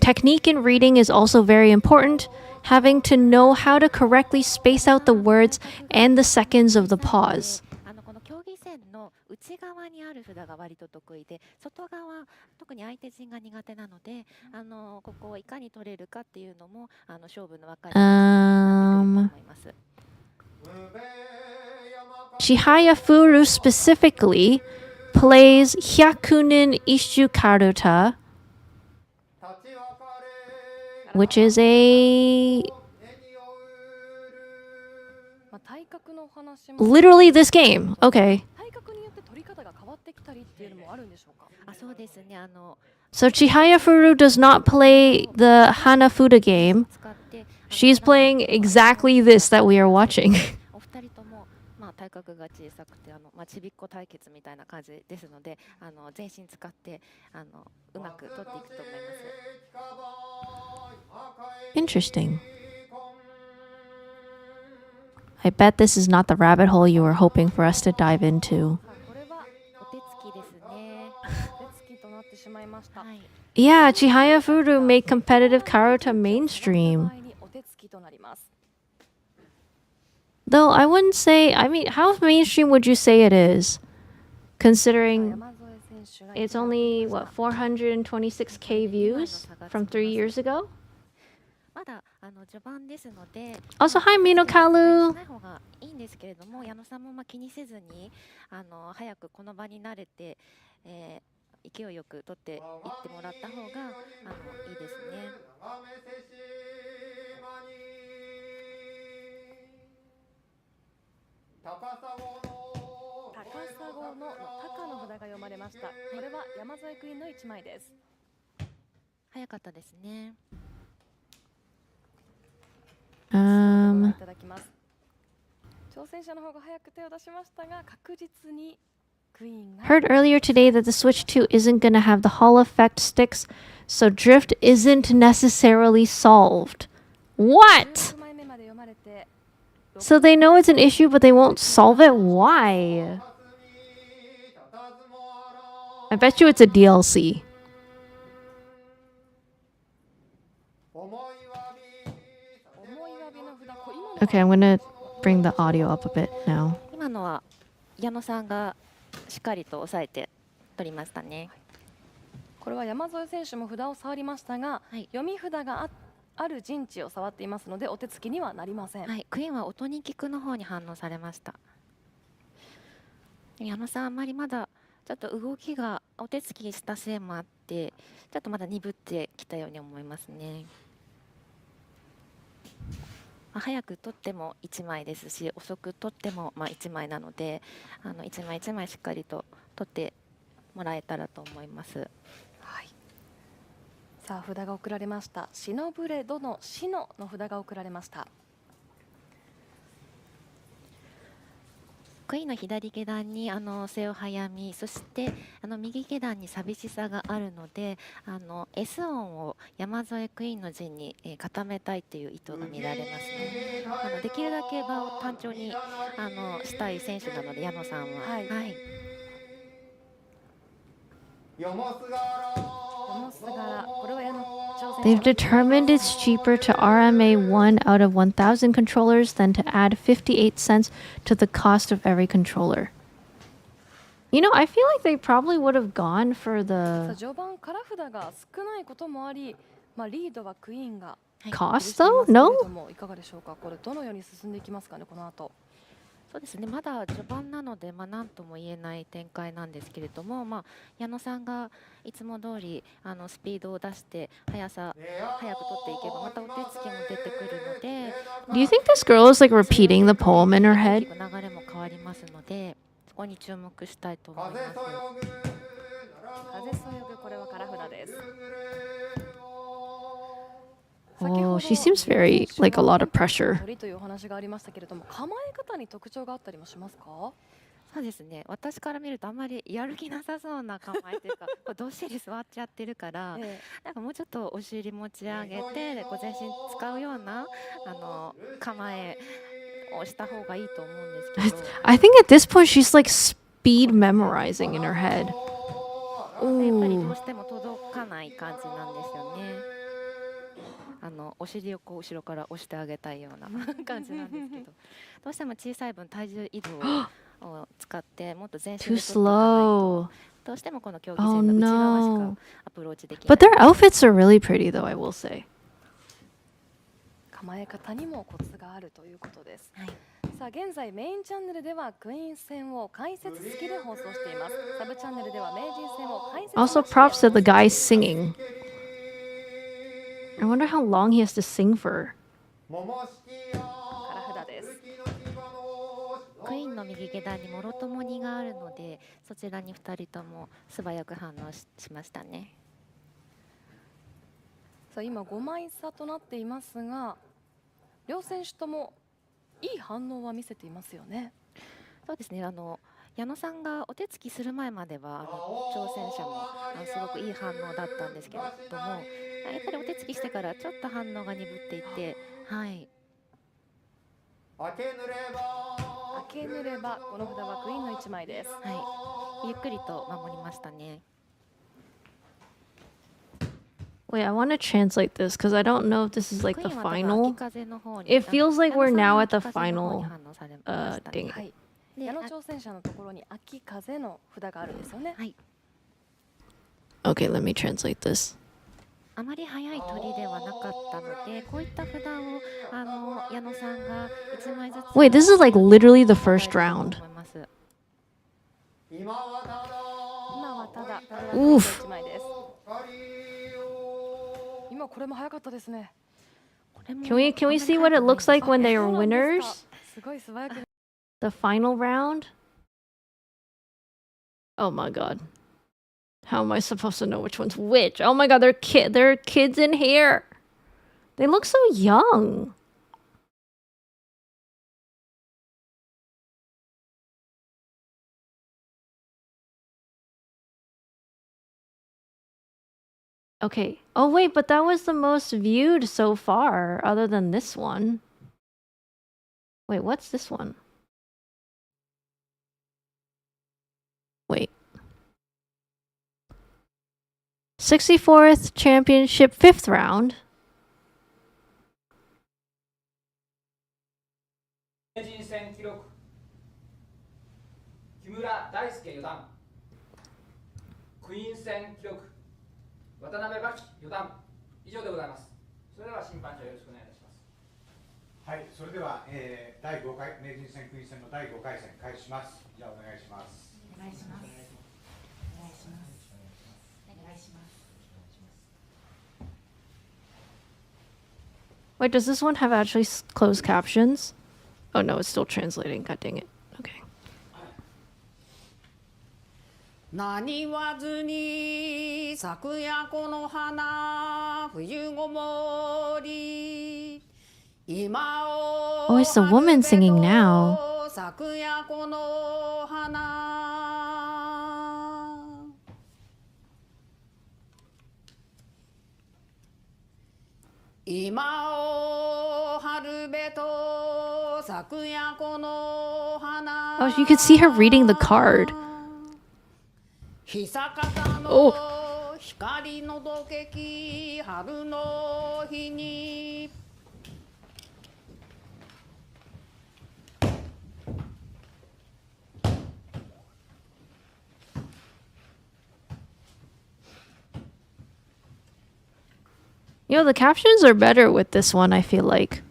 Technique in reading is also very important, having to know how to correctly space out the words and the seconds of the pause. この競技線の内側にある札が割と得意で、外側特に相手陣が苦手なので、ここをいかに取れるかっていうのも勝負の分かれ道になってくると思います。Chihaya Furu specifically plays Hyakunin Isshu Karuta, which is literally this game. Okay. り方が変わってきたりっていうのもあるんでしょうか。あ、そうですね。So Chihaya Furu does not play the Hanafuda game. 使って、She's playing exactly this that we are watching. お二人とも、体格が小さくてちびっこ対決みたいな感じですので、全身使ってうまく取っていくと思います。 Interesting. I bet this is not the rabbit hole you were hoping for us to dive into. これはお手つきですね。お手つきとなってしまいました。はい。 Yeah, Chihaya Furu made competitive Karuta mainstream. 前にお手つきとなります。 Though I wouldn't say, I mean, how mainstream would you say it is? Considering 山添選手が it's only, what, 426K views from 3 years ago? まだ序盤ですので、 Also, hi, Mino し Kalu. ない方がいいんですけれども、矢野さんも気にせずに早くこの場に慣れて、勢いよく取っていってもらった方がいいですね。高砂の高の札が読まれました。これは山添クイーンの1枚です。早かったですね。ご覧いただきます。挑戦者の方が早く手を出しましたが、確実にクイーンが Heard earlier today that the Switch 2 isn't gonna have the Hall effect sticks, so drift isn't necessarily solved. What? 16枚目まで読まれて、 So they know it's an issue, but they won't solve it? Why? I bet you it's a DLC. 思いわびの札、今の Okay, I'm gonna bring the audio up a bit now. 今のは矢野さんがしっかりと抑えて取りましたね。これは山添選手も札を触りましたが、はい読み札がある陣地を触っていますのでお手つきにはなりません。はい、クイーンは音に聞くの方に反応されました。矢野さんあんまりまだちょっと動きがお手つきしたせいもあってちょっとまだ鈍ってきたように思いますね。早く取っても1枚ですし遅く取っても1枚なので1枚1枚しっかりと取ってもらえたらと思います。はい、さあ札が送られました。シノブレドのシノの札が送られました。クイーンの左下段に背を早見、そして右下段に寂しさがあるのでS 音を山添クイーンの陣に、固めたいという意図が見られますね。できるだけ場を単調にしたい選手なので矢野さんは。はいはい、ヨモス柄、これは矢野挑戦 They've 者 determined it's cheaper to RMA 1 out of 1,000 controllers than to add 58 cents to the cost of every controller. You know, I feel like they probably would have gone for さあ the 序盤から札が少ないこともあり、リードはクイーンが cost 許してい though? ますけれ No? どもいかがでしょうか。これどのように進んでいきますかね、この後。そうですね、まだ序盤なので何とも言えない展開なんですけれども、矢野さんがいつも通りスピードを出して早く取っていけばまたお手つきも出てくるので、 Do you think this girl is like repeating the poem in her 大 head? きく流れも変わりますのでそこに注目したいと思います。風そよぐ、これは空札です。 Oh, she seems very like a lot of pressure. 鳥というお話がありましたけれども、構え方に特徴があったりもしますか。そうですね、私から見るとあんまりやる気なさそうな構えというかこうどっしり座っちゃってるからなんかもうちょっとお尻持ち上げてでこう全身使うような構えをした方がいいと思うんですけど I think at this point she's like speed memorizing in her head. やっぱりどうしても届かない感じなんですよね。お尻をこう後ろから押してあげたいような感じなんですけどどうしても小さい分体重移動を使ってもっと全身で Too 取っていかないと slow. どうしてもこの競技線の内側しかアプローチできない。 But their outfits are really pretty though, I will say. 構え方にもコツがあるということです。はい、さあ現在メインチャンネルではクイーン戦を解説付きで放送しています。サブチャンネルでは名人戦を解説 Also, なしで props to the 放送 guy しています singing. I wonder how long he has to sing for. 空札です。クイーンの右下段にもろともにがあるので、そちらに2人とも素早く反応しましたね。さあ今5枚差となっていますが、両選手ともいい反応は見せていますよね。そうですね。矢野さんがお手つきする前までは挑戦者もすごくいい反応だったんですけれども、やっぱりお手つきしてからちょっと反応が鈍っていて、はい。明けぬればこの札はクイーンの1枚です。はい。ゆっくりと守りましたね。Wait, I want to translate this because I don't know if this is like クイ the ーンはただ final. 秋風の方に It feels like 矢野 we're さん now は at the 秋風の方 final に反応されましたね。 thing. はい。で矢野挑戦者のところに秋風の札があるんですよね。はい。 Okay, let me translate this. あまり速い取りではなかったので、こういった札を矢野さんが1枚ずつ。 Wait, this is like literally the first round. 今はただ札はクイーンの Oof. 1枚です。今これも早かったですね。 Can we see what it looks like when they are そうなんですか。 winners? すごい素早く。 The final round? Oh my god. How am I supposed to know which one's which? Oh my god, there are kids in here. They look so young. Okay. Oh wait, but that was the most viewed so far, other than this one. Wait, what's this one? Wait. 64th Championship 5th round. 名人戦記録木村大輔四段、クイーン戦記録渡辺真希四段、以上でございます。それでは審判長よろしくお願いいたします。はい、それでは、第5回名人戦クイーン戦の第5回戦開始します。じゃあお願いします。お願いします。お願いします。お願いします。 Wait, does this one have actually closed captions? Oh no, it's still translating. God dang it. Okay. 何わずに昨夜この花冬ごもり今を Oh, it's the woman singing now. 昨夜この花今を春べと昨夜この花 Oh, you can see her reading the card. 久方の光のどけき春の日にYou know, the captions are better with this one, I feel like.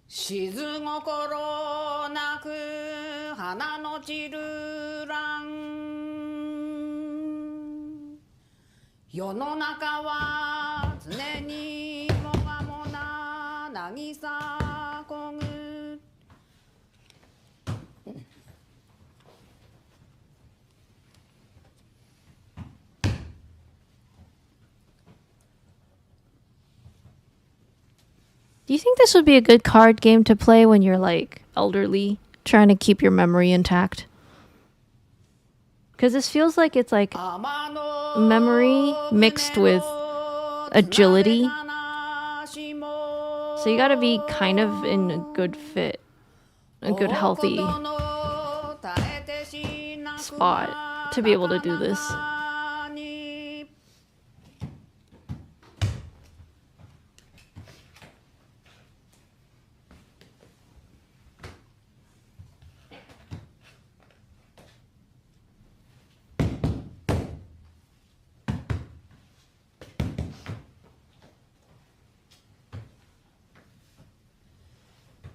静心なく花の散る蘭世の中は常にもがもな渚こぐ Do you think this would be a good card game to play when you're like elderly, trying to keep your memory intact? Because this feels like it's like memory mixed with agility. So you gotta be kind of in a good fit, a good healthy spot to be able to do this.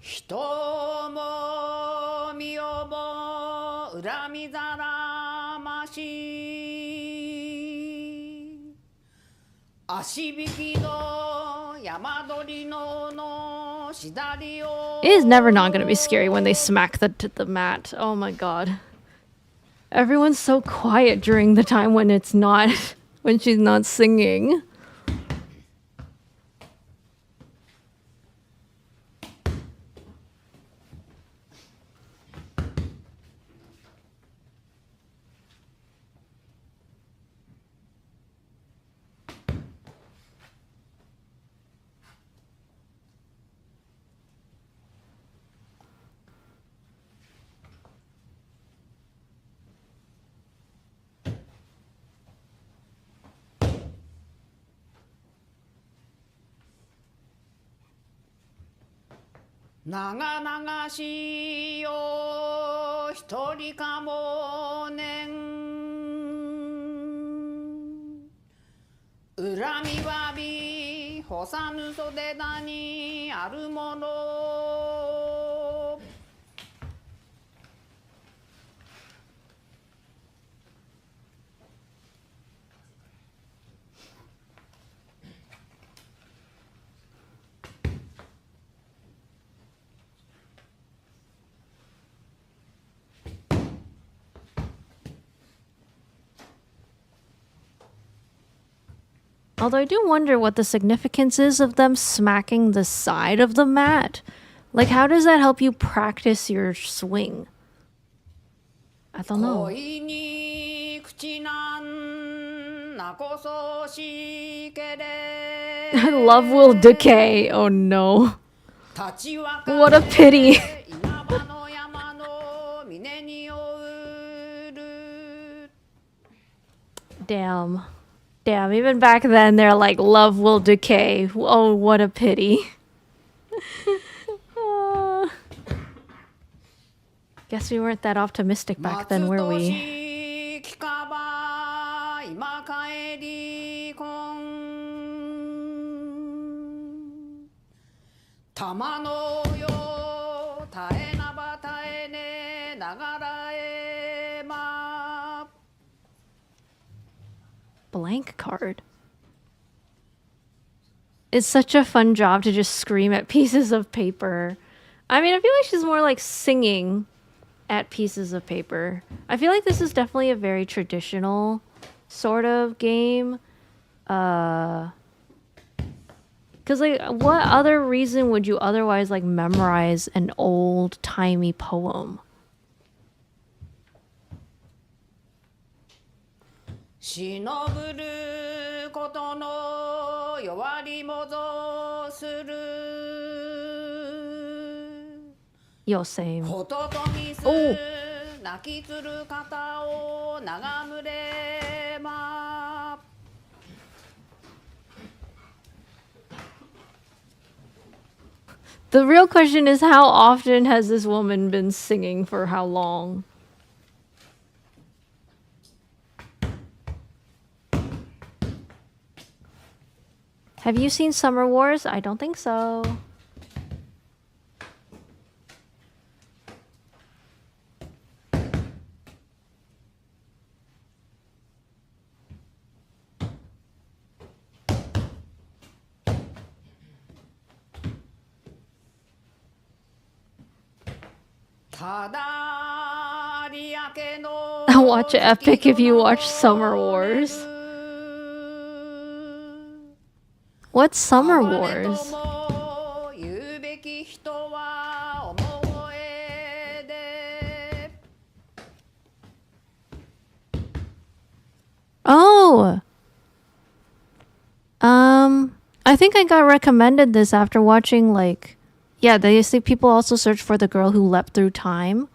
人も身をも恨みざら ざらまし足引きの山鳥のしだりを It is never not gonna be scary when they smack the mat. Oh my god. Everyone's so quiet during the time when it's not when she's not singing.長々しよ一人かもねん恨みわび干さぬ袖だにあるもの Although I do wonder what the significance is of them smacking the side of the mat. Like, how does that help you practice your swing? I don't know. 恋に口なんなこそしけれ Love will decay. Oh no. 立ちわ What a pity. 稲葉の山の峰におる Damn. Damn, even back then they're like, love will decay. Oh, what a pity. Guess we weren't that optimistic back then, were we? 松年近場今帰りこん玉のよ絶えなば絶えねながらえま Blank card. It's such a fun job to just scream at pieces of paper. I mean, I feel like she's more like singing at pieces of paper. I feel like this is definitely a very traditional sort of game. Cause like, what other reason would you otherwise like memorize an old-timey poem? しのぶることの弱りもぞする Yo, same. こととみす Oh. 泣きつる方を眺むれま The real question is, how often has this woman been singing for how long? Have you seen Summer Wars? I don't think so. Watch Epic if you watch Summer Wars. What's Summer Wars? Oh! I think I got recommended this after watching, like... Yeah, they say people also search for the girl who leapt through time.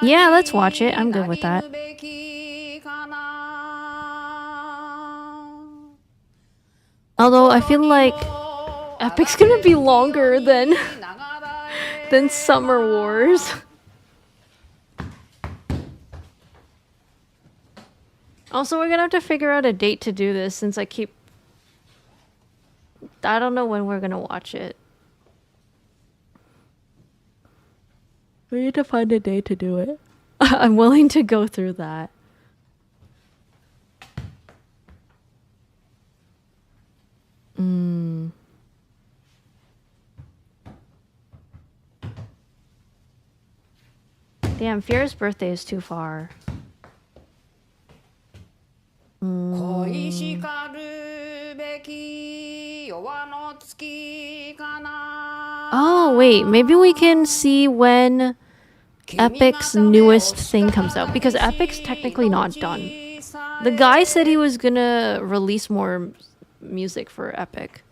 Yeah, let's watch it. I'm good with that. Although I feel like Epic's gonna be longer than Summer Wars. Also, we're gonna have to figure out a date to do this since I keep I don't know when we're gonna watch it. We need to find a day to do it. I'm willing to go through that. Damn, Fear's birthday is too far. 恋しかるべき夜の月かな Oh, wait, maybe we can see when Epic's newest thing comes out, because Epic's technically not done. The guy said he was gonna release more music for Epic.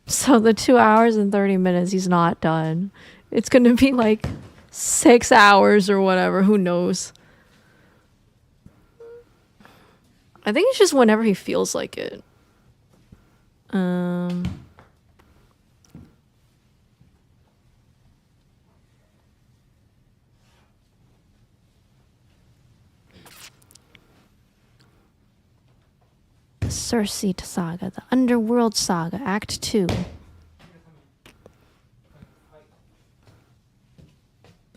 So the 2 hours and 30 minutes, he's not done. It's gonna be like 6 hours or whatever, who knows. I think it's just whenever he feels like it. Circe Saga, the Underworld Saga, Act 2.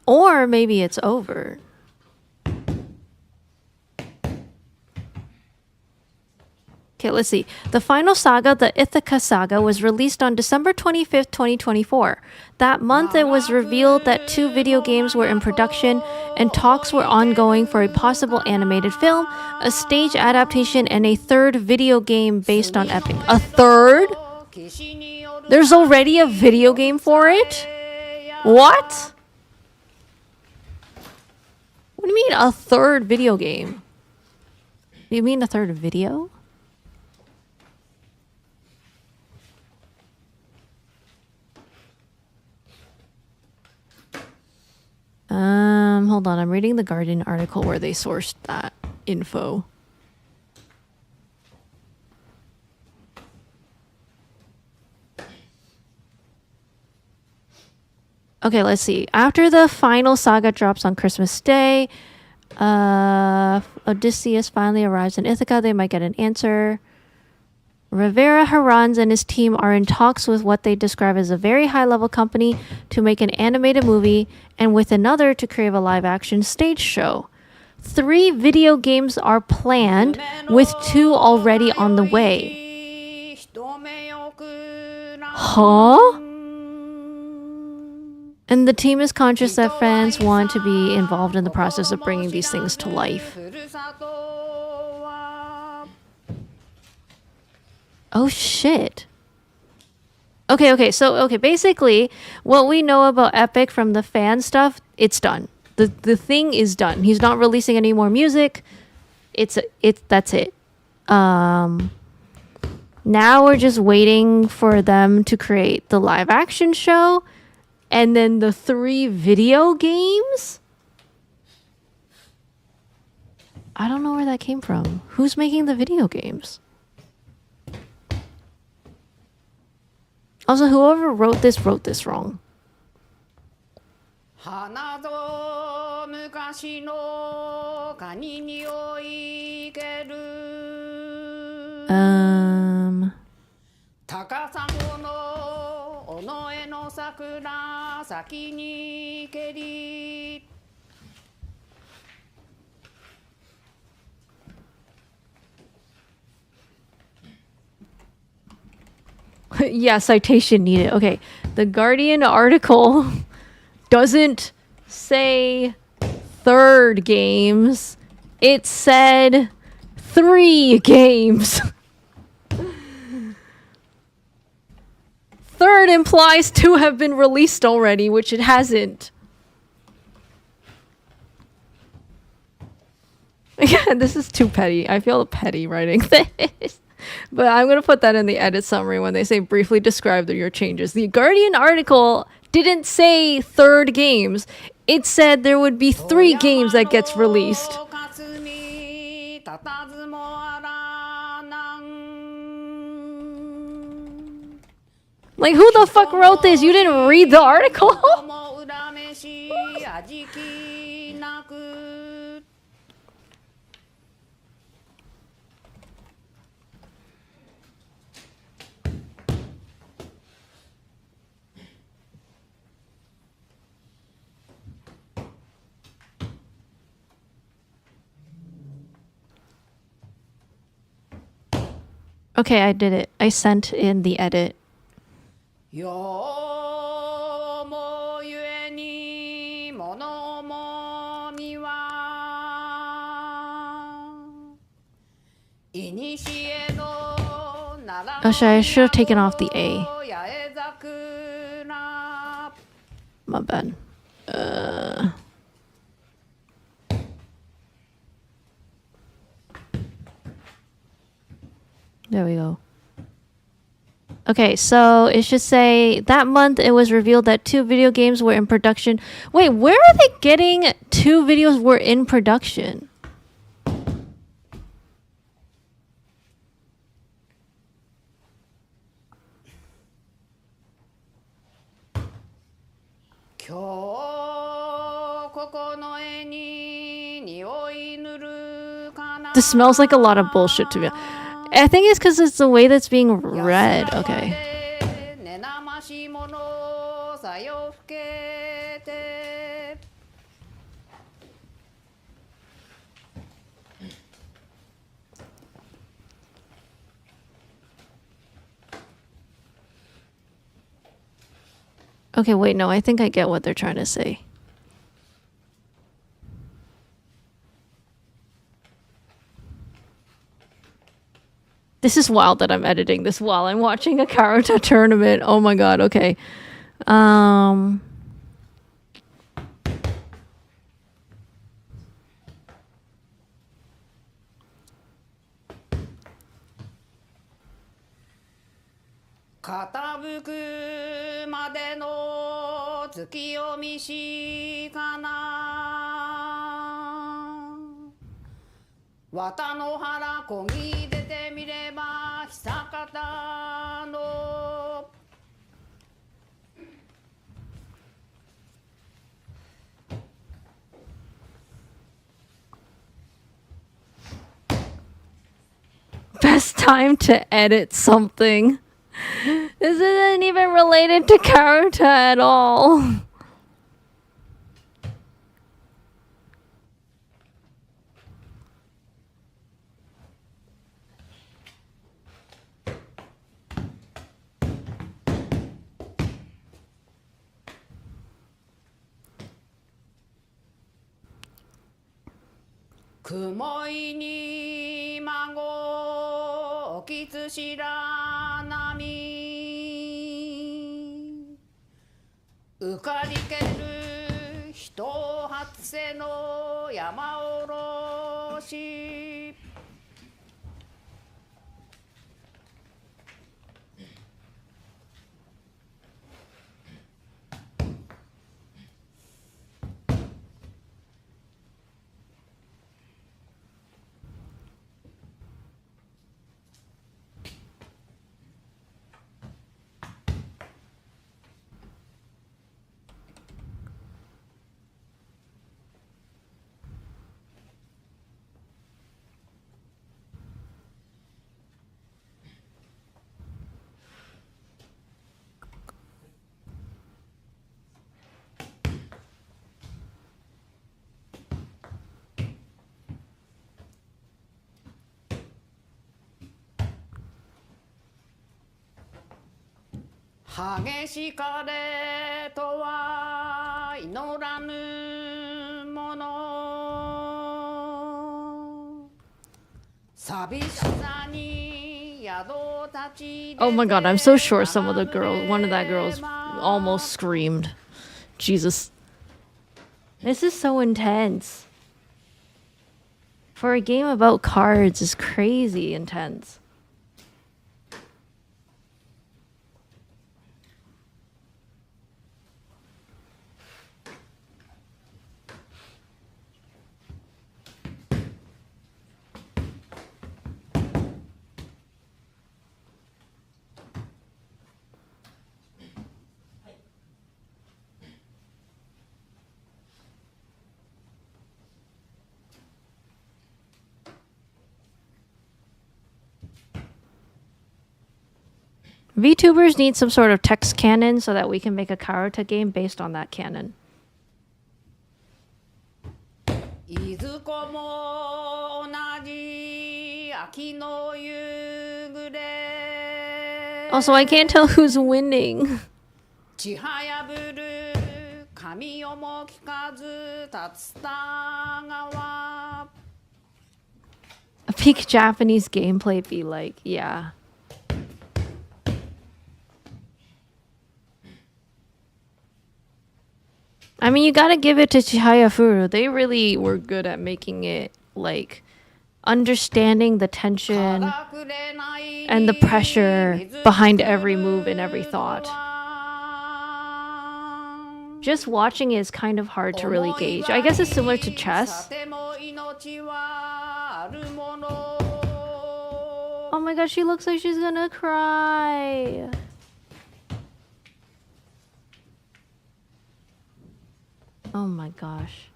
Or maybe it's over. Okay, let's see. The final saga, the Ithaca Saga, was released on December 25th, 2024. That month, it was revealed that 2 video games were in production and talks were ongoing for a possible animated film, a stage adaptation, and a 3rd video game based on Epic. A 3rd? There's already a video game for it? What? What do you mean a 3rd video game? You mean a 3rd video? Hold on. I'm reading the Guardian article where they sourced that info. Okay, let's see. After the final saga drops on Christmas Day, Odysseus finally arrives in Ithaca. They might get an answer. Rivera Harans and his team are in talks with what they describe as a very high-level company to make an animated movie and with another to create a live-action stage show. 3 video games are planned, with 2 already on the way. Huh? And the team is conscious that fans want to be involved in the process of bringing these things to life. Oh shit. Okay, basically what we know about Epic from the fan stuff, it's done. The thing is done. He's not releasing any more music. That's it. Now we're just waiting for them to create the live action show and then the 3 video games. I don't know where that came from. Who's making the video games? Also, whoever wrote this wrong. 花ぞ昔のカニにおいける高砂の尾上の桜先に蹴り Yeah, citation needed. Okay, the Guardian article doesn't say 3rd games. It said 3 games. 3rd implies 2 have been released already, which it hasn't. Yeah, this is too petty. I feel petty writing this. But I'm going to put that in the edit summary when they say briefly describe your changes. The Guardian article didn't say 3rd games. It said there would be 3 games that gets released. Like, who the fuck wrote this? You didn't read the article? Okay, I did it. I sent in the edit. よもゆえに物もみはいにしえの奈良 Oh, I should have taken off the A. の八重桜 My bad. There we go. Okay, so it should say that month it was revealed that 2 video games were in production. Wait, where are they getting 2 videos were in production? This smells like a lot of bullshit to me. I think it's because it's the way that's being read. Okay. Okay, wait, no, I think I get what they're trying to say. This is wild that I'm editing this while I'm watching a Karuta tournament. Oh my god, okay. Best time to edit something. This isn't even related to Karuta at all.雲いに孫きつしら波浮かりける人初瀬の山おろし 激しかれとは祈らぬもの寂しさに宿立ち Oh my god, I'm so sure some of the girls, one of that girls almost screamed. Jesus. This is so intense. For a game about cards, is crazy intense. VTubers need some sort of text canon so that we can make a Karuta game based on that canon. いずこも同じ秋の夕暮れ Also, I can't tell who's winning. ちはやぶる神よも聞かず立つた川 A peak Japanese gameplay be like, yeah. I mean, you gotta give it to Chihaya Furu. They really were good at making it, like, understanding the tension and the pressure behind every move and every thought. Just watching it is kind of hard to really gauge. I guess it's similar to chess. Oh my god, she looks like she's gonna cry. Oh my gosh.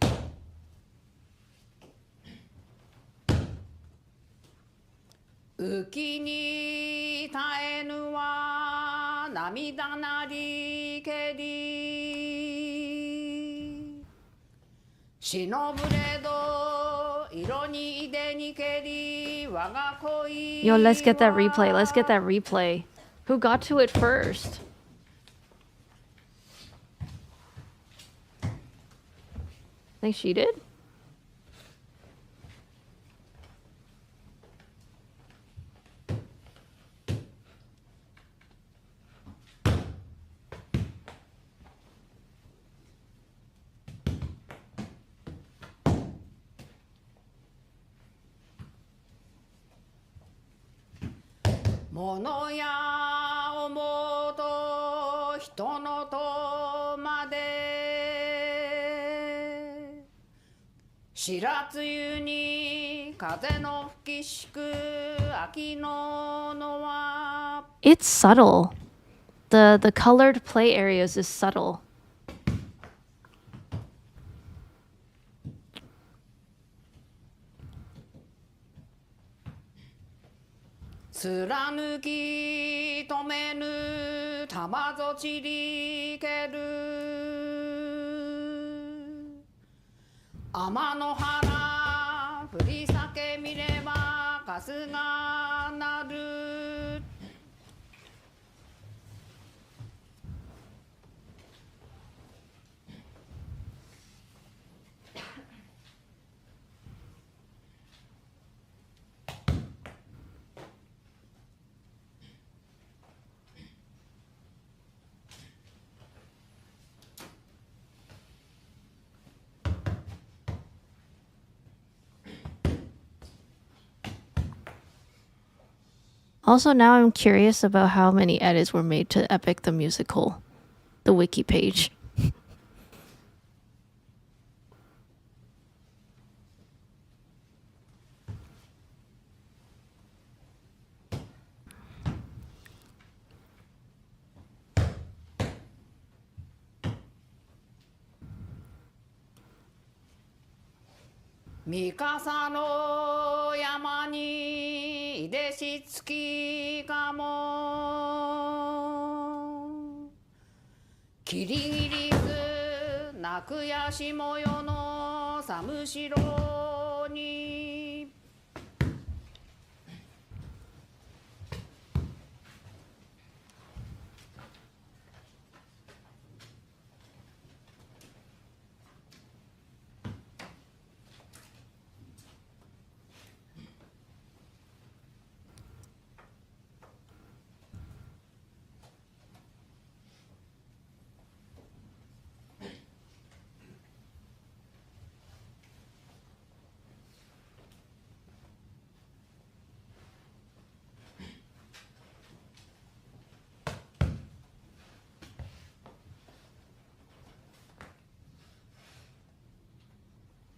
Uki ni taenu wa namida nari keri Shinoburedo iro ni ide ni keri waga koi Yo, let's get that replay. Let's get that replay. Who got to it first? Think she did? Mono ya omo to hito no to made Shiratsuyu ni kaze no fukishiku aki no no wa It's subtle. The colored play areas is subtle. Tsuranuki tomenu tamazo chirikeru Ama no hara furisake mireba kasu ga naru Also, now I'm curious about how many edits were made to Epic the Musical, the wiki page. Mikasa no yama ni ide shitsuki ka mo Kirigirisu nakuyashi moyo no samushiro ni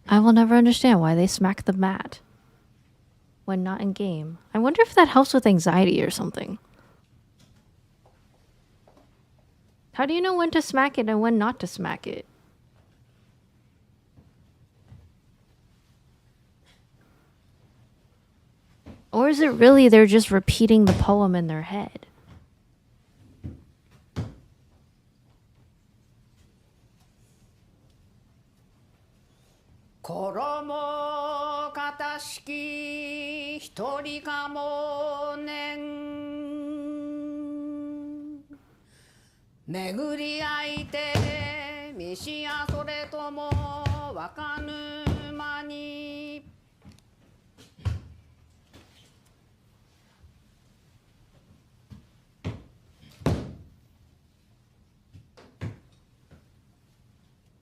I will never understand why they smack the mat when not in game. I wonder if that helps with anxiety or something. How do you know when to smack it and when not to smack it? Or is it really they're just repeating the poem in their head? Koromo katashiki き一人かもねん巡り合いて見しやそれともわかぬ間に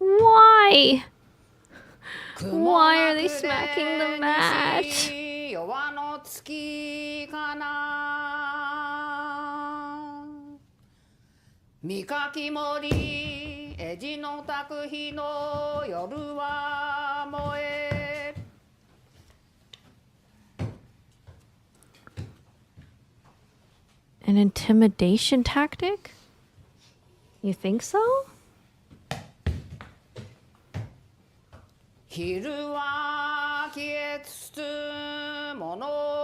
Why? Why are they smacking the mat? 夜の月かな三垣森江地の宅日の夜は燃え An intimidation tactic? You think so?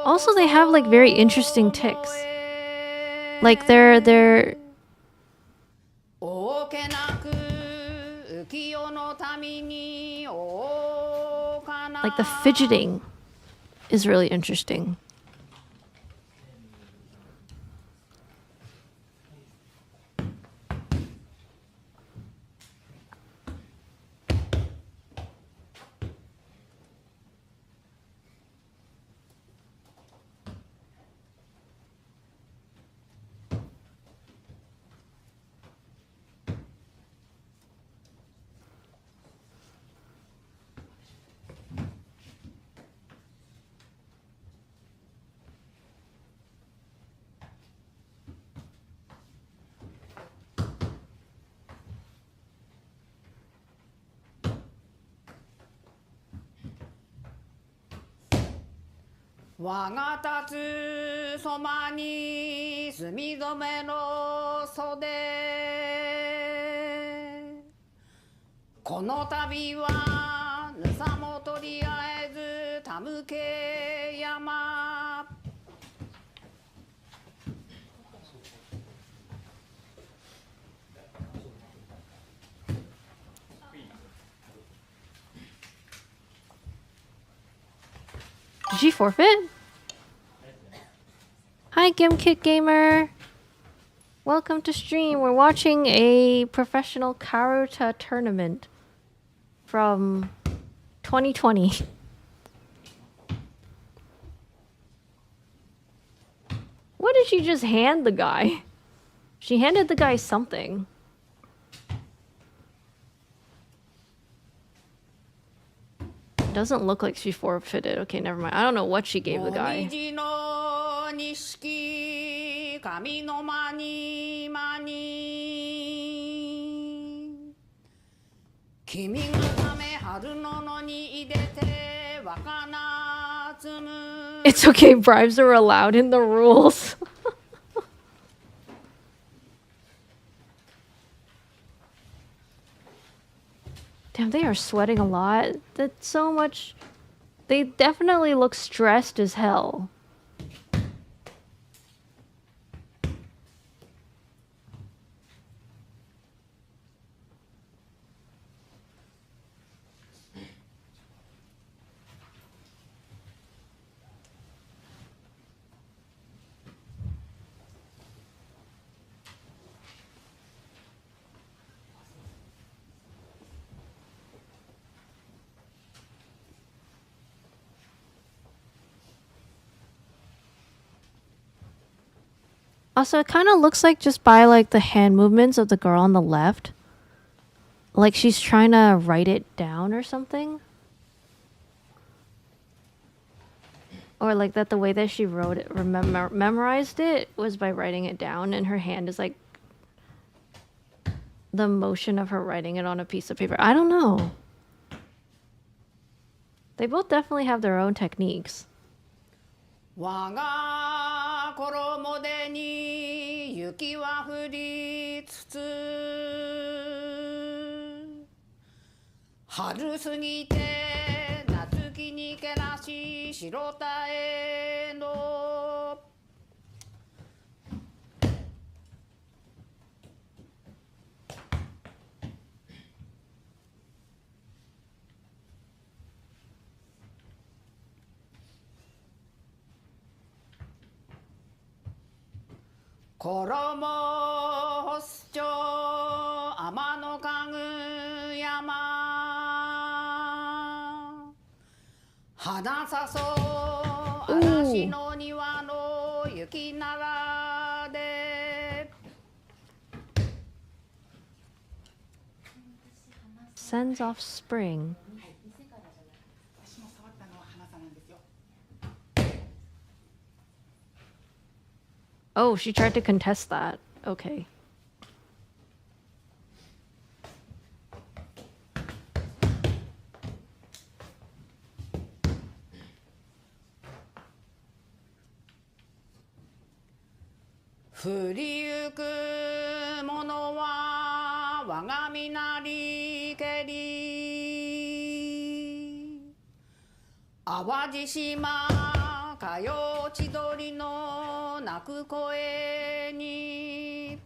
Also, they have like very interesting ticks. Like they're like the fidgeting is really interesting.「我が立つそばに墨染めの袖」「この度はぬさもとりあえずたむけ山」Did she forfeit? Hi, GimKit Gamer. Welcome to stream. We're watching a professional Karuta tournament from 2020. What did she just hand the guy? She handed the guy something. Doesn't look like she forfeited. Okay, never mind. I don't know what she gave the guy. It's okay, bribes are allowed in the rules. Damn, they are sweating a lot. That's so much. They definitely look stressed as hell. Also, it kind of looks like just by like the hand movements of the girl on the left, like she's trying to write it down or something. Or like that the way that she wrote it, memorized it was by writing it down, and her hand is like the motion of her writing it on a piece of paper. I don't know. They both definitely have their own techniques. 我が衣でに雪は降りつつ春過ぎて夏木にけらし白田への衣干すちょ花さそう嵐の庭の雪ならで Sends off spring. Oh, she tried to contest that. Okay.「降りゆくものは我が身なりけり」「淡路島かよ千鳥の鳴く声に」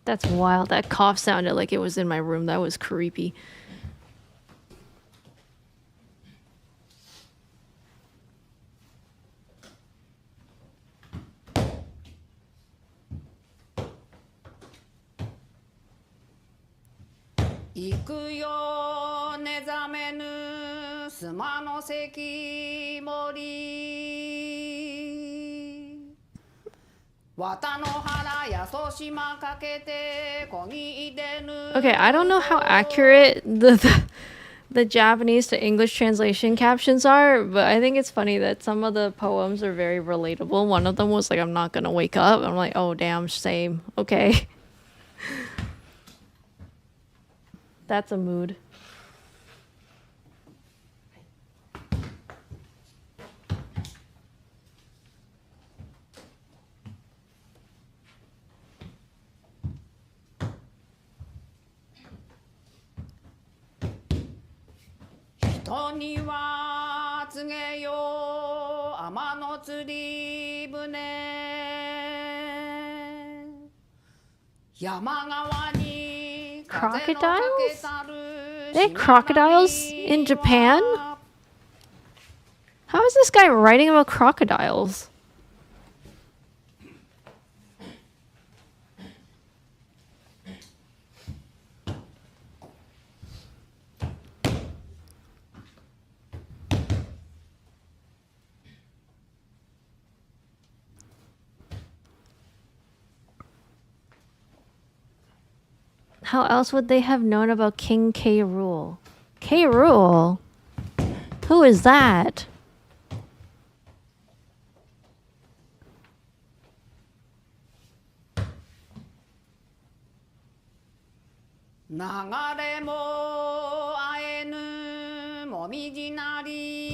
That's wild. That cough sounded like it was in my room. That was creepy.「行くよ目覚めぬ須磨の関森」「綿の原やそ島かけてこぎでぬ」 Okay, I don't know how accurate the Japanese to English translation captions are, but I think it's funny that some of the poems are very relatable. One of them was like, I'm not gonna wake up. I'm like, oh, damn, same. Okay. That's a mood.「人には告げよ天の釣り船」「山側に風のかけたる They have crocodiles in Japan? How is this guy writing about crocodiles? How else would they have known about King K. Rool? K. Rool? Who is that?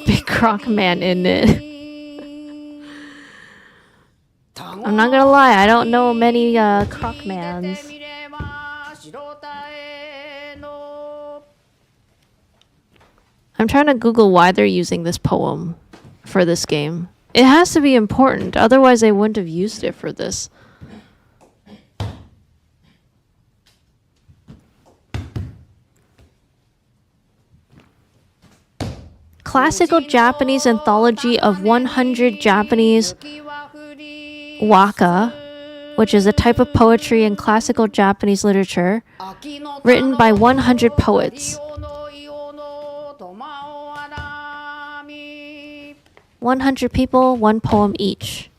Big Croc Man in it. I'm not gonna lie, I don't know many Croc Mans. I'm trying to Google why they're using this poem for this game. It has to be important, otherwise they wouldn't have used it for this. Classical Japanese Anthology of 100 Japanese waka, which is a type of poetry in classical Japanese literature, written by 100 poets. 100 people, one poem each.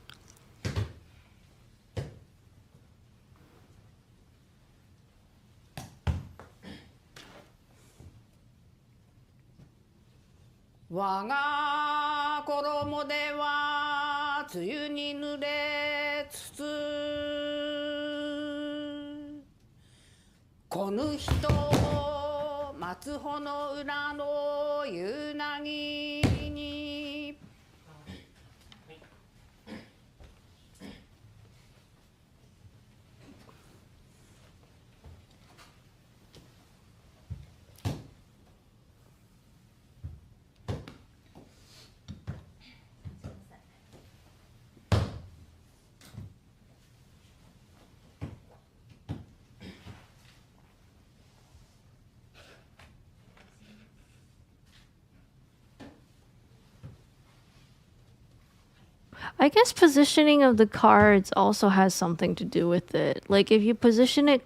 I guess positioning of the cards also has something to do with it. Like if you position it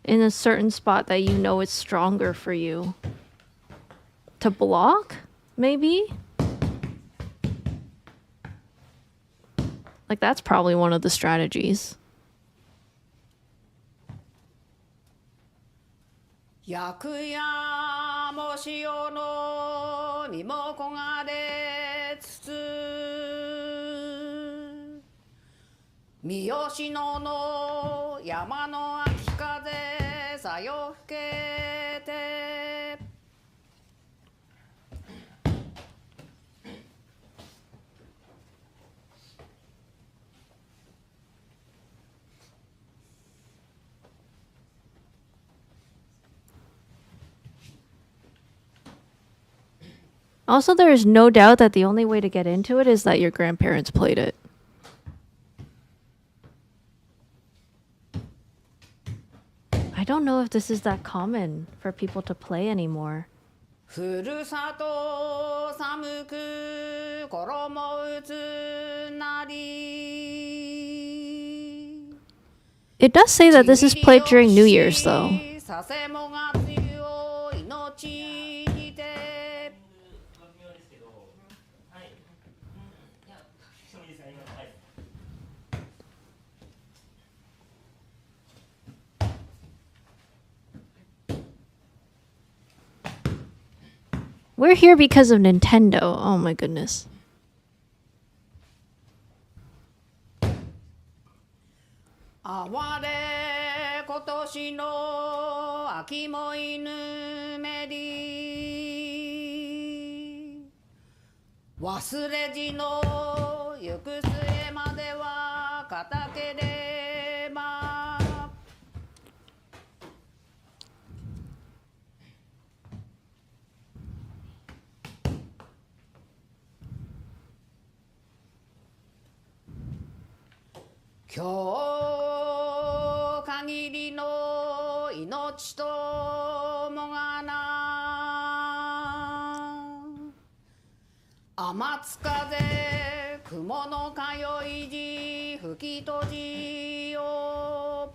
in a certain spot that you know is stronger for you. To block, maybe? Like, that's probably one of the strategies. 焼やも潮の身も焦がれつつ三好野の山の秋風さよ吹けて Also, there is no doubt that the only way to get into it is that your grandparents played it. I don't know if this is that common for people to play anymore. ふるさと寒く衣うつなり It does say that this is played during New Year's, though. させもが強い命にて We're here because of Nintendo. Oh my goodness. 哀れ今年の秋も犬めり忘れじの行く末までは固ければ 今日限りの命ともがな天津風雲の通いじ吹き閉じよ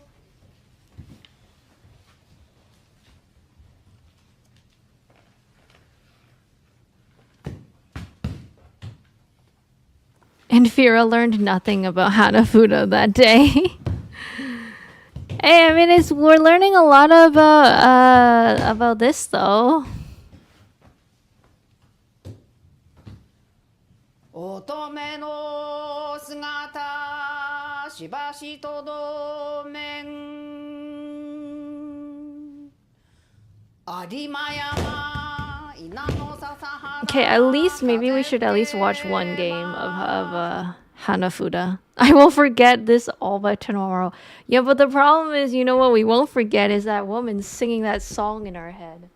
And Fira learned nothing about Hanafuda that day. Hey, I mean, we're learning a lot about this though. 乙女の姿しばしとどめん有馬山稲の笹原 Okay, at least maybe we should at least watch one game of Hanafuda. I will forget this all by tomorrow. Yeah, but the problem is, you know what we won't forget is that woman singing that song in our head.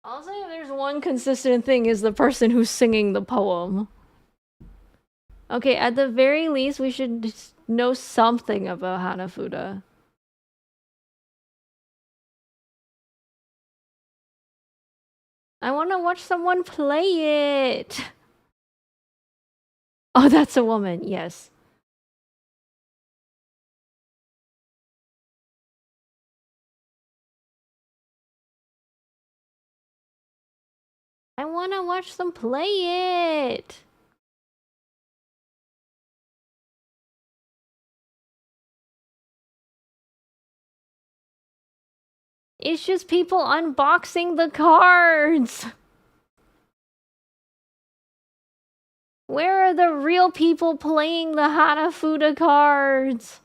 I'll say if there's one consistent thing is the person who's singing the poem. Okay, at the very least, we should just know something about Hanafuda. I want to watch someone play it. Oh, that's a woman. Yes. I want to watch them play it. It's just people unboxing the cards. Where are the real people playing the Hanafuda cards?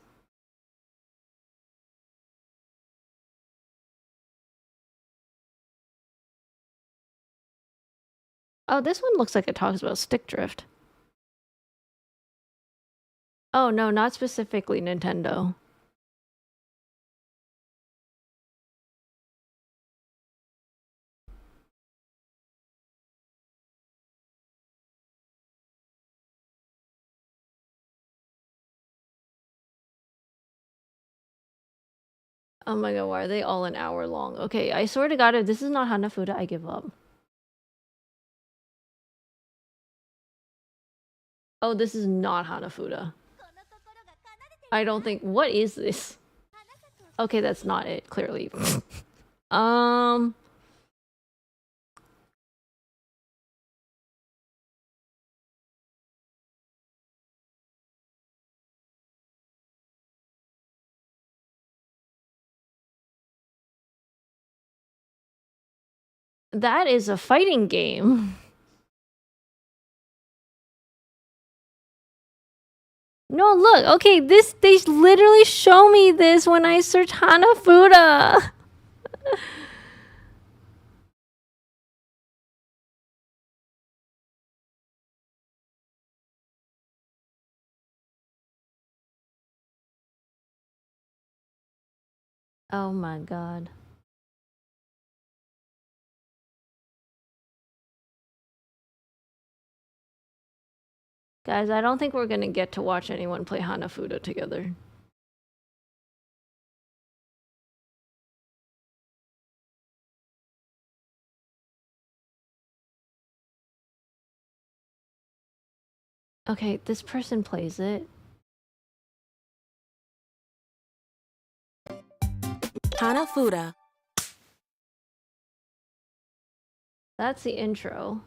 Oh, this one looks like it talks about stick drift. Oh, no, not specifically Nintendo. Oh my god, why are they all an hour long? Okay, I swear to god, if this is not Hanafuda, I give up. Oh, this is not Hanafuda. I don't think... What is this? Okay, that's not it, clearly. um... That is a fighting game. No, look. Okay, this they literally show me this when I search Hanafuda. Oh my god. Guys, I don't think we're gonna get to watch anyone play Hanafuda together. Okay, this person plays it. Hanafuda. That's the intro.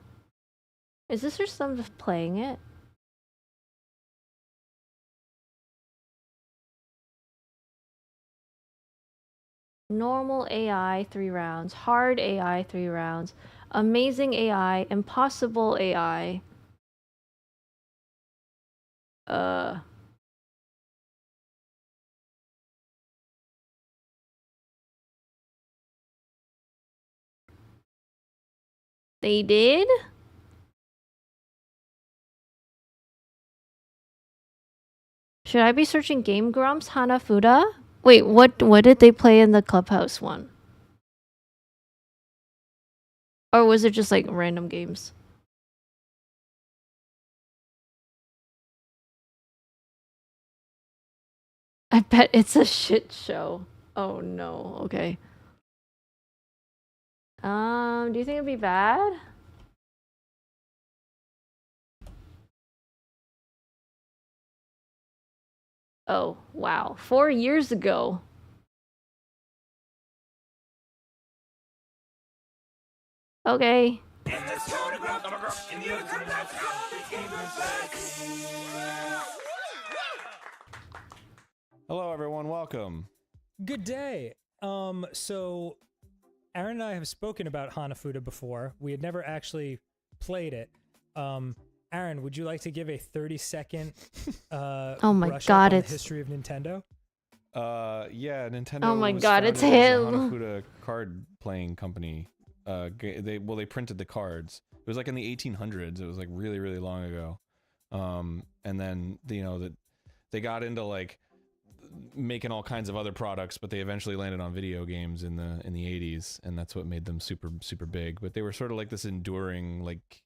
Is this her son playing it? Normal AI 3 rounds, hard AI 3 rounds, amazing AI, impossible AI. They did? Should I be searching Game Grumps Hanafuda? Wait, what did they play in the Clubhouse one? Or was it just like random games? I bet it's a shit show. Oh no, okay. Do you think it'd be bad? Oh, wow. 4 years ago. Okay. Hello, everyone. Welcome. Good day. So Aaron and I have spoken about Hanafuda before. We had never actually played it. Aaron, would you like to give a 30-second oh my brush god, up on it's the history of Nintendo? Yeah, Nintendo. Oh my was god, it's founded as a him. Hanafuda card playing company. They printed the cards. It was like in the 1800s. It was like really, really long ago. And then they got into like making all kinds of other products, but they eventually landed on video games in the 80s, and that's what made them super, super big. But they were sort of like this enduring like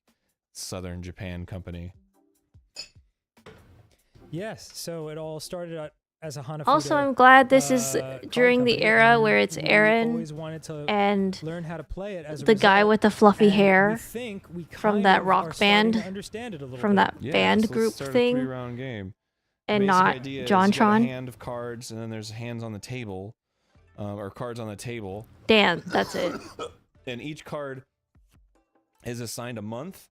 Southern Japan company. Yes. So it all started out as a Hanafuda. Also, I'm glad this is during the company, era and where it's we Aaron always wanted to and learn how to play it as a the guy result. with the fluffy And hair we think we from kind that of rock are starting to band, understand it a little from bit. that band so let's group start a thing, 3-round game. and Basic not idea is you got a JonTron. hand of cards, and then there's hands on the table, or cards on the table. Dan, that's it. And each card is assigned a month.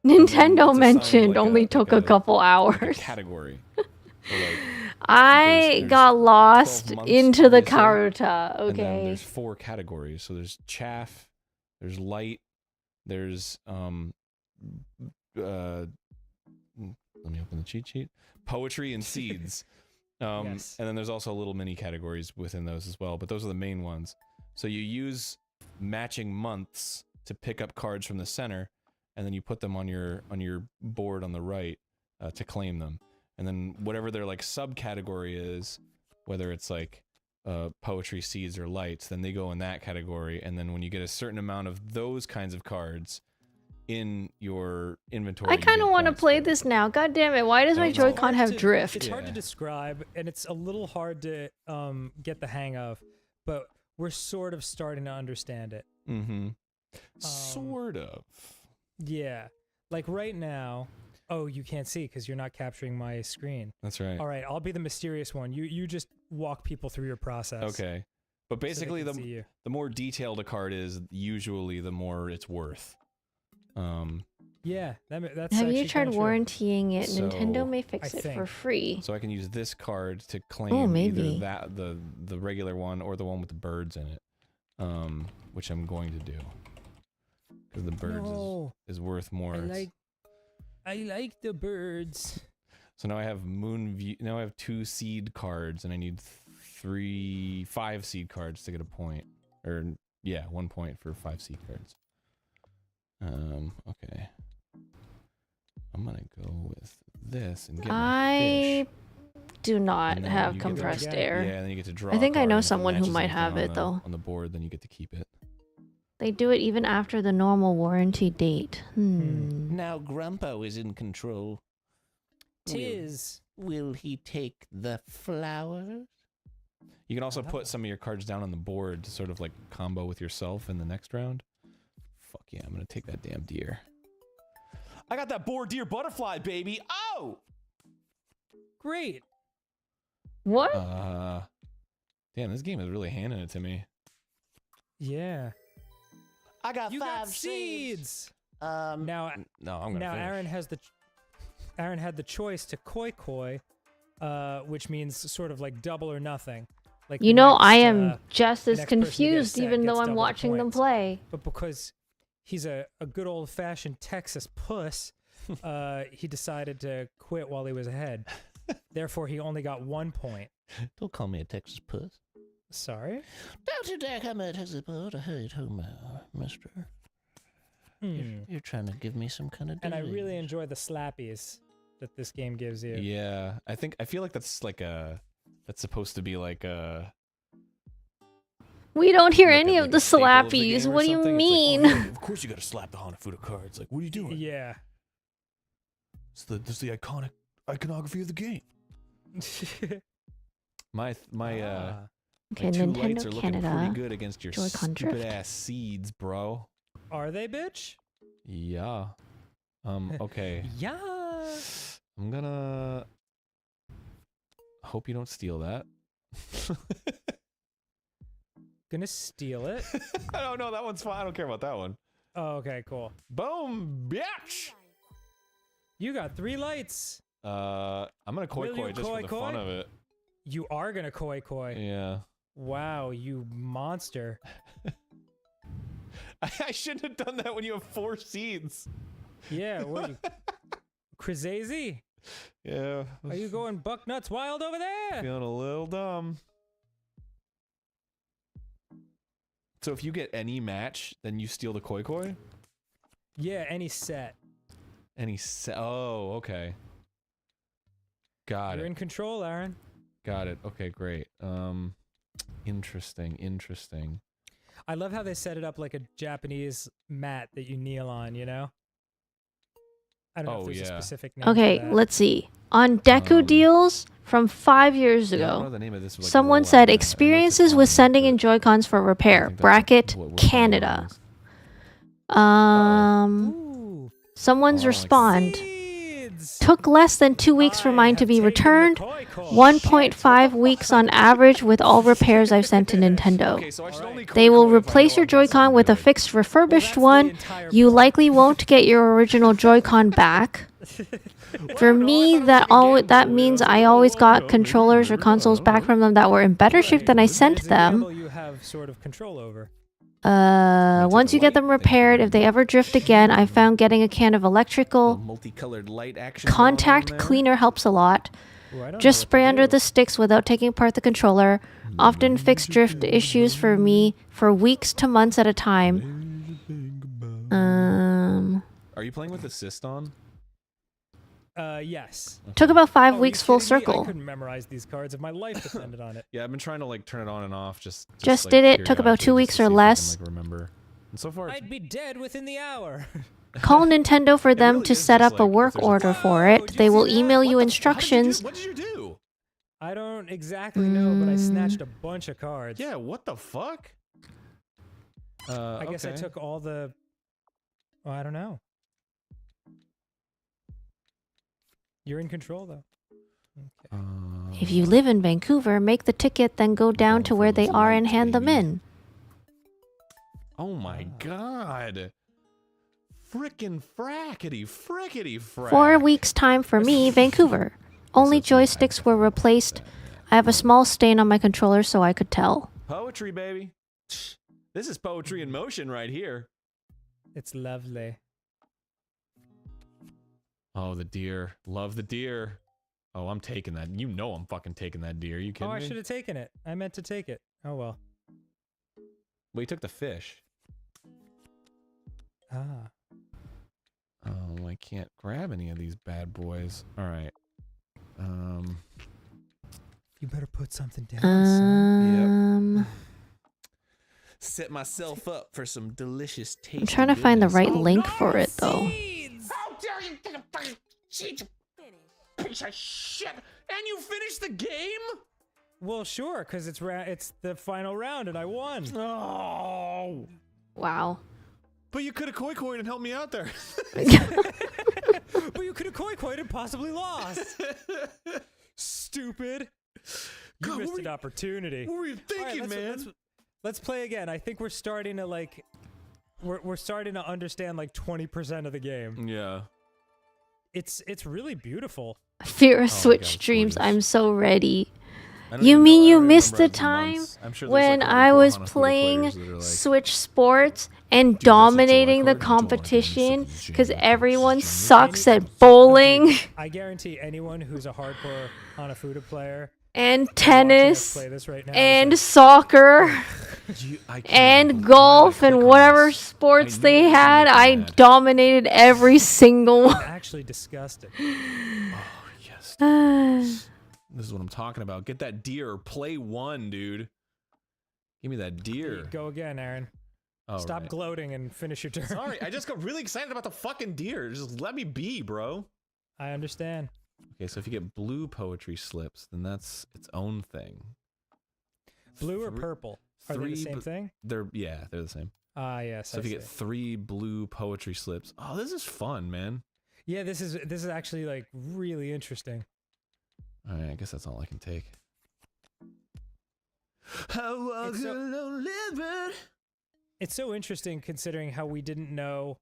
Nintendo it's assigned mentioned like only took a couple like a hours. category. So like, I there's got 12 lost months, into the obviously, Karuta. And then Okay. there's 4 categories. So there's chaff, there's light, there's let me open the cheat sheet. Poetry and seeds. Yes. And then there's also little mini categories within those as well, but those are the main ones. So you use matching months to pick up cards from the center, and then you put them on your board on the right to claim them. And then whatever their like subcategory is, whether it's like poetry, seeds, or lights, then they go in that category. And then when you get a certain amount of those kinds of cards in your inventory, I kind of want to play this now. God damn it! Why does my It's hard Joy-Con have drift? It's hard to describe, and it's a little hard to get the hang of, but we're sort of starting to understand it. Mm-hmm. Sort of. Yeah. Like right now, Oh, you can't see because you're not capturing my screen. That's right. All right, I'll be the mysterious one. You just walk people through your process. Okay. But basically, can see you. the more detailed a card is, usually the more it's worth. Yeah, that's. Have you actually tried kinda true. warrantying it? So, Nintendo may fix I it for think. free. So I can use this card to claim Oh, maybe. either the regular one or the one with the birds in it, which I'm going to do because the birds No. is worth more. I like the birds. So now I have Moon View. Now I have 2 seed cards, and I need 5 seed cards to get a point. Or yeah, 1 point for 5 seed cards. Okay. I'm gonna go with this and get my I fish. do not And then have you get to- compressed Yeah, air. Yeah, and then you get to draw. I think a I card, know and if it someone who matches might anything have on it, the- though. On the board, then you get to keep it. They do it even after the normal warranty date. Now Grumpo is in control. Tis. Will he take the flowers? You can also put some of your cards down on the board to sort of like combo with yourself in the next round. Fuck yeah, I'm gonna take that damn deer. I got that boar deer butterfly, baby. Oh! Great. What? Damn, this game is really handing it to me. Yeah. I got You 5 got seeds. Now, No, I'm gonna Now finish. Aaron had the choice to koi, which means sort of like double or nothing. Like You the know, next, I am just the as next person to get a confused set even gets though I'm double watching them points. play. But because he's a good old fashioned Texas puss, he decided to quit while he was ahead. Therefore, he only got 1 point. Don't call me a Texas puss. Sorry? Don't you dare call me a Texas puss. I hate home, mister. You're trying to give me some kind of And I really enjoy the slappies that this game gives you. Yeah, I feel like that's like that's supposed to be like a. We don't hear Like any a- of like a the staple of the slappies. game or What do you something? It's like, mean? oh, yeah, of course you gotta slap the Hanafuda cards. Like, what are you doing? Yeah. It's the iconic iconography of the game. My Okay, 2 Nintendo lights are looking Canada, pretty good against your Joy-Con stupid drift. ass seeds, bro. Are they, bitch? Yeah. Okay. Yeah. I'm gonna hope you don't steal that. Gonna steal it. I don't know. That one's fine. I don't care about that one. Oh, okay, cool. Boom, bitch. You got 3 lights. I'm gonna Will you just for the fun of it. You are gonna koi. Yeah. Wow, you monster. I shouldn't have done that when you have 4 seeds. Yeah, what? Crazy? Yeah. Are you going buck nuts wild over there? Feeling a little dumb. So if you get any match, then you steal the koi? Yeah, any set. Oh, okay. Got You're it. in control, Aaron. Got it. Okay, great. Interesting. I love how they set it up like a Japanese mat that you kneel on, you know? I don't know if there's a specific name Okay, for that. let's see. On Deku deals from 5 years Yeah, I don't know ago, the name of this, like, someone rollout said guide. experiences with sending in Joy-Cons for repair. Bracket Canada. Someone's respond. Took less than 2 weeks for mine to be returned. 1.5 weeks on average with all repairs I've sent to Nintendo. They will replace your Joy-Con with a fixed refurbished one. You likely won't get your original Joy-Con back. For me, that means I always got controllers or consoles back from them that were in better shape than I sent them. You have sort of control over. Once you get them repaired, if they ever drift again, I found getting a can of electrical Multicolored light action. contact cleaner helps a lot. Just spray under the sticks without taking apart the controller. Often fix drift issues for me for weeks to months at a time. Are you playing with assist on? Yes. Took about 5 Oh, are you weeks full kidding me? circle. I couldn't memorize these cards if my life depended on it. Yeah, I've been trying to like turn it on and off. Just Just like, did it. Took about 2 periodically weeks just to or see if I can, less. like, remember. And so far, it's I'd be dead within the hour. Call Nintendo for them to set up a work order for it. They will email you instructions. What did you do? I don't exactly know, but I snatched a bunch of cards. Yeah, what the fuck? I guess I okay. took all the... Oh, I don't know. You're in control though. If you live in Vancouver, make the ticket, then go down to where they are and hand them in. Oh my god. Frickin' frackety frack. 4 weeks time for me, Vancouver. Only joysticks were replaced. I have a small stain on my controller so I could tell. Poetry, baby. This is poetry in motion right here. It's lovely. Oh, the deer. Love the deer. Oh, I'm taking that. You know I'm fucking taking that deer. You kidding Oh, I me? should have taken it. I meant to take it. Oh well. Well, you took the fish. Ah. Oh, I can't grab any of these bad boys. All right. You better put something down. Yep. Set myself up for some delicious taste. I'm trying to find the right link for it though. How dare you take a fucking seeds, piece of shit! And you finished the game? Well, sure, because it's the final round and I won. Oh. Wow. But you could have koi-koied and helped me out there. But you could have koi-koied and possibly lost. Stupid. You missed an opportunity. What were you thinking, man? Let's play again. I think we're starting to like, we're starting to understand like 20% of the game. Yeah. It's really beautiful. Fear of Switch streams. I'm so ready. You mean you missed the time when I was playing Switch Sports and dominating the competition because everyone sucks at bowling I guarantee anyone who's a hardcore Hanafuda player and tennis play this right now and soccer and golf and whatever sports they had. I dominated every single one. actually disgusting. This is what I'm talking about. Get that deer. Play one, dude. Give me that deer. Go again, Aaron. Oh, Stop right. gloating and finish your turn. Sorry, I just got really excited about the fucking deer. Just let me be, bro. I understand. Okay, so if you get blue poetry slips, then that's its own thing. Blue or purple? Are they the same thing? They're the same. Ah, yes. So if you get 3 blue poetry slips, oh, this is fun, man. Yeah, this is actually like really interesting. All right, I guess that's all I can take. It's so interesting considering how we didn't know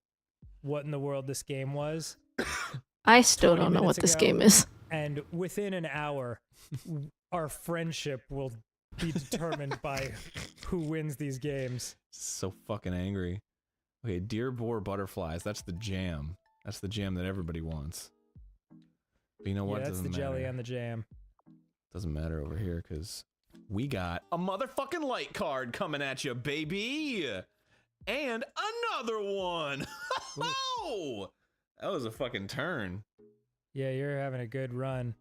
what in the world this game was. I still 20 don't know what minutes this ago, game is. And within an hour, our friendship will be determined by who wins these games. So fucking angry. Okay, deer boar butterflies. That's the jam. That's the jam that everybody wants. But you know what? Yeah, that's Doesn't the matter. jelly and the jam. Doesn't matter over here because we got a motherfucking light card coming at you, baby, and another one. Oh, that was a fucking turn. Yeah, you're having a good run.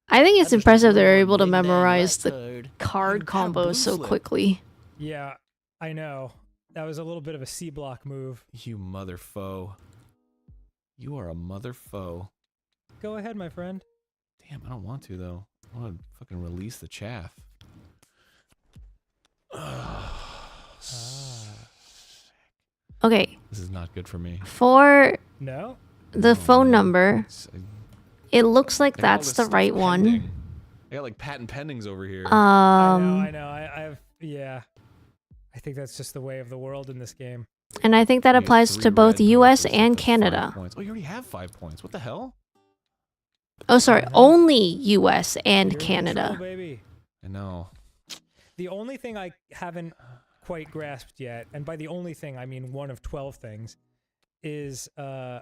I think it's impressive they're able to memorize the card combos so quickly. Yeah, I know. That was a little bit of a C block move. You mother foe. You are a mother foe. Go ahead, my friend. Damn, I don't want to though. I want to fucking release the chaff. Okay. This is not good for me. For No? the phone number, it looks like I got all that's this the stuff right one. pending. I got like patent pendings over here. I know. Yeah. I think that's just the way of the world in this game. And I think that You get applies 3 to both red US points and for 5 Canada. points. Oh, you already have 5 points. What the hell? Oh, sorry, only US and You're in Canada. control, baby. I know. The only thing I haven't quite grasped yet, and by the only thing I mean one of 12 things, is I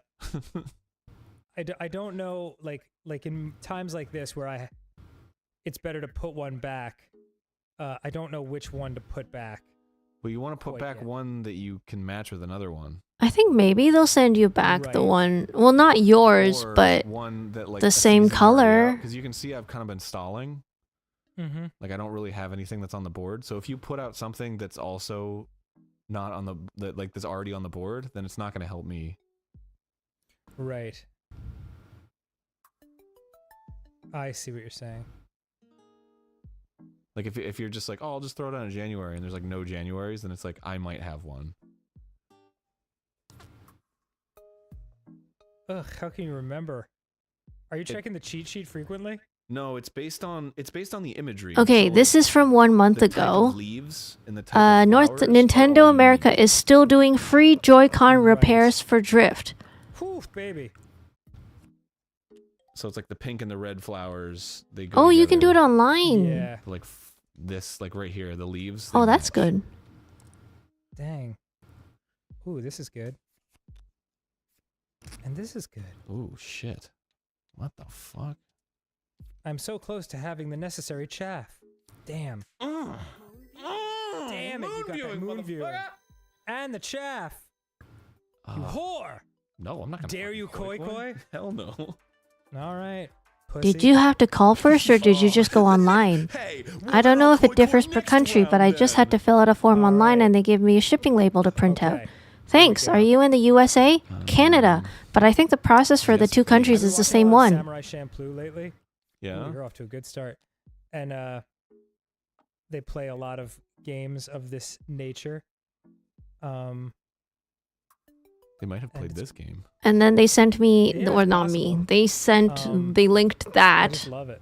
don't know, like in times like this where it's better to put one back. I don't know which one to put back. Well, you want to put Quite back yet. one that you can match with another one. I think maybe they'll send you back the Right. one, well, not yours, Or but one that, like, the same color. Because you can see I've kind of been stalling. Mm-hmm. Like, I don't really have anything that's on the board. So if you put out something that's also not on that's already on the board, then it's not going to help me. Right. I see what you're saying. Like, if you're just like, oh, I'll just throw it on in January, and there's like no Januaries, then it's like, I might have one. Ugh, how can you remember? Are you checking the cheat sheet frequently? No, it's based on the imagery. Okay, So, this is from 1 month the type of ago. leaves and the type of North flowers Nintendo are all America unique. is still doing free Joy-Con repairs for Drift. Whew, baby. So it's like the pink and the red flowers. They go Oh, you can do it together. online. Yeah. Like this, like right here, the leaves. Oh, they that's match. good. Dang. Ooh, this is good. And this is good. Ooh, shit. What the fuck? I'm so close to having the necessary chaff. Damn. Damn it, you got that moon viewing. And the chaff. You whore. No, I'm not gonna. Dare you, Koi Koi? Hell no. All right. Pussy. Did you have to call first or did you just go online? I don't know if it differs per country, but I just had to fill out a form online and they gave me a shipping label to print out. Thanks. Are you in the USA? Canada. But I think the process for the two countries is the same one. Samurai Champloo lately. Yeah. Ooh, you're off to a good start. And they play a lot of games of this nature. They might have played this game. And then they sent me, Yeah, or it's not me, possible. they sent, they linked I just that. love it.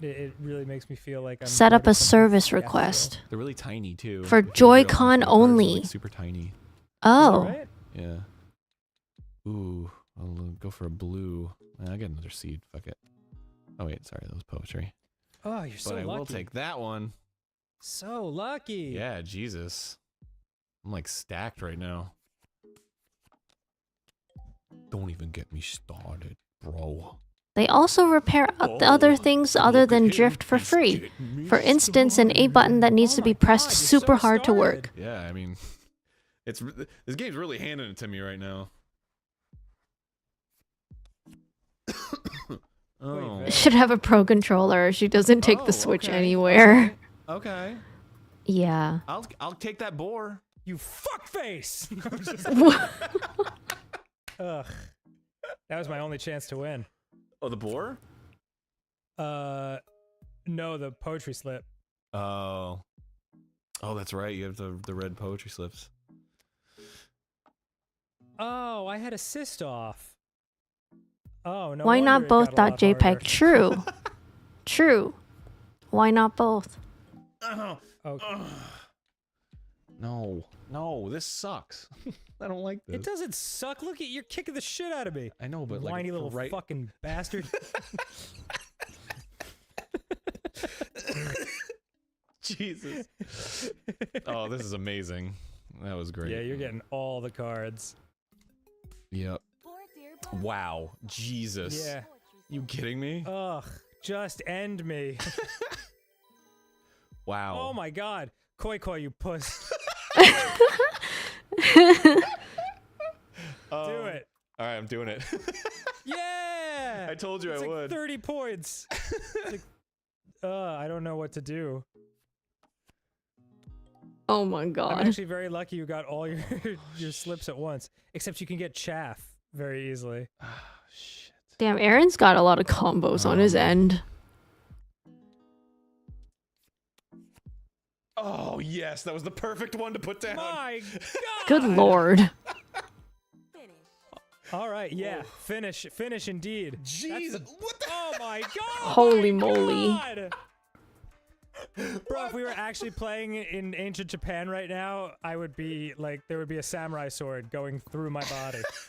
It really makes me feel like I'm Set part up of a something service special. request. They're really tiny too. For If you look at them, Joy-Con the cards are, only. like, super tiny. Oh. Right? Yeah. Ooh, I'll go for a blue. I get another seed. Fuck it. Oh wait, sorry, that was poetry. Oh, you're so But I lucky. will take that one. So lucky. Yeah, Jesus. I'm like stacked right now. Don't even get me started, bro. They also repair other things other than Drift for free. For instance, an A button that needs to be pressed super hard to work. Yeah, I mean, this game's really handing it to me right now. Oh. Should have a pro controller. She doesn't take the Switch okay, anywhere. Okay. Yeah. I'll take that boar. You fuckface! Ugh. That was my only chance to win. Oh, the boar? No, the poetry slip. Oh. Oh, that's right. You have the red poetry slips. Oh, I had a cyst off. Oh, no. Why wonder not it both got a lot .jpg? harder. True. True. Why not both? Okay. No, this sucks. I don't like this. It doesn't suck. Look at you're kicking the shit out of me. I know, but like whiny little right. fucking bastard. Jesus. Oh, this is amazing. That was great. Yeah, you're getting all the cards. Yep. Wow. Jesus. Yeah. You kidding me? Ugh. Just end me. Wow. Oh my god. Koi Koi, you puss. Do it. All right, I'm doing it. Yeah. I told you It's I like would. 30 points. It's like, I don't know what to do. Oh my I'm god. actually very lucky you got all your your slips at once. Except you can get chaff very easily. Damn, Aaron's got a lot of combos on his end. Oh, yes, that was the perfect one to put down. My god. Good lord. All right, yeah. Finish indeed. Jeez, what the? Oh my god. Holy moly. God. Bro, if we were actually playing in ancient Japan right now, I would be like, there would be a samurai sword going through my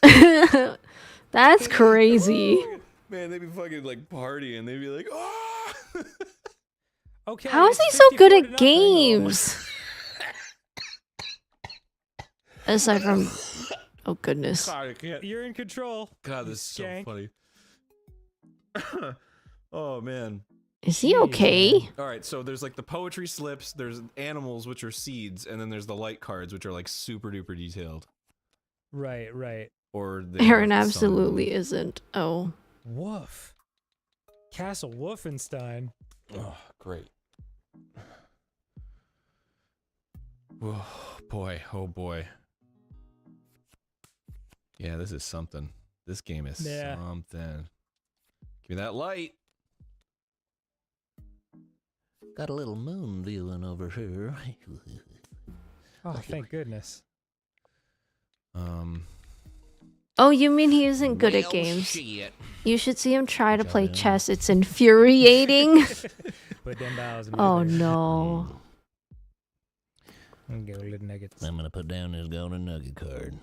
body. That's crazy. Man, they'd be fucking like partying. They'd be like, oh. Okay. How is he it's so good 54 at to nothing. games? Aside from, oh goodness. God, I can't. You're in control. God, you this is so skank. funny. Oh man. Is he okay? All right, so there's like the poetry slips, there's animals which are seeds, and then there's the light cards which are like super duper detailed. Right. Or they Aaron have some- absolutely isn't. Oh. Woof. Castle Wolfenstein. Oh, great. Oh boy, oh boy. Yeah, this is something. This game is Yeah. something. Give me that light. Got a little moon viewing over here. Oh, thank goodness. Oh, you mean he isn't good at Well, games? shit. You should see him try to play chess. It's infuriating. Put them bows in Oh there. no. Golden nuggets. I'm gonna put down this golden nugget card.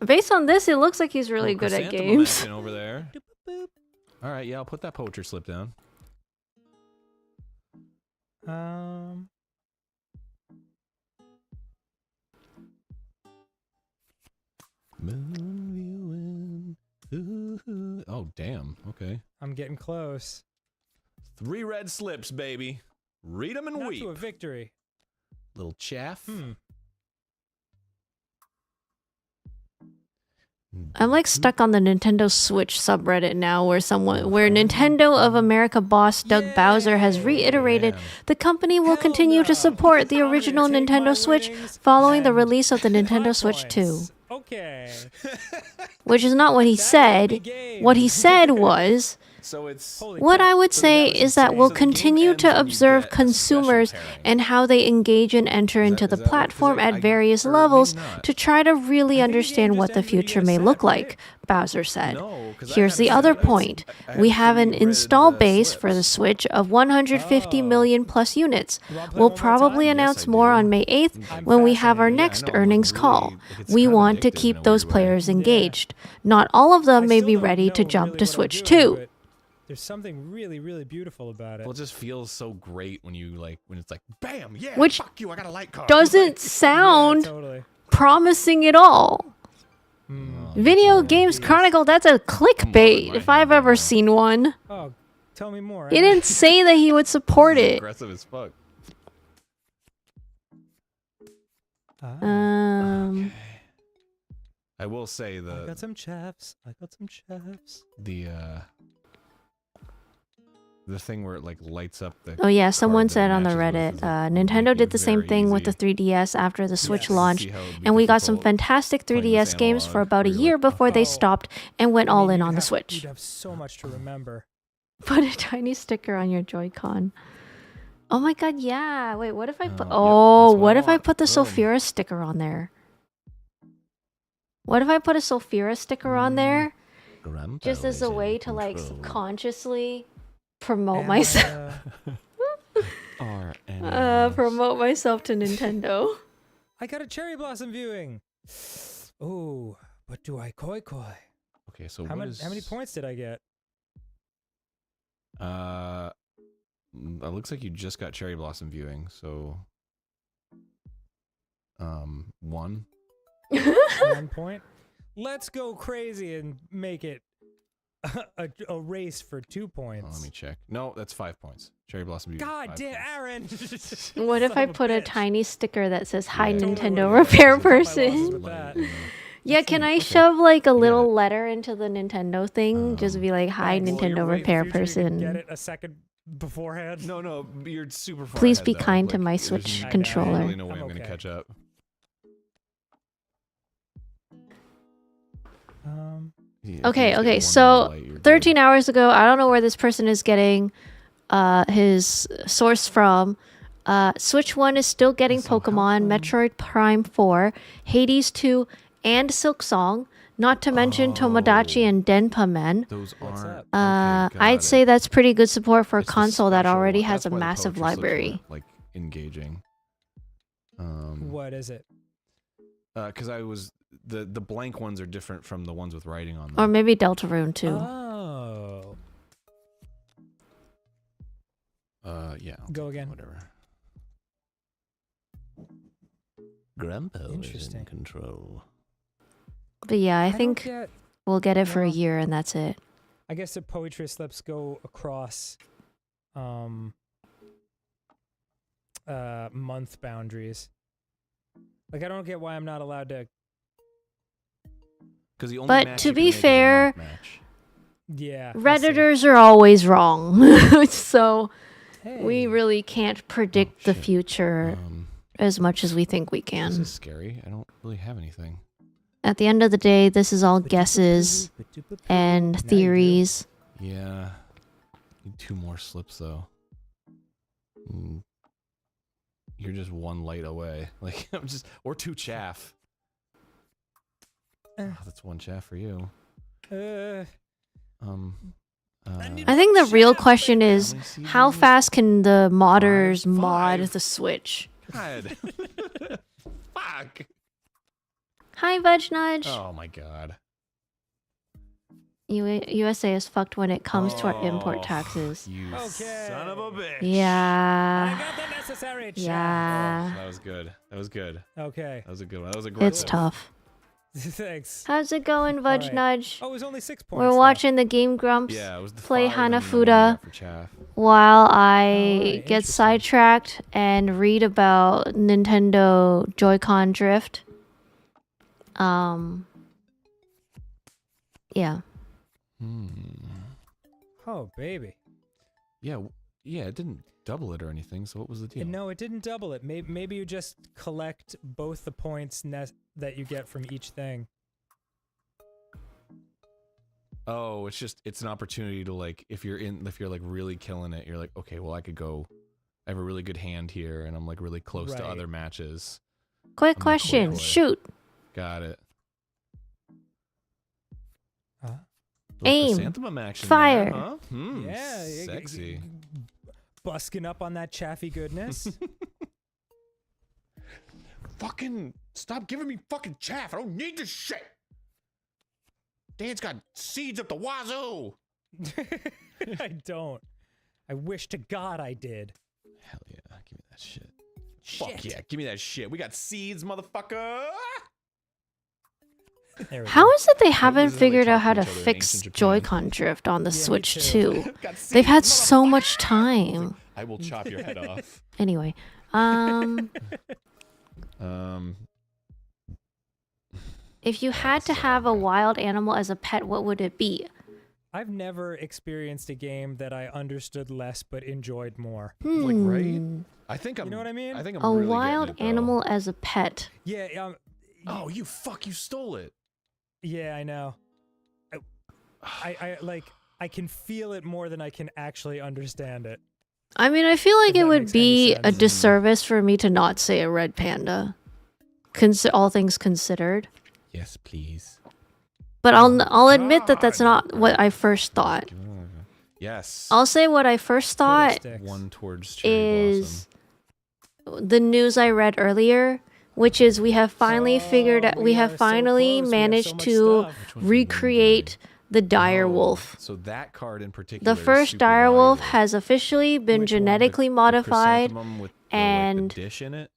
Based on this, it looks like he's really Little good at chrysanthemum games. action over there. All right, yeah, I'll put that poetry slip down. Moon viewing. Ooh, oh, damn. Okay. I'm getting close. 3 red slips, baby. Read them and Not weep. to a victory. Little chaff. I'm like stuck on the Nintendo Switch subreddit now where Nintendo of America boss Doug Bowser has reiterated the company will continue to support the original Nintendo Switch following the release of the Nintendo Switch 2. Okay. Which is not what he said. What he said was, So it's what I would say is that we'll continue to observe consumers and how they engage and enter into the platform at various levels to try to really understand what the future may look like, Bowser said. Here's the other point. We have an install base for the Switch of 150 million plus units. We'll probably announce more on May 8th when we have our next earnings call. We want to keep those players engaged. Not all of them may be ready to jump to Switch 2. There's something really, really beautiful about it. Well, it just feels so great when you when it's like, bam, yeah, Which fuck you, I got a light card. doesn't sound promising at all. Video Games Chronicle, that's a clickbait if I've ever seen one. Oh, tell me more. He didn't say that he would support it. Aggressive as fuck. I will say I got some chaps. I got some chaps. The thing where it like lights up the Oh yeah, someone card that said it on the matches with Reddit, is, Nintendo did the same very thing with the easy. 3DS after the Switch Yes. launched, See how it would be and we got some difficult fantastic playing with 3DS games for analog, about a where you're year like, before they oh. stopped and went all in You'd on the have- Switch. You'd have so much to remember. Put a tiny sticker on your Joy-Con. Oh my god, yeah. Wait, what if I put... yep, Oh, that's what I what if I want. put the Boom. Sophia sticker on there? What if I put a Sophia sticker on there? Just as a way to like subconsciously promote myself. Promote myself to Nintendo. I got a cherry blossom viewing. Oh, but do I koi koi? Okay, so How what many points did I get? It looks like you just got cherry blossom viewing, so 1. 1 point. Let's go crazy and make it a race for 2 points. Let me check. No, that's 5 points. Cherry blossom viewing. God 5 damn, points. Aaron! What if Son I of a put a bitch. tiny sticker that says "Hi Yeah. Nintendo Repair Person"? With that. Yeah, can I shove like a little letter into the Nintendo thing? Just be like, "Hi Thanks. Nintendo Repair Future, you can Get Person." it a second beforehand. No, you're super far Please ahead, be though. kind to Like, my there's Switch no- controller. There's really no way I'm I'm gonna okay. catch up. Yeah, if you Okay, just get okay. one So light, you're good. 13 hours ago, I don't know where this person is getting his source from. Switch 1 is still getting Pokemon, Metroid Prime 4, Hades 2, and Silk Song, not to mention Tomodachi and Denpa-men. Those aren't. I'd say that's pretty good support for a It's the console that special already one. has That's a why the massive poetry slips library. weren't, like engaging. What is it? Because the blank ones are different from the ones with writing on them. Or maybe Deltarune too. Oh. Yeah. Go again. Whatever. Grandpa is in Interesting. control. But yeah, I don't think get- we'll get it for a no. year and that's it. I guess the poetry slips go across month boundaries. Like I don't get why I'm not allowed to. Because the only But match to you be can make is a fair, month match. Yeah. I see. Redditors are always wrong. So we Hey. really can't predict the future as much as we think we This can. is scary. I don't really have anything. At the end of the day, this is all guesses and Now you do. theories. Yeah. Need 2 more slips though. You're just 1 light away. Like I'm just, or 2 chaff. that's one chaff for you. I think the real question is, how fast can the modders mod the Switch? God. Fuck. Hi, Veg Nudge. Oh my god. USA is fucked when it comes to our import taxes. You son of a bitch. Yeah. I got the necessary chaff. Yeah. That was good. That was good. Okay. That was a good one. That was aggressive. It's tough. Thanks. How's it going, Veg Alright. Nudge? Oh, it was only 6 points. We're watching the Game Grumps Yeah, it was the play 5 and then the one Hanafuda for chaff. while I get sidetracked and read about Nintendo Joy-Con drift. Yeah. Oh, baby. Yeah, it didn't double it or anything. So what was the deal? No, it didn't double it. Maybe you just collect both the points that you get from each thing. Oh, it's an opportunity to like if you're like really killing it, you're like, okay, well I have a really good hand here, and I'm like really close to Right. other matches. Quick I'm the question. koi boy. Shoot. Got it. Aim. Chrysanthemum action Fire. there, huh? Yeah, Sexy. Busking up on that chaffy goodness. Fucking stop giving me fucking chaff. I don't need this shit. Dan's got seeds up the wazoo. I don't. I wish to God I did. Hell yeah, give me that shit. Fuck yeah, give me that shit. We got seeds, motherfucker. How is it they haven't This is how they figured out talk how to to each other in fix ancient Japan. Joy-Con drift on the Yeah, me Switch too. too? Got They've had seeds, so much time. I will chop your head off. Anyway, if you had to have a wild animal as a pet, what would it be? I've never experienced a game that I understood less but enjoyed more. Like right? Hmm. I think I'm. You know what I mean? I think I'm A really wild getting it, though. animal as a pet. Yeah, Oh, you stole it. yeah, I know. I like I can feel it more than I can actually understand it. I mean, I feel like If it that would makes any be a sense. disservice for me to not say a red panda. All things considered. Yes, please. But I'll admit that that's not what I first thought. Yes. I'll say what I first thought One towards cherry is the news I read earlier, which is we have finally managed to recreate the dire wolf. So that card in particular. The is first super dire wolf valuable. has officially been Which one? genetically modified chrysanthemum with the, and like, the dish in it?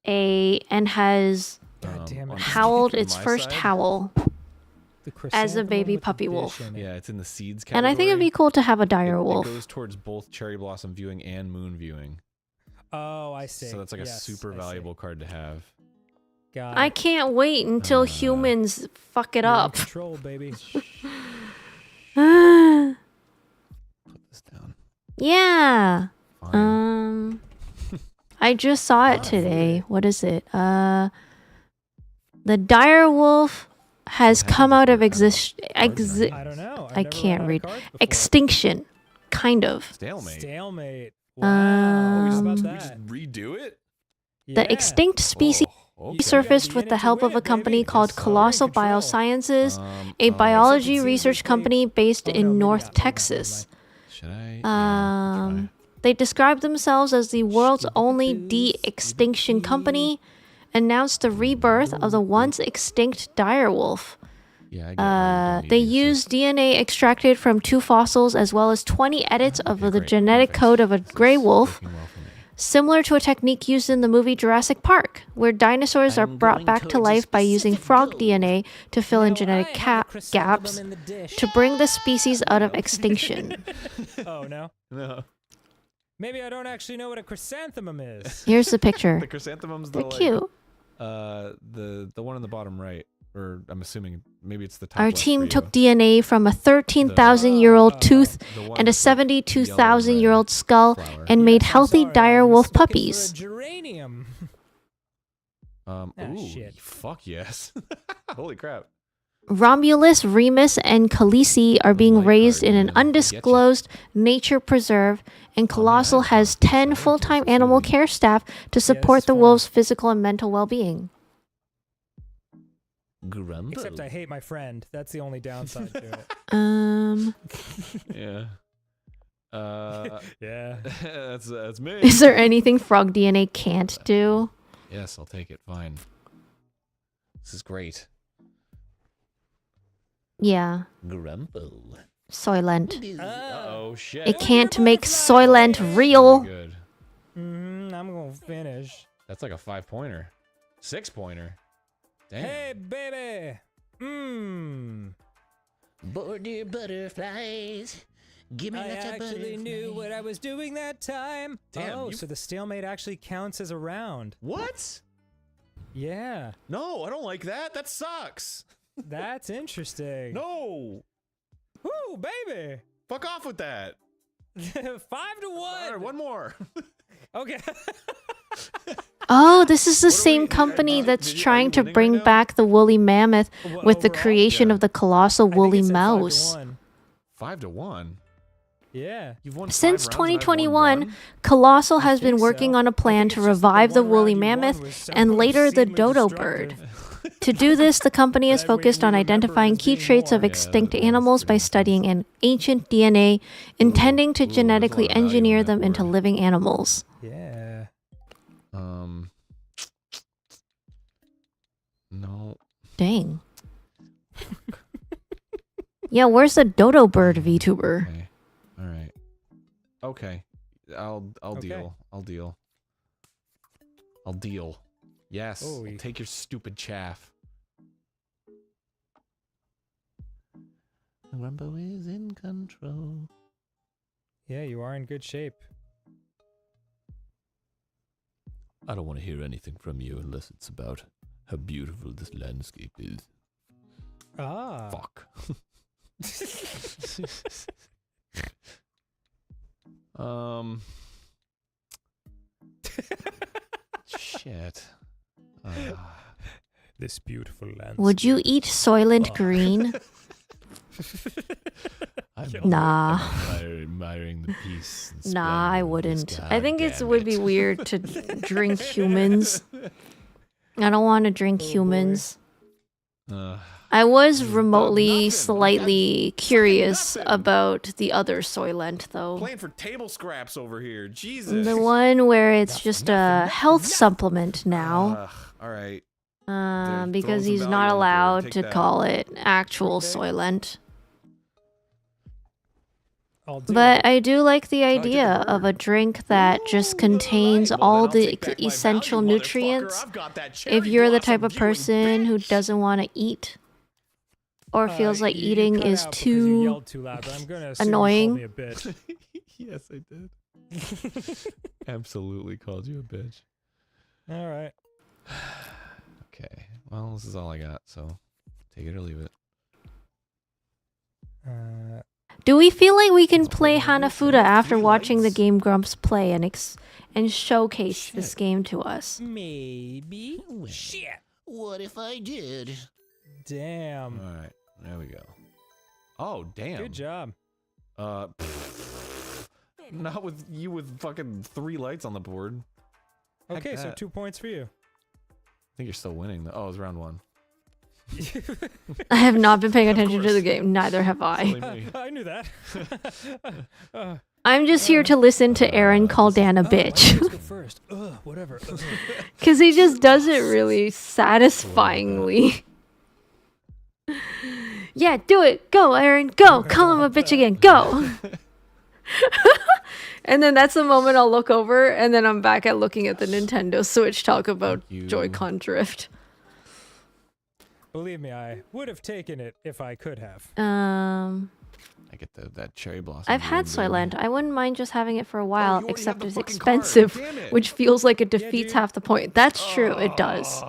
has damn it. howled on its my first side? howl The as a chrysanthemum baby with the puppy dish wolf. in it. Yeah, it's in the seeds And I think it'd be category. cool to have a dire It wolf. goes towards both cherry blossom viewing and moon viewing. Oh, I see. So that's like a Yes, super I see. valuable card to have. Got I it. can't wait until humans fuck it You're in up. control, baby. Put this down. Yeah. Fine. I just saw it today. What is it? The dire wolf has come out of I don't know. I've I never can't run out of read. cards before. extinction, kind of. Stalemate. Stalemate. Wow. What about we that? just redo it? The extinct species okay. resurfaced with the help of a company called Colossal Biosciences, a biology research company based in North Texas. Should I? They describe themselves as the world's only de-extinction company, announced the rebirth of the once extinct dire wolf. Yeah, I get why you don't They need use DNA extracted from 2 fossils as well as 20 edits of the genetic code of a gray wolf, similar to a technique used in the movie Jurassic Park, where dinosaurs are brought back to life by using frog DNA to fill in genetic gaps to bring the species out of extinction. Oh, no? No. Maybe I don't actually know what a chrysanthemum is. Here's the picture. The chrysanthemum's They're the cute. the one in the bottom right, or I'm assuming maybe it's the top. Our left for team you. took DNA from a 13,000-year-old tooth and a 72,000-year-old skull and made healthy dire wolf puppies. Geranium. Ooh, shit. fuck yes. Holy crap. Romulus, Remus, and Khaleesi are being raised in an undisclosed nature preserve, and Colossal has 10 full-time animal care staff to support the wolves' physical and mental well-being. Grumble. Except I hate my friend. That's the only downside to it. Yeah. Yeah. That's me. Is there anything frog DNA can't do? Yes, I'll take it. Fine. This is great. Yeah. Grumble. Soylent. Oh shit. It can't make Soylent real. Good. I'm gonna finish. That's like a 5-pointer. 6-pointer. Damn. Hey, baby. Border butterflies. Give me I lots of actually knew butterflies. what I was doing that time. Damn, Oh, so the stalemate actually counts as a round. What? Yeah. No, I don't like that. That sucks. That's interesting. No. Woo, baby. Fuck off with that. 5-1. All right, one more. Okay. Oh, this is the same company that's trying to bring back the woolly mammoth with the creation of the colossal woolly mouse. 5-1. Yeah. You've won 5 Since rounds and I've won 2021, one? Colossal has been working on a plan to revive the woolly mammoth and later the dodo bird. To do this, the company is focused on identifying key traits of extinct animals by studying an ancient DNA, intending to genetically engineer them into living animals. Yeah. No. Dang. Yeah, where's the dodo bird VTuber? Okay. All right. Okay. I'll deal. I'll deal. I'll deal. Yes. Oh, I'll take your stupid chaff. Rumbo is in control. Yeah, you are in good shape. I don't want to hear anything from you unless it's about how beautiful this landscape is. Ah. Fuck. Shit. This beautiful landscape. Would you eat Soylent Green? Nah. Admiring the peace. and Nah, I splendor of wouldn't. this. I think God it damn would be weird to drink humans. I don't want to drink humans. I was remotely slightly curious about the other Soylent, though. Playing for table scraps over here. Jesus. The one where it's just a health supplement now. All right. Because some he's value not on the board. allowed Take to that. call it actual Soylent. I'll do But I do like the idea of a drink that just contains all the essential nutrients if you're the type of person who doesn't want to eat or feels like you eating cut is out because you too yelled too loud, but I'm gonna assume you annoying. called me a bitch. Yes, I did. Absolutely called you a bitch. All right. Okay. Well, this is all I got, so take it or leave it. Do we feel like we can play Hanafuda after watching the Game Grumps play and showcase this game to us? Maybe. Shit. What if I did? Damn. All right. There we go. Oh, damn. Good job. Not with you with fucking 3 lights on the board. Heck Okay, so that. 2 points for you. I think you're still winning. Oh, it was round 1. I have not been paying attention to the game. Neither have Silly I. me. I knew that. I'm just here to listen to Aaron call Dan a bitch. Let's go first. Whatever. Because he just does it really satisfyingly. Yeah, do it. Go, Aaron. Go. Call him a bitch again. Go. And then that's the moment I'll look over, and then I'm back at looking at the Nintendo Switch talk about Joy-Con drift. Believe me, I would have taken it if I could have. I get that cherry blossom. I've had green, baby. Soylent. I wouldn't mind just having it for a while, already except have the it's fucking card. expensive, Damn it. which feels like it defeats half the point. That's true. It does.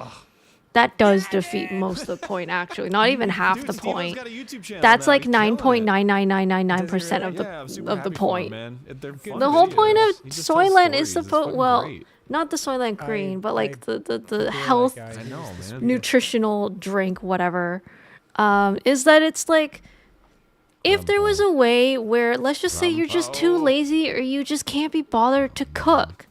That does defeat most of the point, actually. Not even half Dude, the Steve-O's point. got a YouTube channel That's now. like He's killing it. 9.99999% of Yeah, I'm super the happy for him, point. man. They're fun The whole videos. point of He just tells Soylent is stories. It's supposed, fucking well, great. not the Soylent Green, but like the feel health, like I know, man. nutritional drink, whatever. Is that it's like, if there was a way where, let's just say you're just too lazy or you just can't be bothered to cook,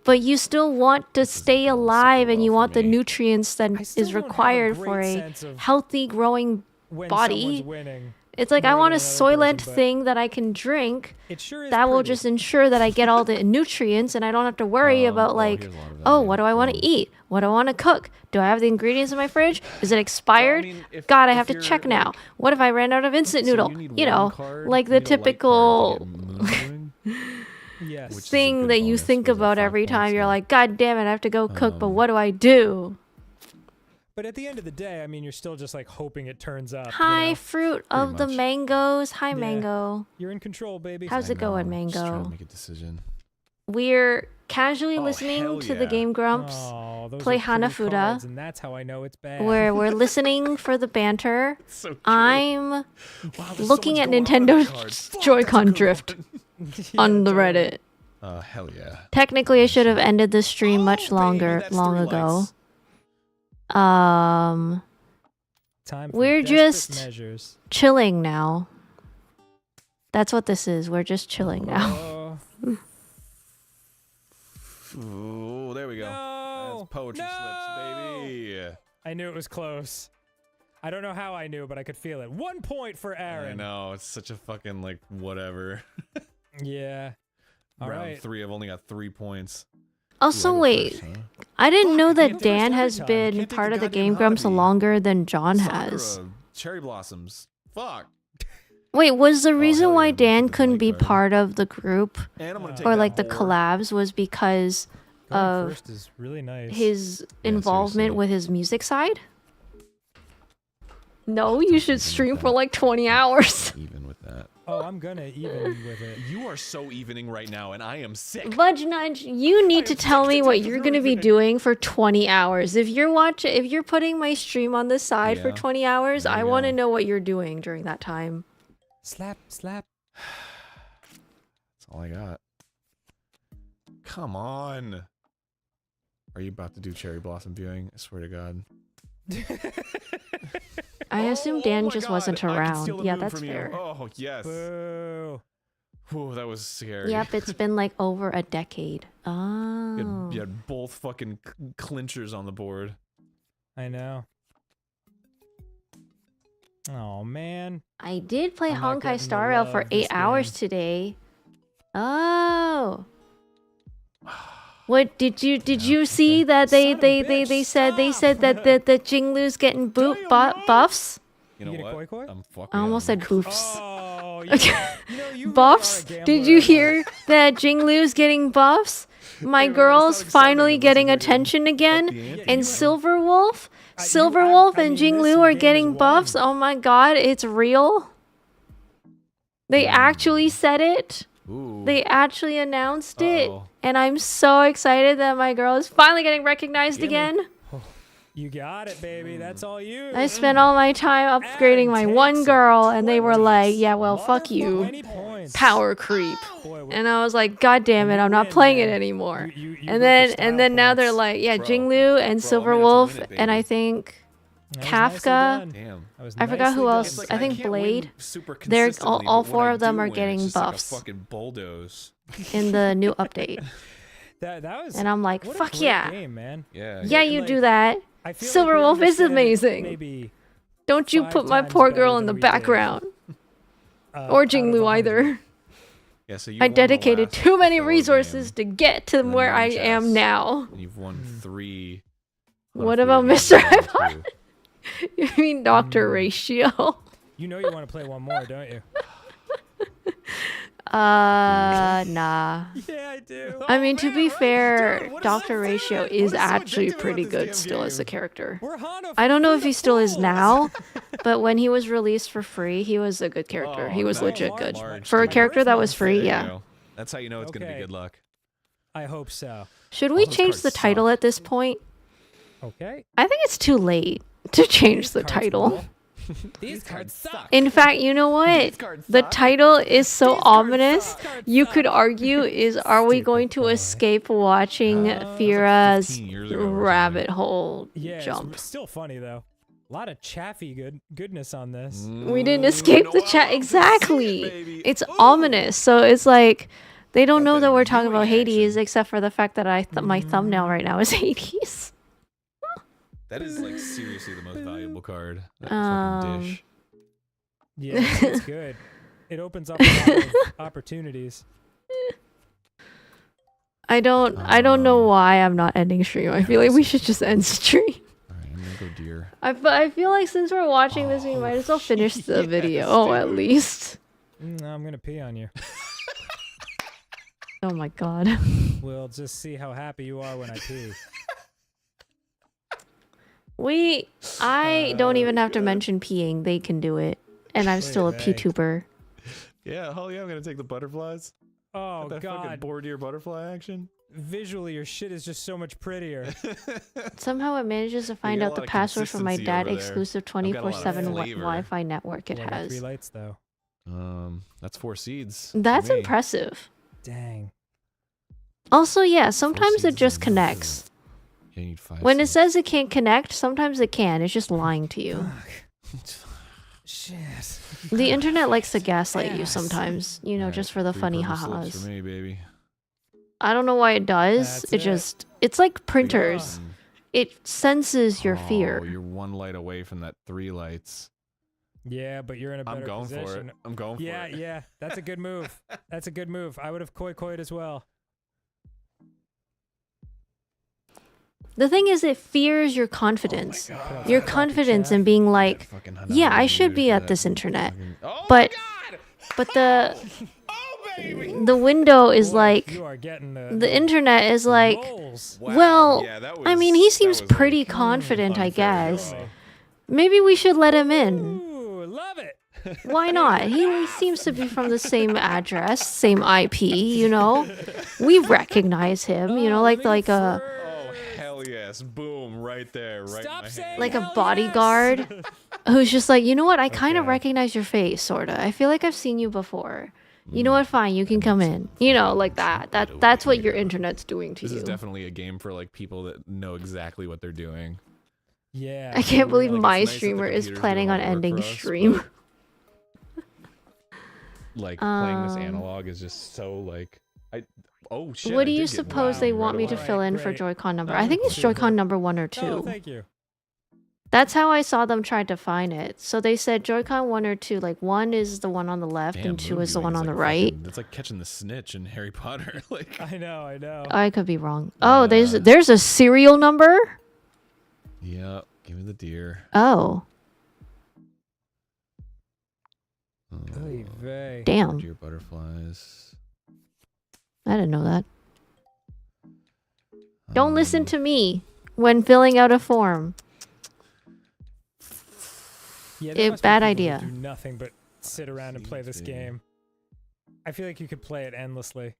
but you still want to stay alive and you want the nutrients that is required for a healthy growing When body. someone's winning. It's like I more want a than another Soylent person, but- thing that I can drink It sure is that will pretty. just ensure that I get all the nutrients and I don't have to worry about like, oh, what do I want to eat? What do I want to cook? Do I have the ingredients in my fridge? Is it expired? God, I have to check now. What if I ran out of instant noodle? You know, like the typical Yes. thing that you think about every time you're like, God damn it, I have to go cook, but what do I do? But at the end of the day, I mean, you're still just like hoping it turns up. you Hi, know? fruit of the mangoes. Hi, mango. You're in control, baby. How's it going, Just trying mango? to make a decision. We're casually hell listening to the yeah. Game Grumps Oh, those play are pretty Hanafuda. cards, and that's how I know it's bad. Where we're listening for the banter. So true. I'm there's looking so at much going on in Nintendo the cards. Fuck, Joy-Con drift on the Reddit. Hell yeah. Technically, I should have ended the stream much long ago. Time for We're desperate just measures. chilling now. That's what this is. We're just chilling now. Oh, Ooh, there we go. That's poetry slips, baby. I knew it was close. I don't know how I knew, but I could feel it. 1 point for I Aaron. know, it's such a fucking like whatever. Yeah. All Round right. 3, I've only got 3 points. Also, wait. I didn't know that Dan has been part of the Game Grumps longer than John has. Sakura, cherry blossoms. Fuck. Wait, was the reason why Dan couldn't be part of the group And I'm gonna take or that like the more. collabs was because Going of first is really nice. his involvement with his music side? No, you should stream for like 20 hours. Even with that. Oh, I'm gonna even with it. You are so evening right now, and I am sick. Budge Nudge, you need to tell me what you're gonna be doing for 20 hours. If you're putting my stream on the side for Yeah. 20 hours, There I you want to go. know what you're doing during that time. Slap, slap. That's all I got. Come on. Are you about to do cherry blossom viewing? I swear to God. I assume Dan my just God, wasn't I can around. steal the Yeah, moon that's from you. fair. Oh, yes. Boo. Whew, that was scary. Yep, it's been like over a decade. You Oh. had both fucking clinchers on the board. I know. Oh man. I did play I'm not Honkai getting the Star Rail for love 8 this hours game. today. Oh. What did you see that they said that that Jinglu's getting buffs? You know get a what? koi koi? I'm fucking. I almost said boofs. Oh, Buffs? Did you hear that Jinglu's getting buffs? My girl's finally getting attention again, and Silverwolf and Jinglu are getting buffs. Oh my god, it's real. They actually said it. Ooh. They actually announced it, Uh-oh. and I'm so excited that my girl is finally getting recognized again. You got it, baby. That's all you. I spent all my time upgrading my one girl, and they were like, "Yeah, well, fuck you, 20 points. power creep." Boy, And I was like, "God damn it, I'm not playing it anymore." And then now they're like, "Yeah, Jinglu and Silverwolf, and I think Kafka." Damn. I forgot who else. I think Blade. They're all 4 of them are getting buffs Like a fucking bulldoze. in the new update. That was. And I'm like, what a "Fuck great yeah. game, man. Yeah. Yeah, you do that. I feel like we Silverwolf is understood it amazing. Maybe Don't you 5 put my times poor better girl than in the we did. background. Or Jinglu either. Yeah, so you I won the dedicated last too many fellow resources game, to get to and then where you I won am chess, now. And you've won 3. What about Mr. iPod? You mean Dr. Ratio? You know you want to play one more, don't you? Nah. Yeah, I do. I mean, to be fair, Dr. Ratio is actually pretty good still as a character. I don't know if he still is now, but when he was released for free, he was a good character. He was legit good. For a character that was free, There you yeah. go. That's how you know it's gonna be Okay. good luck. I hope so. Should we those change cards the title at this point? Okay. I think it's too late to change the title. These cards suck. In fact, you know what? The title is so ominous. You could argue is are we going to escape watching Fira's 15 years ago or rabbit hole Yeah, jump? it's still funny though. A lot of chaffy goodness on this. We didn't escape the chat exactly. It's ominous. So it's like They don't know that we're talking about Hades, except for the fact that my thumbnail right now is Hades. That is like seriously the most valuable card. That Um, fucking dish. Yeah, it's good. It opens up a lot of opportunities. I don't know why I'm not ending stream. I feel like we should just end stream. Alright, I'm gonna go deer. I feel like since we're watching this, we might as well finish the video at least. I'm gonna pee on you. Oh my god. We'll just see how happy you are when I pee. I don't even have to mention peeing. They can do it. And I'm still a P-tuber. Yeah, hell yeah, I'm gonna take the butterflies. Oh that god. fucking board deer butterfly action. Visually, your shit is just so much prettier. Somehow it manages to find got a out the lot of password for my consistency dad over there. exclusive I've got a lot of 24/7 flavor. Wi-Fi network it Only has. 3 lights though. That's 4 seeds. for That's me. impressive. Dang. Also, yeah, sometimes it just connects. Yeah, you need 5 When it seeds. says it can't connect, sometimes it can. It's just lying to you. Shit. The internet likes to gaslight you sometimes, you know, Alright, just for the 3 funny purple slips ha-has. for me, baby. I don't know why it does. That's it. It's like printers. It senses your Oh, fear. you're 1 light away from that 3 lights. Yeah, but you're in a better I'm going position. for it. I'm going for Yeah, it. yeah. That's a good move. That's a good move. I would have koi-koi'd as well. The thing is, it fears your confidence. God. Your confidence in being like, fucking yeah, I Hanabi should dude be for at that this internet. fucking- Oh But my God! but the Oh baby! the window is Boy, like you are getting the internet is like, rolls. Wow, well, yeah, that I mean, was- he that seems was, pretty like, confident, I unfair guess. going. Maybe we should let him in. Ooh, love it. Why not? He seems to be from the same address, same IP, you know? We recognize him, you know, like a Oh hell yes! Boom! Right there, right in my hand. like a bodyguard who's just like, you know what? I kind of recognize your face, sorta. I feel like I've seen you before. You know what? Fine, you can come in. You know, like that. That's what your internet's doing to This you. is definitely a game for like people that know exactly what they're doing. Yeah. I can't believe Like, my it's nice that the streamer is computers planning do on all the work ending for us, stream. Like playing this Um, analog is just so like oh shit. What I do you did get suppose one they right want me to away. fill in for great. Joy-Con number? That I think would it's be Joy-Con super. number 1 or 2. Oh, thank you. That's how I saw them try to find it. So they said Joy-Con 1 or 2. Like 1 is the one on the left Damn, and 2 movie is the viewing one on like the right. fucking- It's like catching the snitch in Harry Potter. Like I know. I could be wrong. Oh, there's a serial number? yeah, give me the deer. Oh, Oy vey. damn. Deer butterflies. I didn't know that. Don't listen to me when filling out a form. Yeah, there must be Bad people who idea. Do nothing but sit around and play this game. I feel like you could play it endlessly.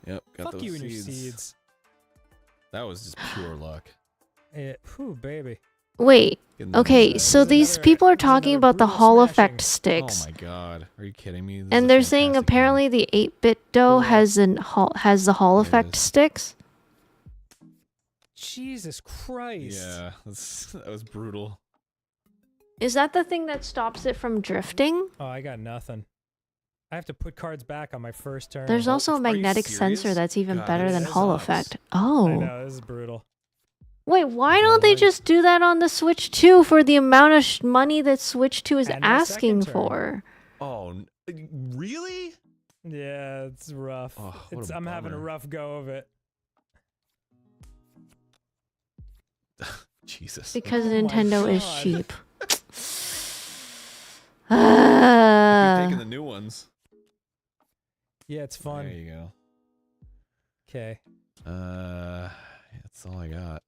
Yep, got Fuck those you and seeds. your seeds. That was just pure luck. Whew, baby. Wait. Getting them Okay, those, so these another- people are there's talking another about the brutal Hall smashing. Effect Oh sticks. my god, are you kidding me? This is And a they're saying fantastic game. apparently the 8-bit dough has the Hall It Effect is. sticks. Jesus Christ. Yeah, that was brutal. Is that the thing that stops it from drifting? Oh, I got nothing. I have to put cards back on my first turn. There's also a magnetic sensor serious? that's even God, better this than sucks. Hall Effect. I Oh. know, this is brutal. Wait, why don't they just do that on the Switch 2 for the amount of money that Switch 2 is And my asking second turn. for? Oh, really? Yeah, it's rough. Oh, what a I'm having a bummer. rough go of it. Jesus. Because Oh my Nintendo is God. cheap. You're taking the new ones. Yeah, it's fun. There you go. Okay. That's all I got.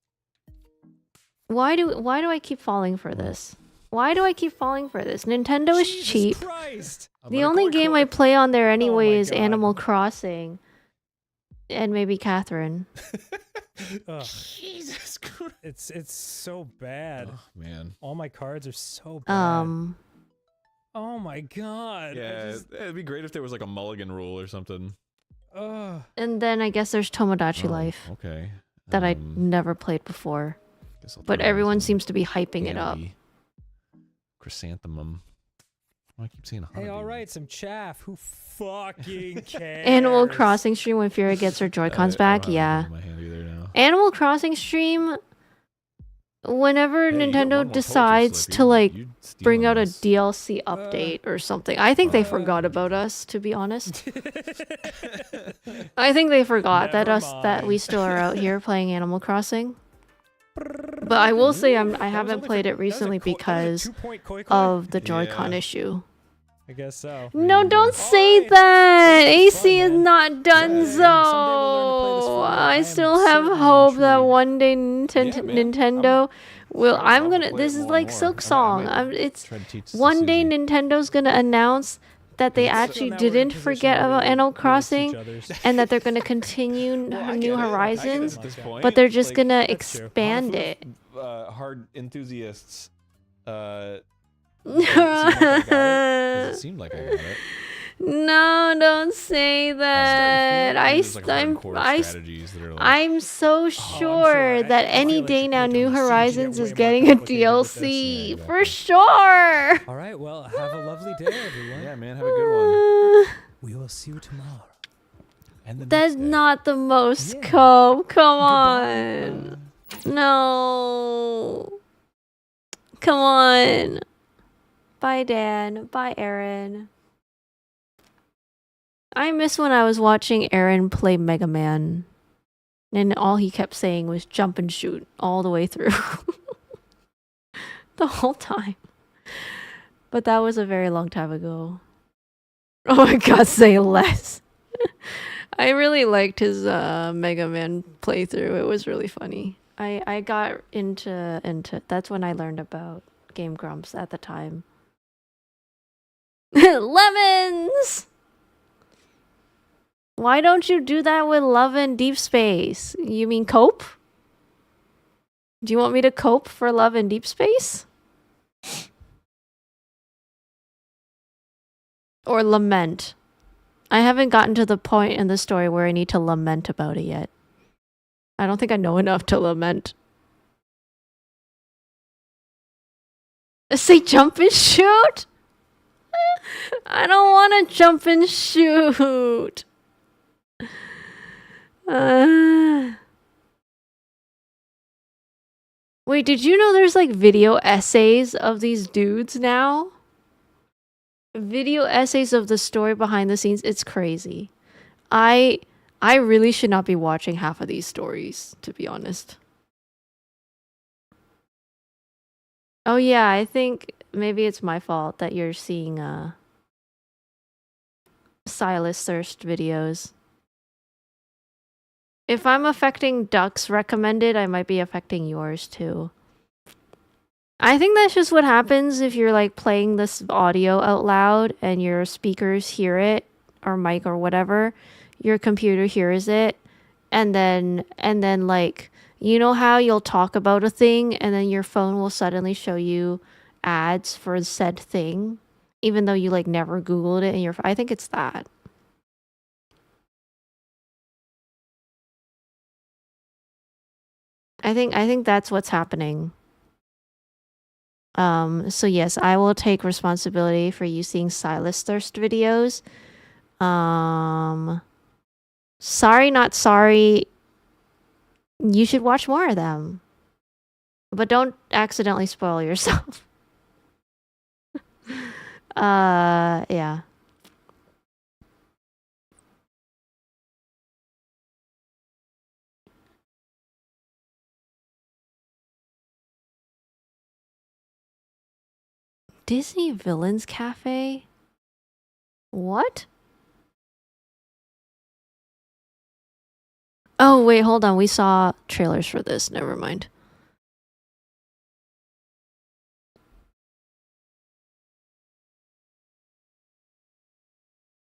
Why do I keep falling for this? Why do I keep falling for this? Nintendo is Jesus cheap. Christ. The only game I play on there anyway my is God. Animal Crossing. And maybe Catherine. Ugh, Jesus Christ. it's so bad. Oh, man. All my cards are so bad. Oh my God. Yeah, it'd be great if there was like a mulligan rule or something. Ugh. And then I guess there's Tomodachi Oh, Life Okay. that I never played before. Guess I'll But try everyone some seems to be hyping it up. Canopy. Chrysanthemum. I keep seeing Hey, all right, some chaff. Who fucking cares? Animal Crossing stream when Fiora gets her Joy-Cons back. Yeah. Animal Crossing stream. Whenever Nintendo decides to like bring out a DLC update or something, I think they forgot about us. To be honest, I think they forgot that we still are out here playing Animal Crossing. But I will say I haven't played it recently because of the Joy-Con issue. I guess so. No, don't say that. AC is not done so. I still have hope that one day Nintendo will. I'm gonna. This is like Silk Song. It's one day Nintendo's gonna announce that they actually didn't forget about Animal Crossing and that they're gonna continue New Horizons, but they're just gonna expand it. Hard enthusiasts. It seemed like I got it. No, don't say that. I'm so sure that any day now New Horizons is getting a DLC for sure. All right, well, have a lovely day, everyone. Yeah, man, have a good one. We will see you tomorrow. That's not the most cope. Come on. No. Come on. Bye, Dan. Bye, Aaron. I miss when I was watching Aaron play Mega Man. And all he kept saying was jump and shoot all the way through. The whole time. But that was a very long time ago. Oh my god, say less. I really liked his Mega Man playthrough. It was really funny. I got into that's when I learned about Game Grumps at the time. Lemons! Why don't you do that with Love and Deep Space? You mean cope? Do you want me to cope for Love and Deep Space? Or lament? I haven't gotten to the point in the story where I need to lament about it yet. I don't think I know enough to lament. Say jump and shoot? I don't want to jump and shoot. Wait, did you know there's like video essays of these dudes now? Video essays of the story behind the scenes. It's crazy. I really should not be watching half of these stories, to be honest. Oh yeah, I think maybe it's my fault that you're seeing Silas Thirst videos. If I'm affecting Duck's recommended, I might be affecting yours too. I think that's just what happens if you're like playing this audio out loud and your speakers hear it, or mic or whatever, your computer hears it, and then like, you know how you'll talk about a thing and then your phone will suddenly show you ads for said thing, even though you like never Googled it in your I think it's that. I think that's what's happening. So yes, I will take responsibility for you seeing Silas Thirst videos. Sorry, not sorry. You should watch more of them. But don't accidentally spoil yourself. Yeah. Disney Villains Cafe? What? Oh, wait, hold on. We saw trailers for this. Never mind.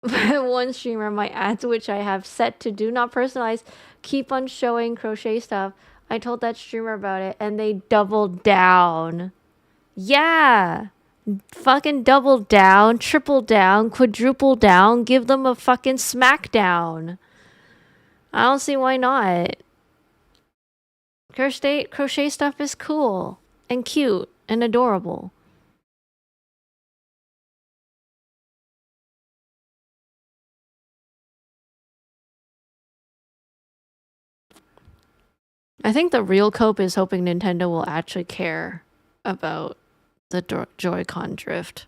One streamer, my ads, which I have set to do not personalize, keep on showing crochet stuff. I told that streamer about it, and they doubled down. Yeah! Fucking double down, triple down, quadruple down, give them a fucking smackdown. I don't see why not. Crochet stuff is cool and cute and adorable. I think the real cope is hoping Nintendo will actually care about the Joy-Con drift.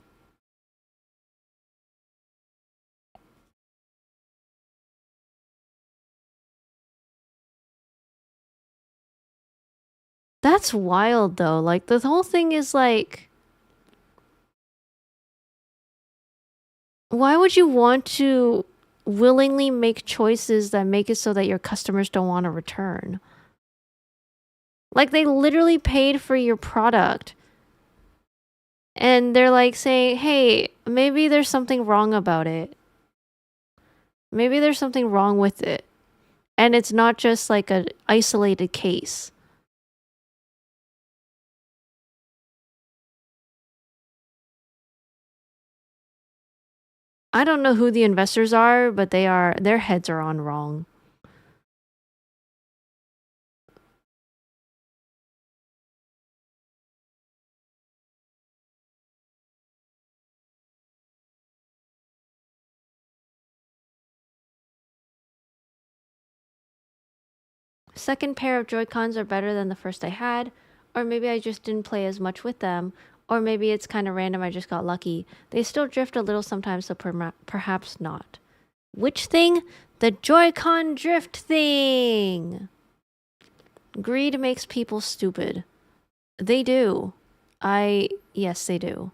That's wild though. Like the whole thing is like, why would you want to willingly make choices that make it so that your customers don't want to return? Like they literally paid for your product. And they're like saying, hey, maybe there's something wrong about it. Maybe there's something wrong with it. And it's not just like an isolated case. I don't know who the investors are, but their heads are on wrong. Second pair of Joy-Cons are better than the first I had, or maybe I just didn't play as much with them, or maybe it's kind of random, I just got lucky. They still drift a little sometimes, so perhaps not. Which thing? The Joy-Con drift thing! Greed makes people stupid. They do. Yes, they do.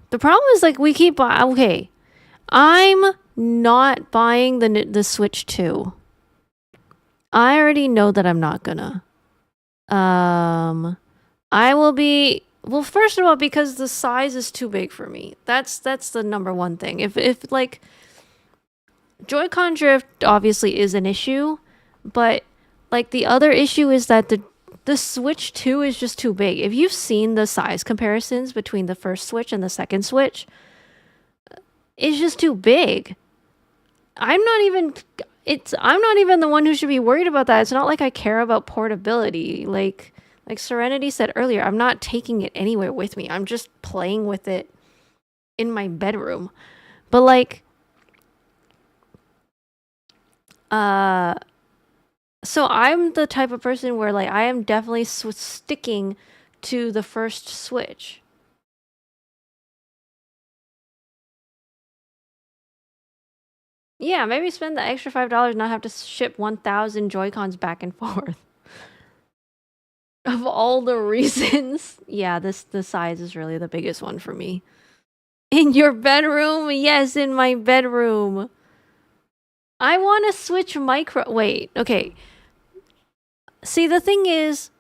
The problem is like we keep okay. I'm not buying the Switch 2. I already know that I'm not gonna. I will be, well, first of all, because the size is too big for me. That's the number one thing. If like Joy-Con drift obviously is an issue, but like the other issue is that the Switch 2 is just too big. If you've seen the size comparisons between the first Switch and the second Switch, it's just too big. I'm not even the one who should be worried about that. It's not like I care about portability. Like Serenity said earlier, I'm not taking it anywhere with me. I'm just playing with it in my bedroom. But like so I'm the type of person where like I am definitely sticking to the first Switch. Yeah, maybe spend the extra $5 and not have to ship 1,000 Joy-Cons back and forth. Of all the reasons. Yeah, the size is really the biggest one for me. In your bedroom? Yes, in my bedroom. I want to Switch Micro. Wait, okay. See, the thing is,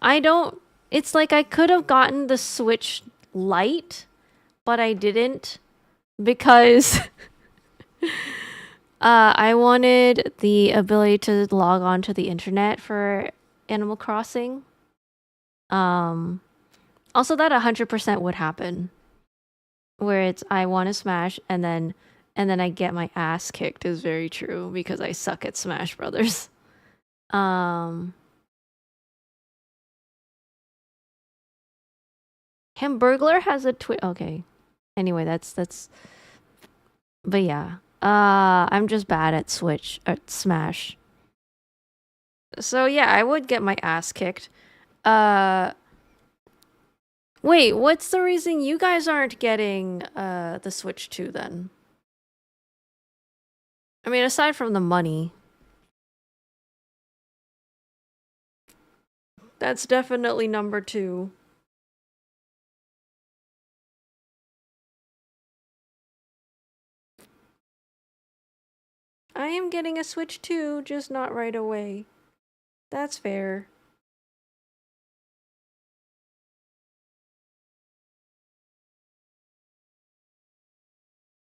it's like I could have gotten the Switch Lite, but I didn't because I wanted the ability to log on to the internet for Animal Crossing. Also that 100% would happen. Where it's I want to Smash and then I get my ass kicked is very true because I suck at Smash Brothers. Hamburglar has a okay. Anyway, that's but yeah. I'm just bad at Smash. So yeah, I would get my ass kicked. Wait, what's the reason you guys aren't getting the Switch 2 then? I mean, aside from the money. That's definitely number 2. I am getting a Switch 2, just not right away. That's fair.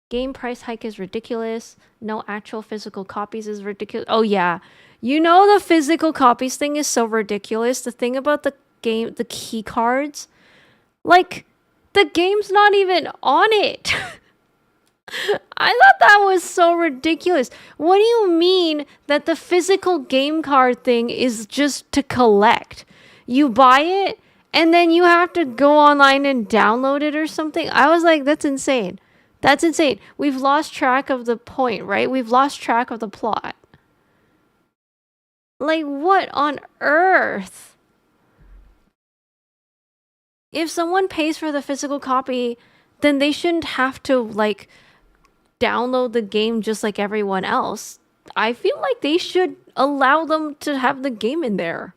Game price hike is ridiculous. No actual physical copies is ridiculous. Oh yeah. You know the physical copies thing is so ridiculous. The thing about the game, the key cards, like the game's not even on it. I thought that was so ridiculous. What do you mean that the physical game card thing is just to collect? You buy it and then you have to go online and download it or something. I was like, that's insane. That's insane. We've lost track of the point, right? We've lost track of the plot. Like, what on earth? If someone pays for the physical copy, then they shouldn't have to, like, download the game just like everyone else. I feel like they should allow them to have the game in there.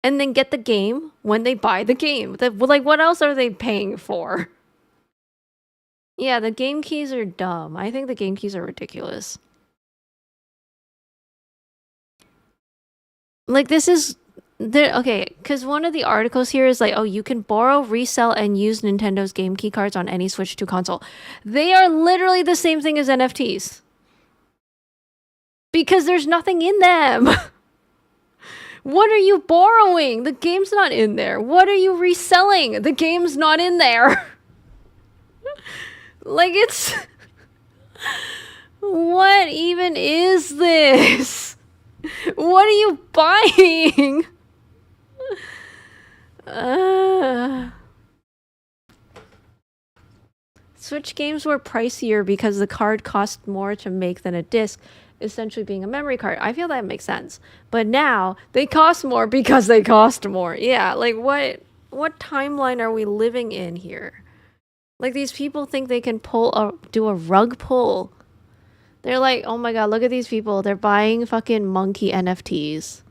And then get the game when they buy the game. Like, what else are they paying for? Yeah, the game keys are dumb. I think the game keys are ridiculous. Like, this is... Okay, because one of the articles here is like, oh, you can borrow, resell, and use Nintendo's game key cards on any Switch 2 console. They are literally the same thing as NFTs. Because there's nothing in them. What are you borrowing? The game's not in there. What are you reselling? The game's not in there. Like, it's... What even is this? What are you buying? Switch games were pricier because the card cost more to make than a disc, essentially being a memory card. I feel that makes sense. But now they cost more because they cost more. Yeah, like what timeline are we living in here? Like, these people think they can do a rug pull. They're like, oh my god, look at these people. They're buying fucking monkey NFTs.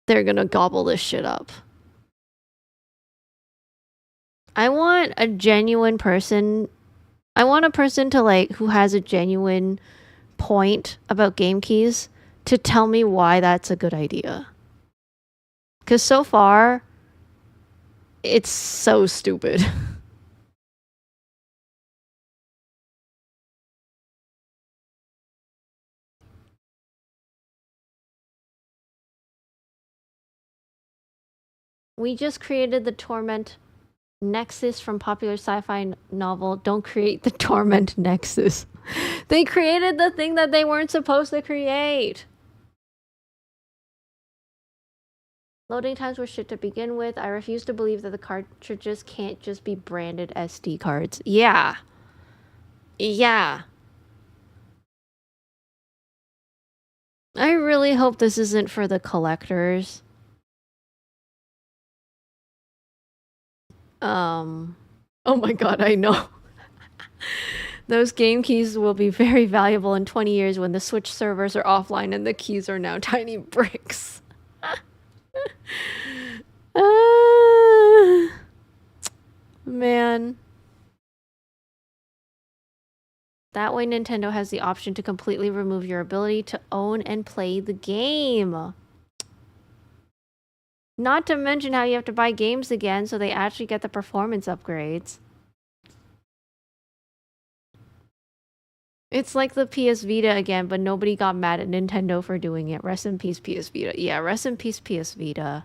They're gonna gobble this shit up. I want a genuine person. I want a person to, like, who has a genuine point about game keys to tell me why that's a good idea. Because so far, it's so stupid. We just created the Torment Nexus from popular sci-fi novel. Don't create the Torment Nexus. They created the thing that they weren't supposed to create. Loading times were shit to begin with. I refuse to believe that the cartridges can't just be branded SD cards. Yeah. Yeah. I really hope this isn't for the collectors. Oh my god, I know. Those game keys will be very valuable in 20 years when the Switch servers are offline and the keys are now tiny bricks. Man. That way Nintendo has the option to completely remove your ability to own and play the game. Not to mention how you have to buy games again so they actually get the performance upgrades. It's like the PS Vita again, but nobody got mad at Nintendo for doing it. Rest in peace, PS Vita. Yeah, rest in peace, PS Vita.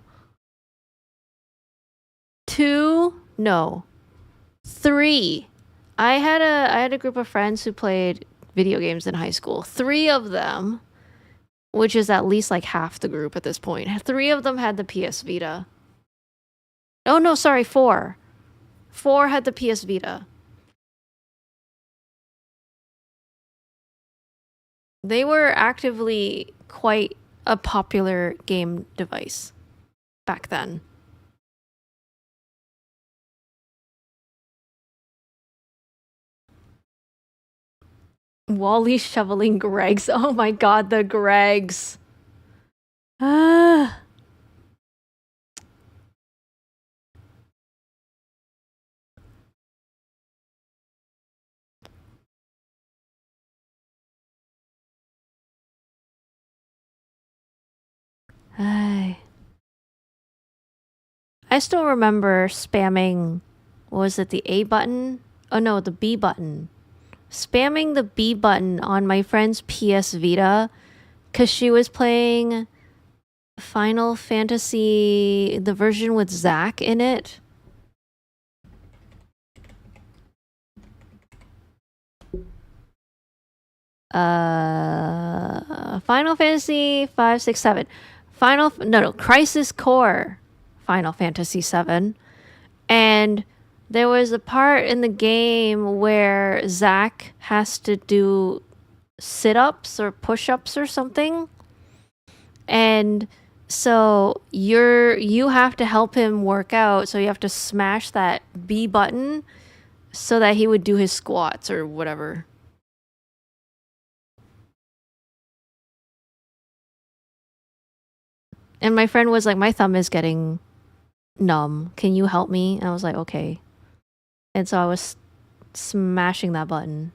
2? No. 3. I had a group of friends who played video games in high school. 3 of them, which is at least like half the group at this point. 3 of them had the PS Vita. Oh no, sorry, 4. 4 had the PS Vita. They were actively quite a popular game device back then. Wally shoveling Gregs. Oh my god, the Gregs. Ah. I still remember spamming, what was it, the A button? Oh no, the B button. Spamming the B button on my friend's PS Vita because she was playing Final Fantasy, the version with Zack in it. Final Fantasy 5, 6, 7. Crisis Core Final Fantasy VII. And there was a part in the game where Zack has to do sit-ups or push-ups or something. And so you have to help him work out, so you have to smash that B button so that he would do his squats or whatever. And my friend was like, my thumb is getting numb. Can you help me? And I was like, okay. And so I was smashing that button.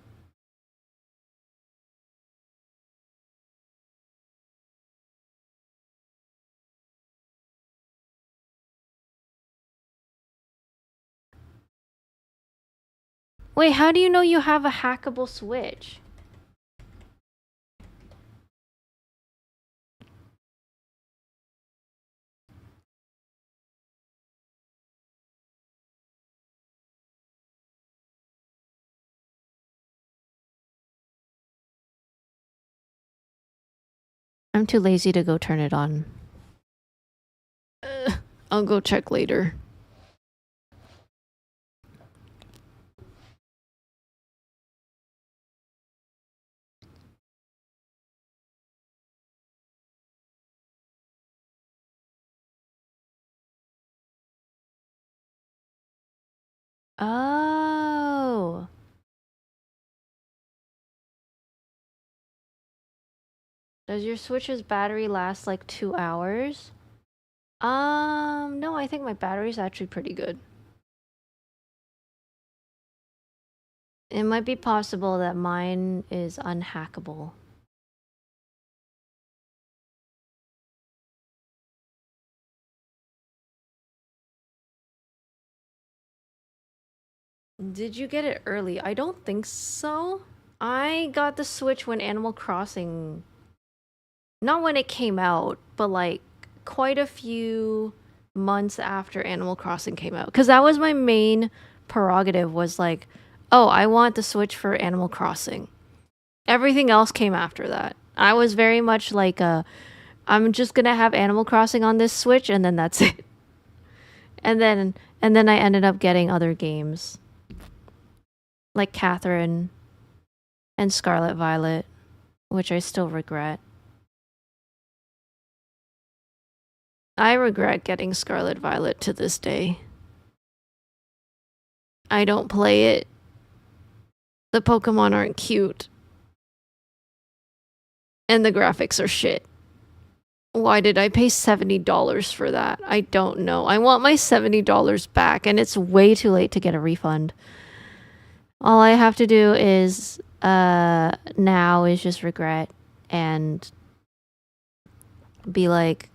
Wait, how do you know you have a hackable Switch? I'm too lazy to go turn it on. I'll go check later. Oh. Does your Switch's battery last like 2 hours? No, I think my battery's actually pretty good. It might be possible that mine is unhackable. Did you get it early? I don't think so. I got the Switch when Animal Crossing... Not when it came out, but like quite a few months after Animal Crossing came out. Because that was my main prerogative, was like, oh, I want the Switch for Animal Crossing. Everything else came after that. I was very much like, I'm just gonna have Animal Crossing on this Switch, and then that's it. And then I ended up getting other games. Like Catherine and Scarlet Violet, which I still regret. I regret getting Scarlet Violet to this day. I don't play it. The Pokemon aren't cute. And the graphics are shit. Why did I pay $70 for that? I don't know. I want my $70 back, and it's way too late to get a refund. All I have to do is, now is just regret and be like,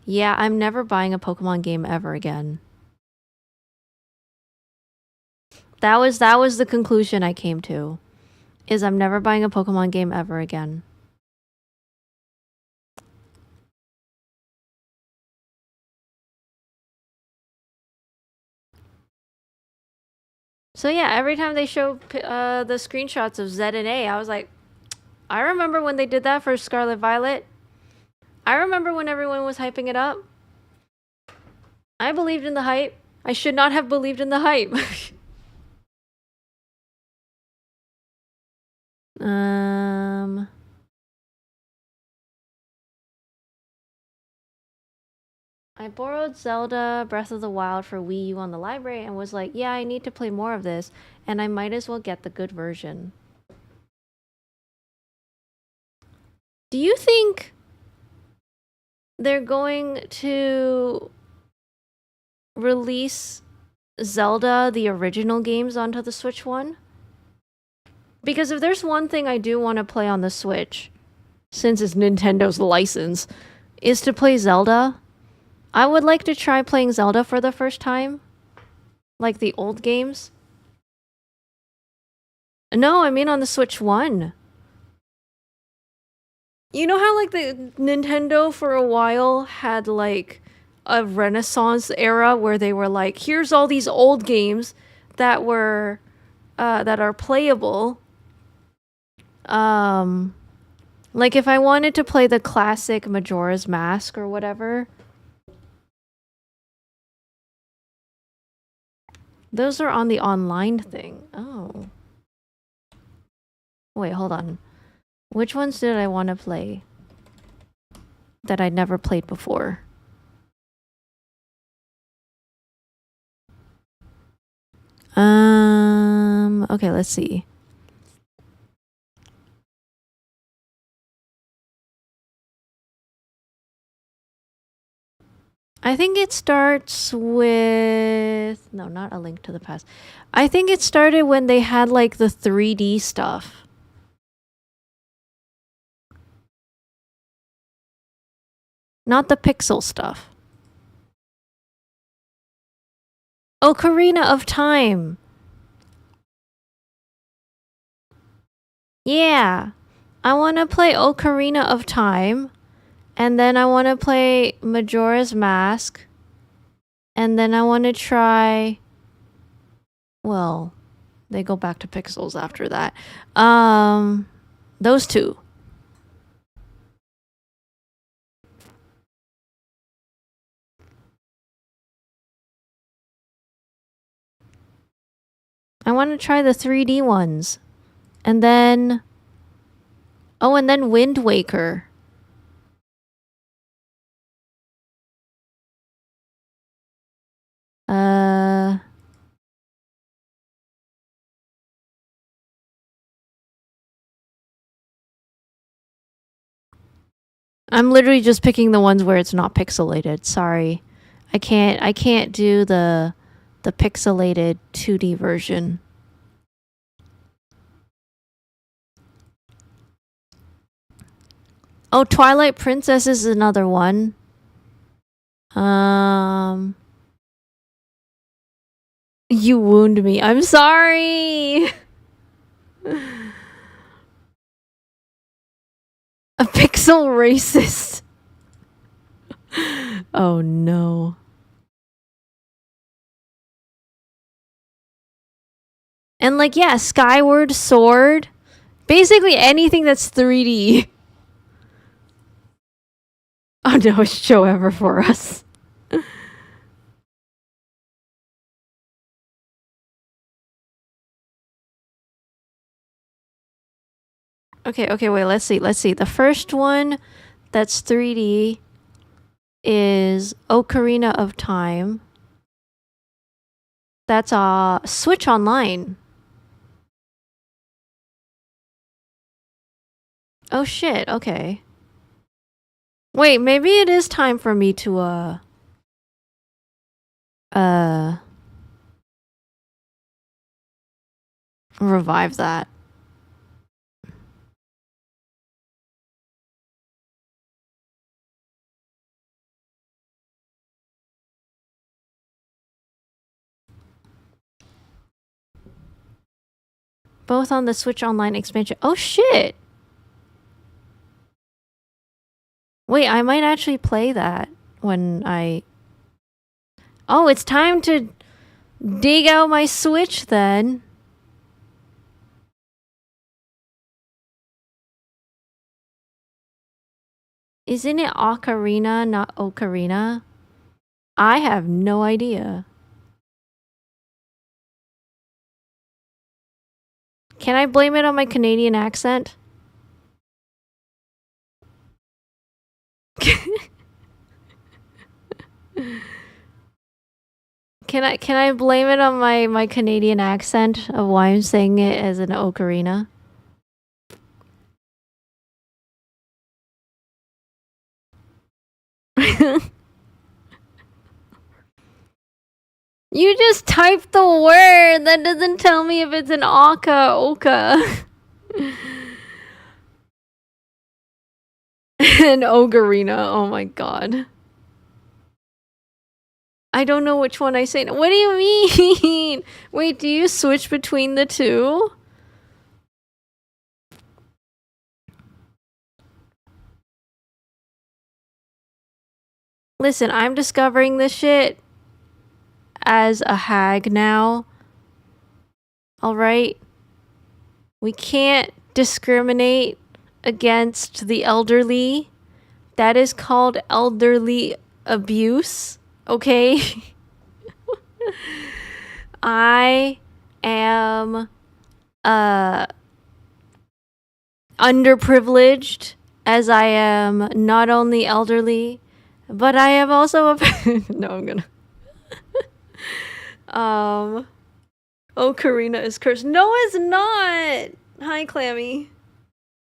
yeah, I'm never buying a Pokemon game ever again. That was the conclusion I came to. Is I'm never buying a Pokemon game ever again. So yeah, every time they show the screenshots of Z and A, I was like, I remember when they did that for Scarlet Violet. I remember when everyone was hyping it up. I believed in the hype. I should not have believed in the hype. I borrowed Zelda Breath of the Wild for Wii U on the library and was like, yeah, I need to play more of this, and I might as well get the good version. Do you think they're going to release Zelda, the original games, onto the Switch One? Because if there's one thing I do want to play on the Switch, since it's Nintendo's license, is to play Zelda. I would like to try playing Zelda for the first time. Like the old games. No, I mean on the Switch One. You know how like the Nintendo for a while had like a Renaissance era where they were like, here's all these old games that were that are playable. Like if I wanted to play the classic Majora's Mask or whatever, Those are on the online thing. Oh. Wait, hold on. Which ones did I want to play that I'd never played before? Okay, let's see. I think it starts with... No, not A Link to the Past. I think it started when they had like the 3D stuff. Not the pixel stuff. Ocarina of Time. Yeah. I want to play Ocarina of Time. And then I want to play Majora's Mask. And then I want to try... Well, they go back to pixels after that. Those two. I want to try the 3D ones. And then... Oh, and then Wind Waker. I'm literally just picking the ones where it's not pixelated. Sorry. I can't do the pixelated 2D version. Oh, Twilight Princess is another one. You wound me. I'm sorry. A pixel racist. Oh no. And like, yeah, Skyward Sword. Basically anything that's 3D. Oh no, it's show ever for us. Okay, wait, let's see. The first one that's 3D is Ocarina of Time. That's Switch Online. Oh shit, okay. Wait, maybe it is time for me to revive that. Both on the Switch Online expansion. Oh shit! Wait, I might actually play that when I... Oh, it's time to dig out my Switch then. Isn't it Ocarina, not Ocarina? I have no idea. Can I blame it on my Canadian accent? Can I blame it on my Canadian accent of why I'm saying it as an ocarina? You just typed the word. That doesn't tell me if it's an oka. An ogarina. Oh my god. I don't know which one I say. What do you mean? Wait, do you switch between the two? Listen, I'm discovering this shit as a hag now. Alright? We can't discriminate against the elderly. That is called elderly abuse. Okay? I am underprivileged, as I am not only elderly, but I am also a no, I'm gonna oh, Karina is cursed. No, it's not. Hi, Clammy.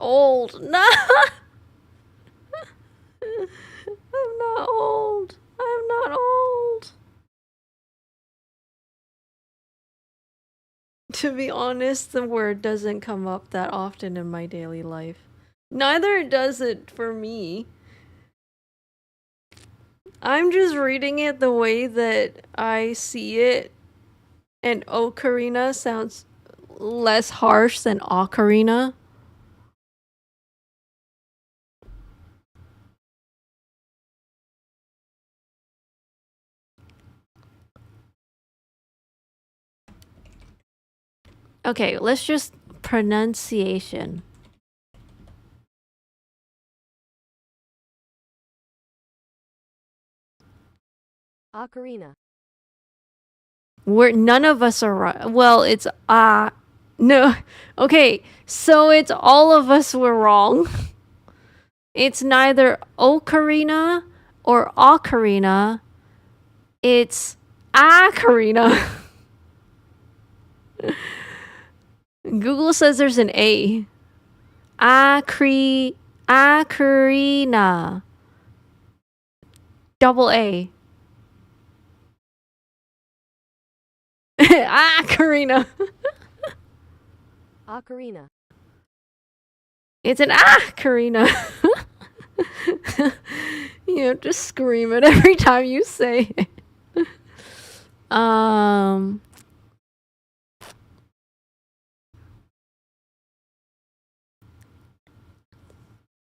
Old. No. I'm not old. I'm not old. To be honest, the word doesn't come up that often in my daily life. Neither does it for me. I'm just reading it the way that I see it. And ocarina sounds less harsh than ocarina. Okay, let's just pronunciation. Ocarina. None of us are right. Well, it's no. Okay, so it's all of us were wrong. It's neither ocarina or ocarina. It's ocarina. Google says there's an A. Ocarina. Double A. Ocarina. Ocarina. It's an ocarina. You have to scream it every time you say it.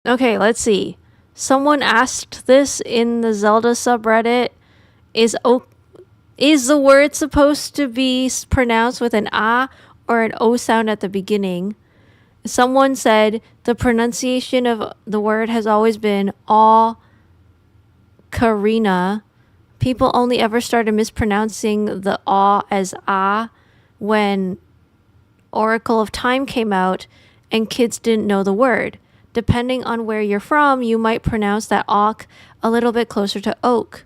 Okay, let's see. Someone asked this in the Zelda subreddit. Is the word supposed to be pronounced with an A or an O sound at the beginning? Someone said the pronunciation of the word has always been ocarina. People only ever started mispronouncing the A as A when Oracle of Time came out and kids didn't know the word. Depending on where you're from, you might pronounce that awk a little bit closer to oak.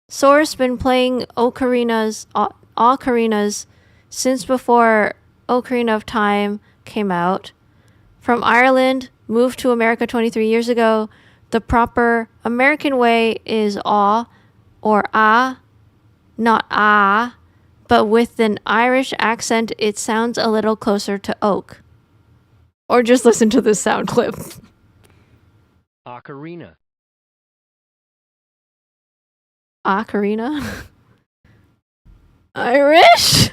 Sora's been playing ocarinas since before Ocarina of Time came out. From Ireland, moved to America 23 years ago. The proper American way is aw or ah, not ah, but with an Irish accent, it sounds a little closer to oak. Or just listen to this sound clip. Ocarina. Ocarina? Irish?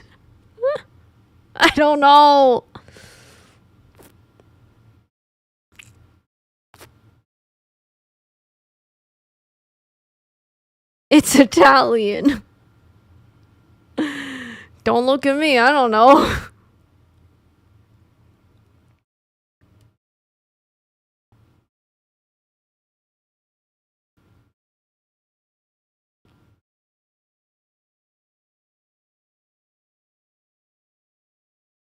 I don't know. It's Italian. Don't look at me, I don't know.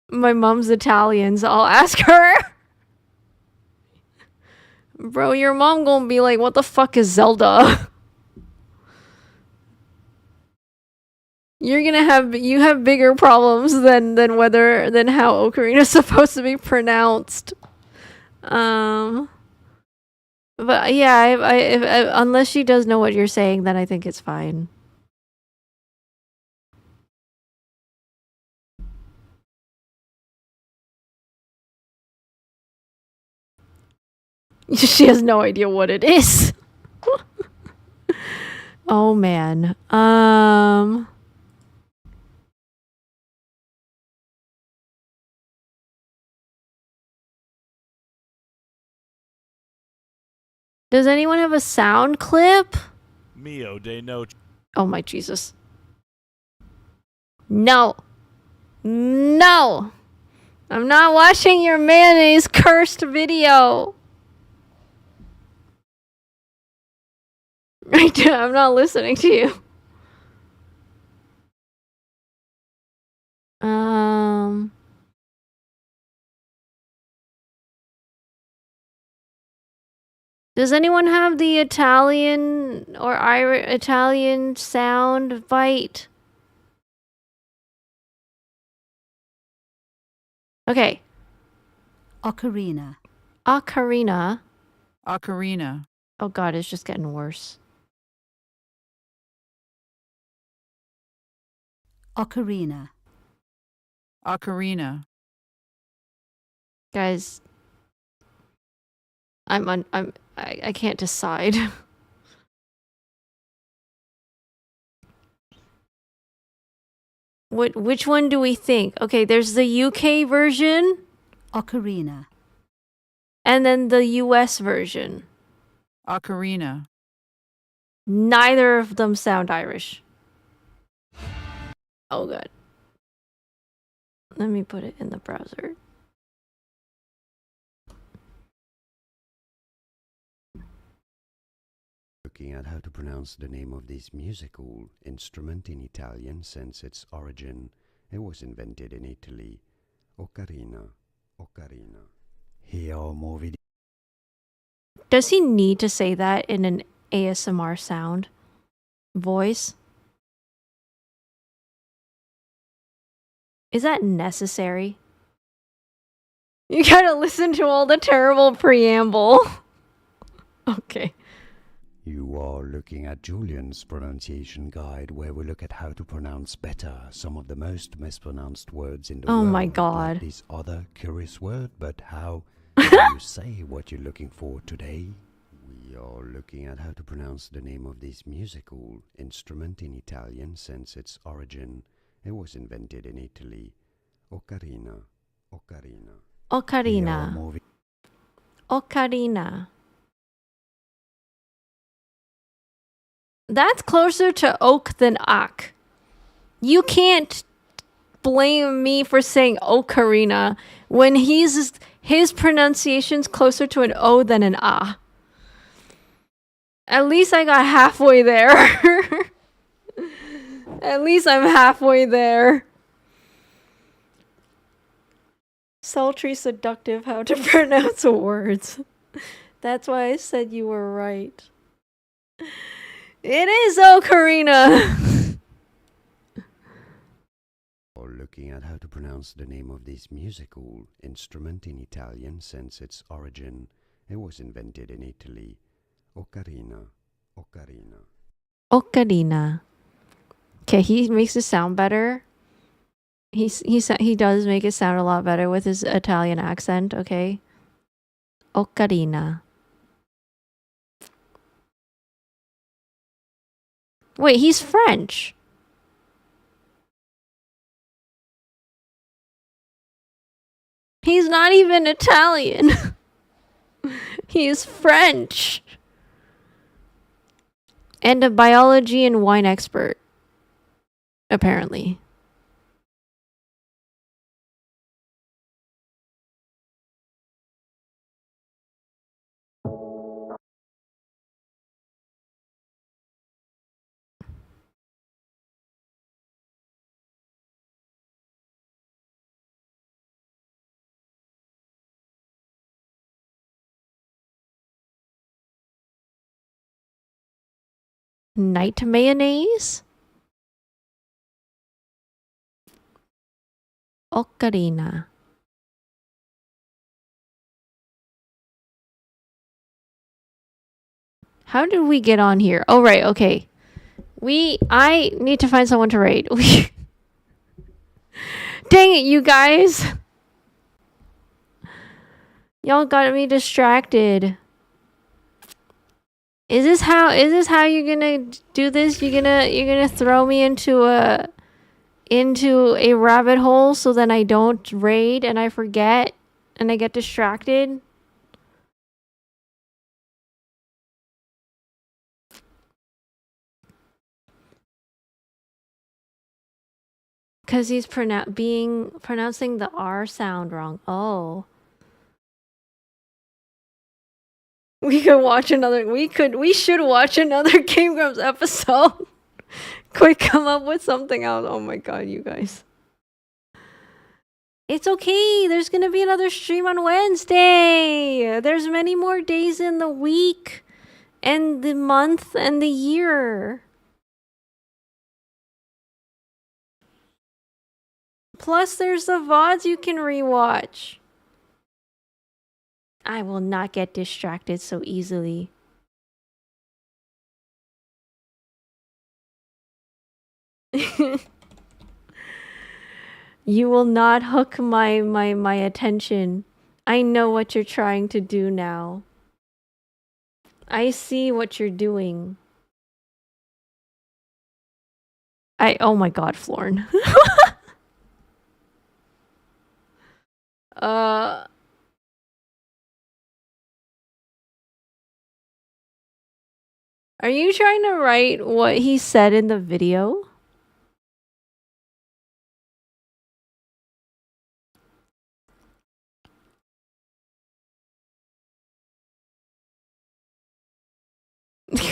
My mom's Italian, so I'll ask her. Bro, your mom gonna be like, what the fuck is Zelda? You have bigger problems than how Ocarina is supposed to be pronounced. But yeah, if unless she does know what you're saying, then I think it's fine. She has no idea what it is. Oh man. Does anyone have a sound clip? Mio de noche. Oh my Jesus. No. No. I'm not watching your mayonnaise cursed video. I'm not listening to you. Um. Does anyone have the Italian or Italian sound bite? Okay. Ocarina. Ocarina. Ocarina. Oh god, it's just getting worse. Ocarina. Ocarina. Guys, I can't decide. Which one do we think? Okay, there's the UK version. Ocarina. And then the US version. Ocarina. Neither of them sound Irish. Oh god. Let me put it in the browser. Looking at how to pronounce the name of this musical instrument in Italian since its origin. It was invented in Italy. Ocarina. Ocarina. Here are more videos. Does he need to say that in an ASMR sound voice? Is that necessary? You gotta listen to all the terrible preamble. Okay. You are looking at Julian's pronunciation guide, where we look at how to pronounce better some of the most mispronounced words in the world. Oh my god. Like this other curious word, but how do you say what you're looking for today? We are looking at how to pronounce the name of this musical instrument in Italian since its origin. It was invented in Italy. Ocarina. Ocarina. Ocarina. Ocarina. That's closer to oak than ak. You can't blame me for saying ocarina when his pronunciation's closer to an O than an A. At least I got halfway there. At least I'm halfway there. Sultry, seductive, how to pronounce words. That's why I said you were right. It is ocarina! Or looking at how to pronounce the name of this musical instrument in Italian since its origin. It was invented in Italy. Ocarina. Ocarina. Ocarina. Okay, he makes it sound better. He does make it sound a lot better with his Italian accent, okay? Ocarina. Wait, he's French. He's not even Italian. He's French. And a biology and wine expert. Apparently. Night mayonnaise? Ocarina. How did we get on here? Oh, right, okay. I need to find someone to raid. Dang it, you guys. Y'all got me distracted. Is this how you're gonna do this? You're gonna throw me into a rabbit hole so then I don't raid and I forget and I get distracted? Cause he's pronouncing the R sound wrong. Oh. We should watch another Game Grumps episode. Quick, come up with something else. Oh my god, you guys. It's okay. There's going to be another stream on Wednesday. There's many more days in the week and the month and the year. Plus, there's the VODs you can rewatch. I will not get distracted so easily. You will not hook my attention. I know what you're trying to do now. I see what you're doing. Oh my god, Florin. Are you trying to write what he said in the video?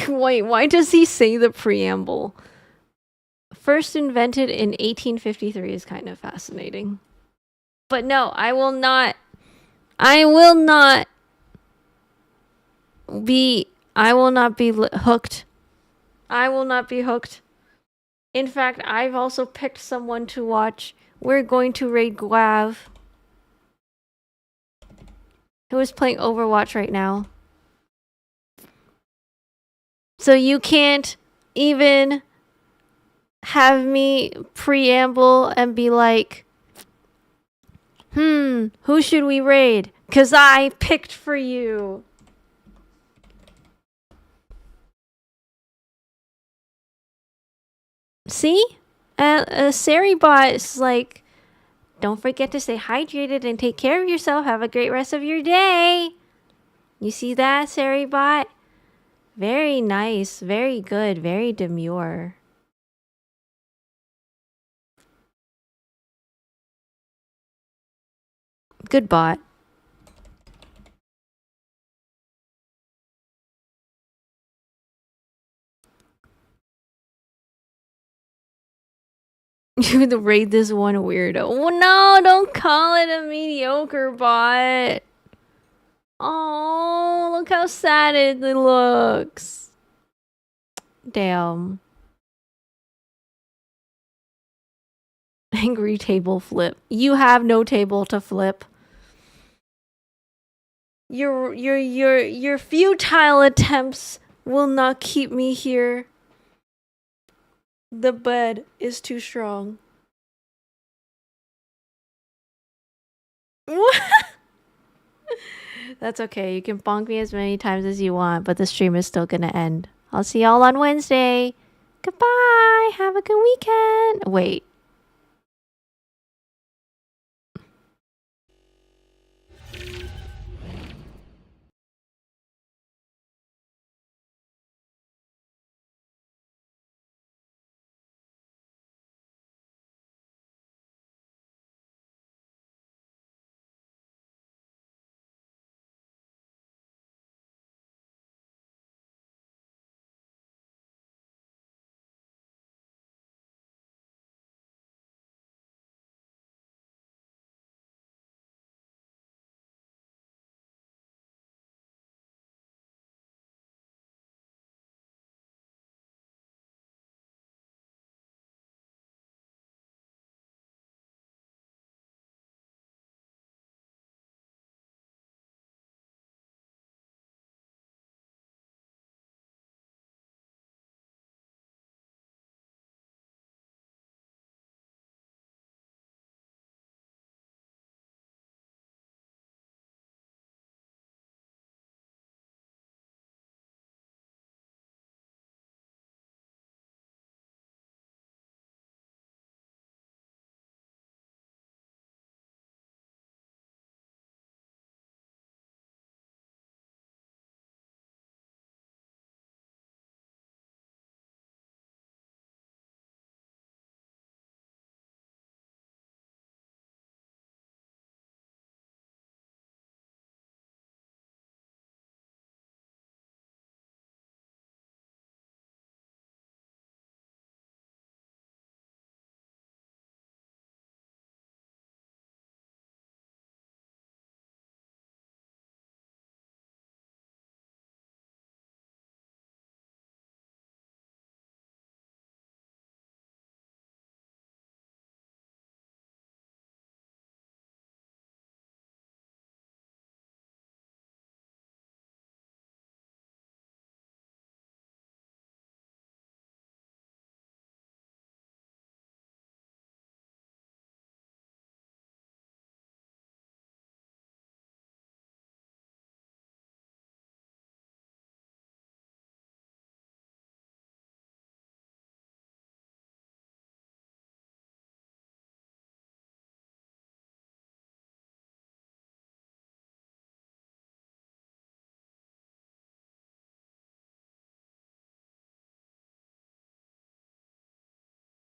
Wait, why does he say the preamble? First invented in 1853 is kind of fascinating. But no, I will not be hooked. I will not be hooked. In fact, I've also picked someone to watch. We're going to raid Guav, who is playing Overwatch right now. So you can't even have me preamble and be like, who should we raid? 'Cause I picked for you. See? Saribot is like, don't forget to stay hydrated and take care of yourself. Have a great rest of your day. You see that, Saribot? Very nice, very good, very demure. Good bot. You would raid this one weirdo. Oh, no, don't call it a mediocre bot. Oh, look how sad it looks. Damn. Angry table flip. You have no table to flip. Your futile attempts will not keep me here. The bed is too strong. That's okay. You can bonk me as many times as you want, but the stream is still gonna end. I'll see y'all on Wednesday. Goodbye. Have a good weekend. Wait.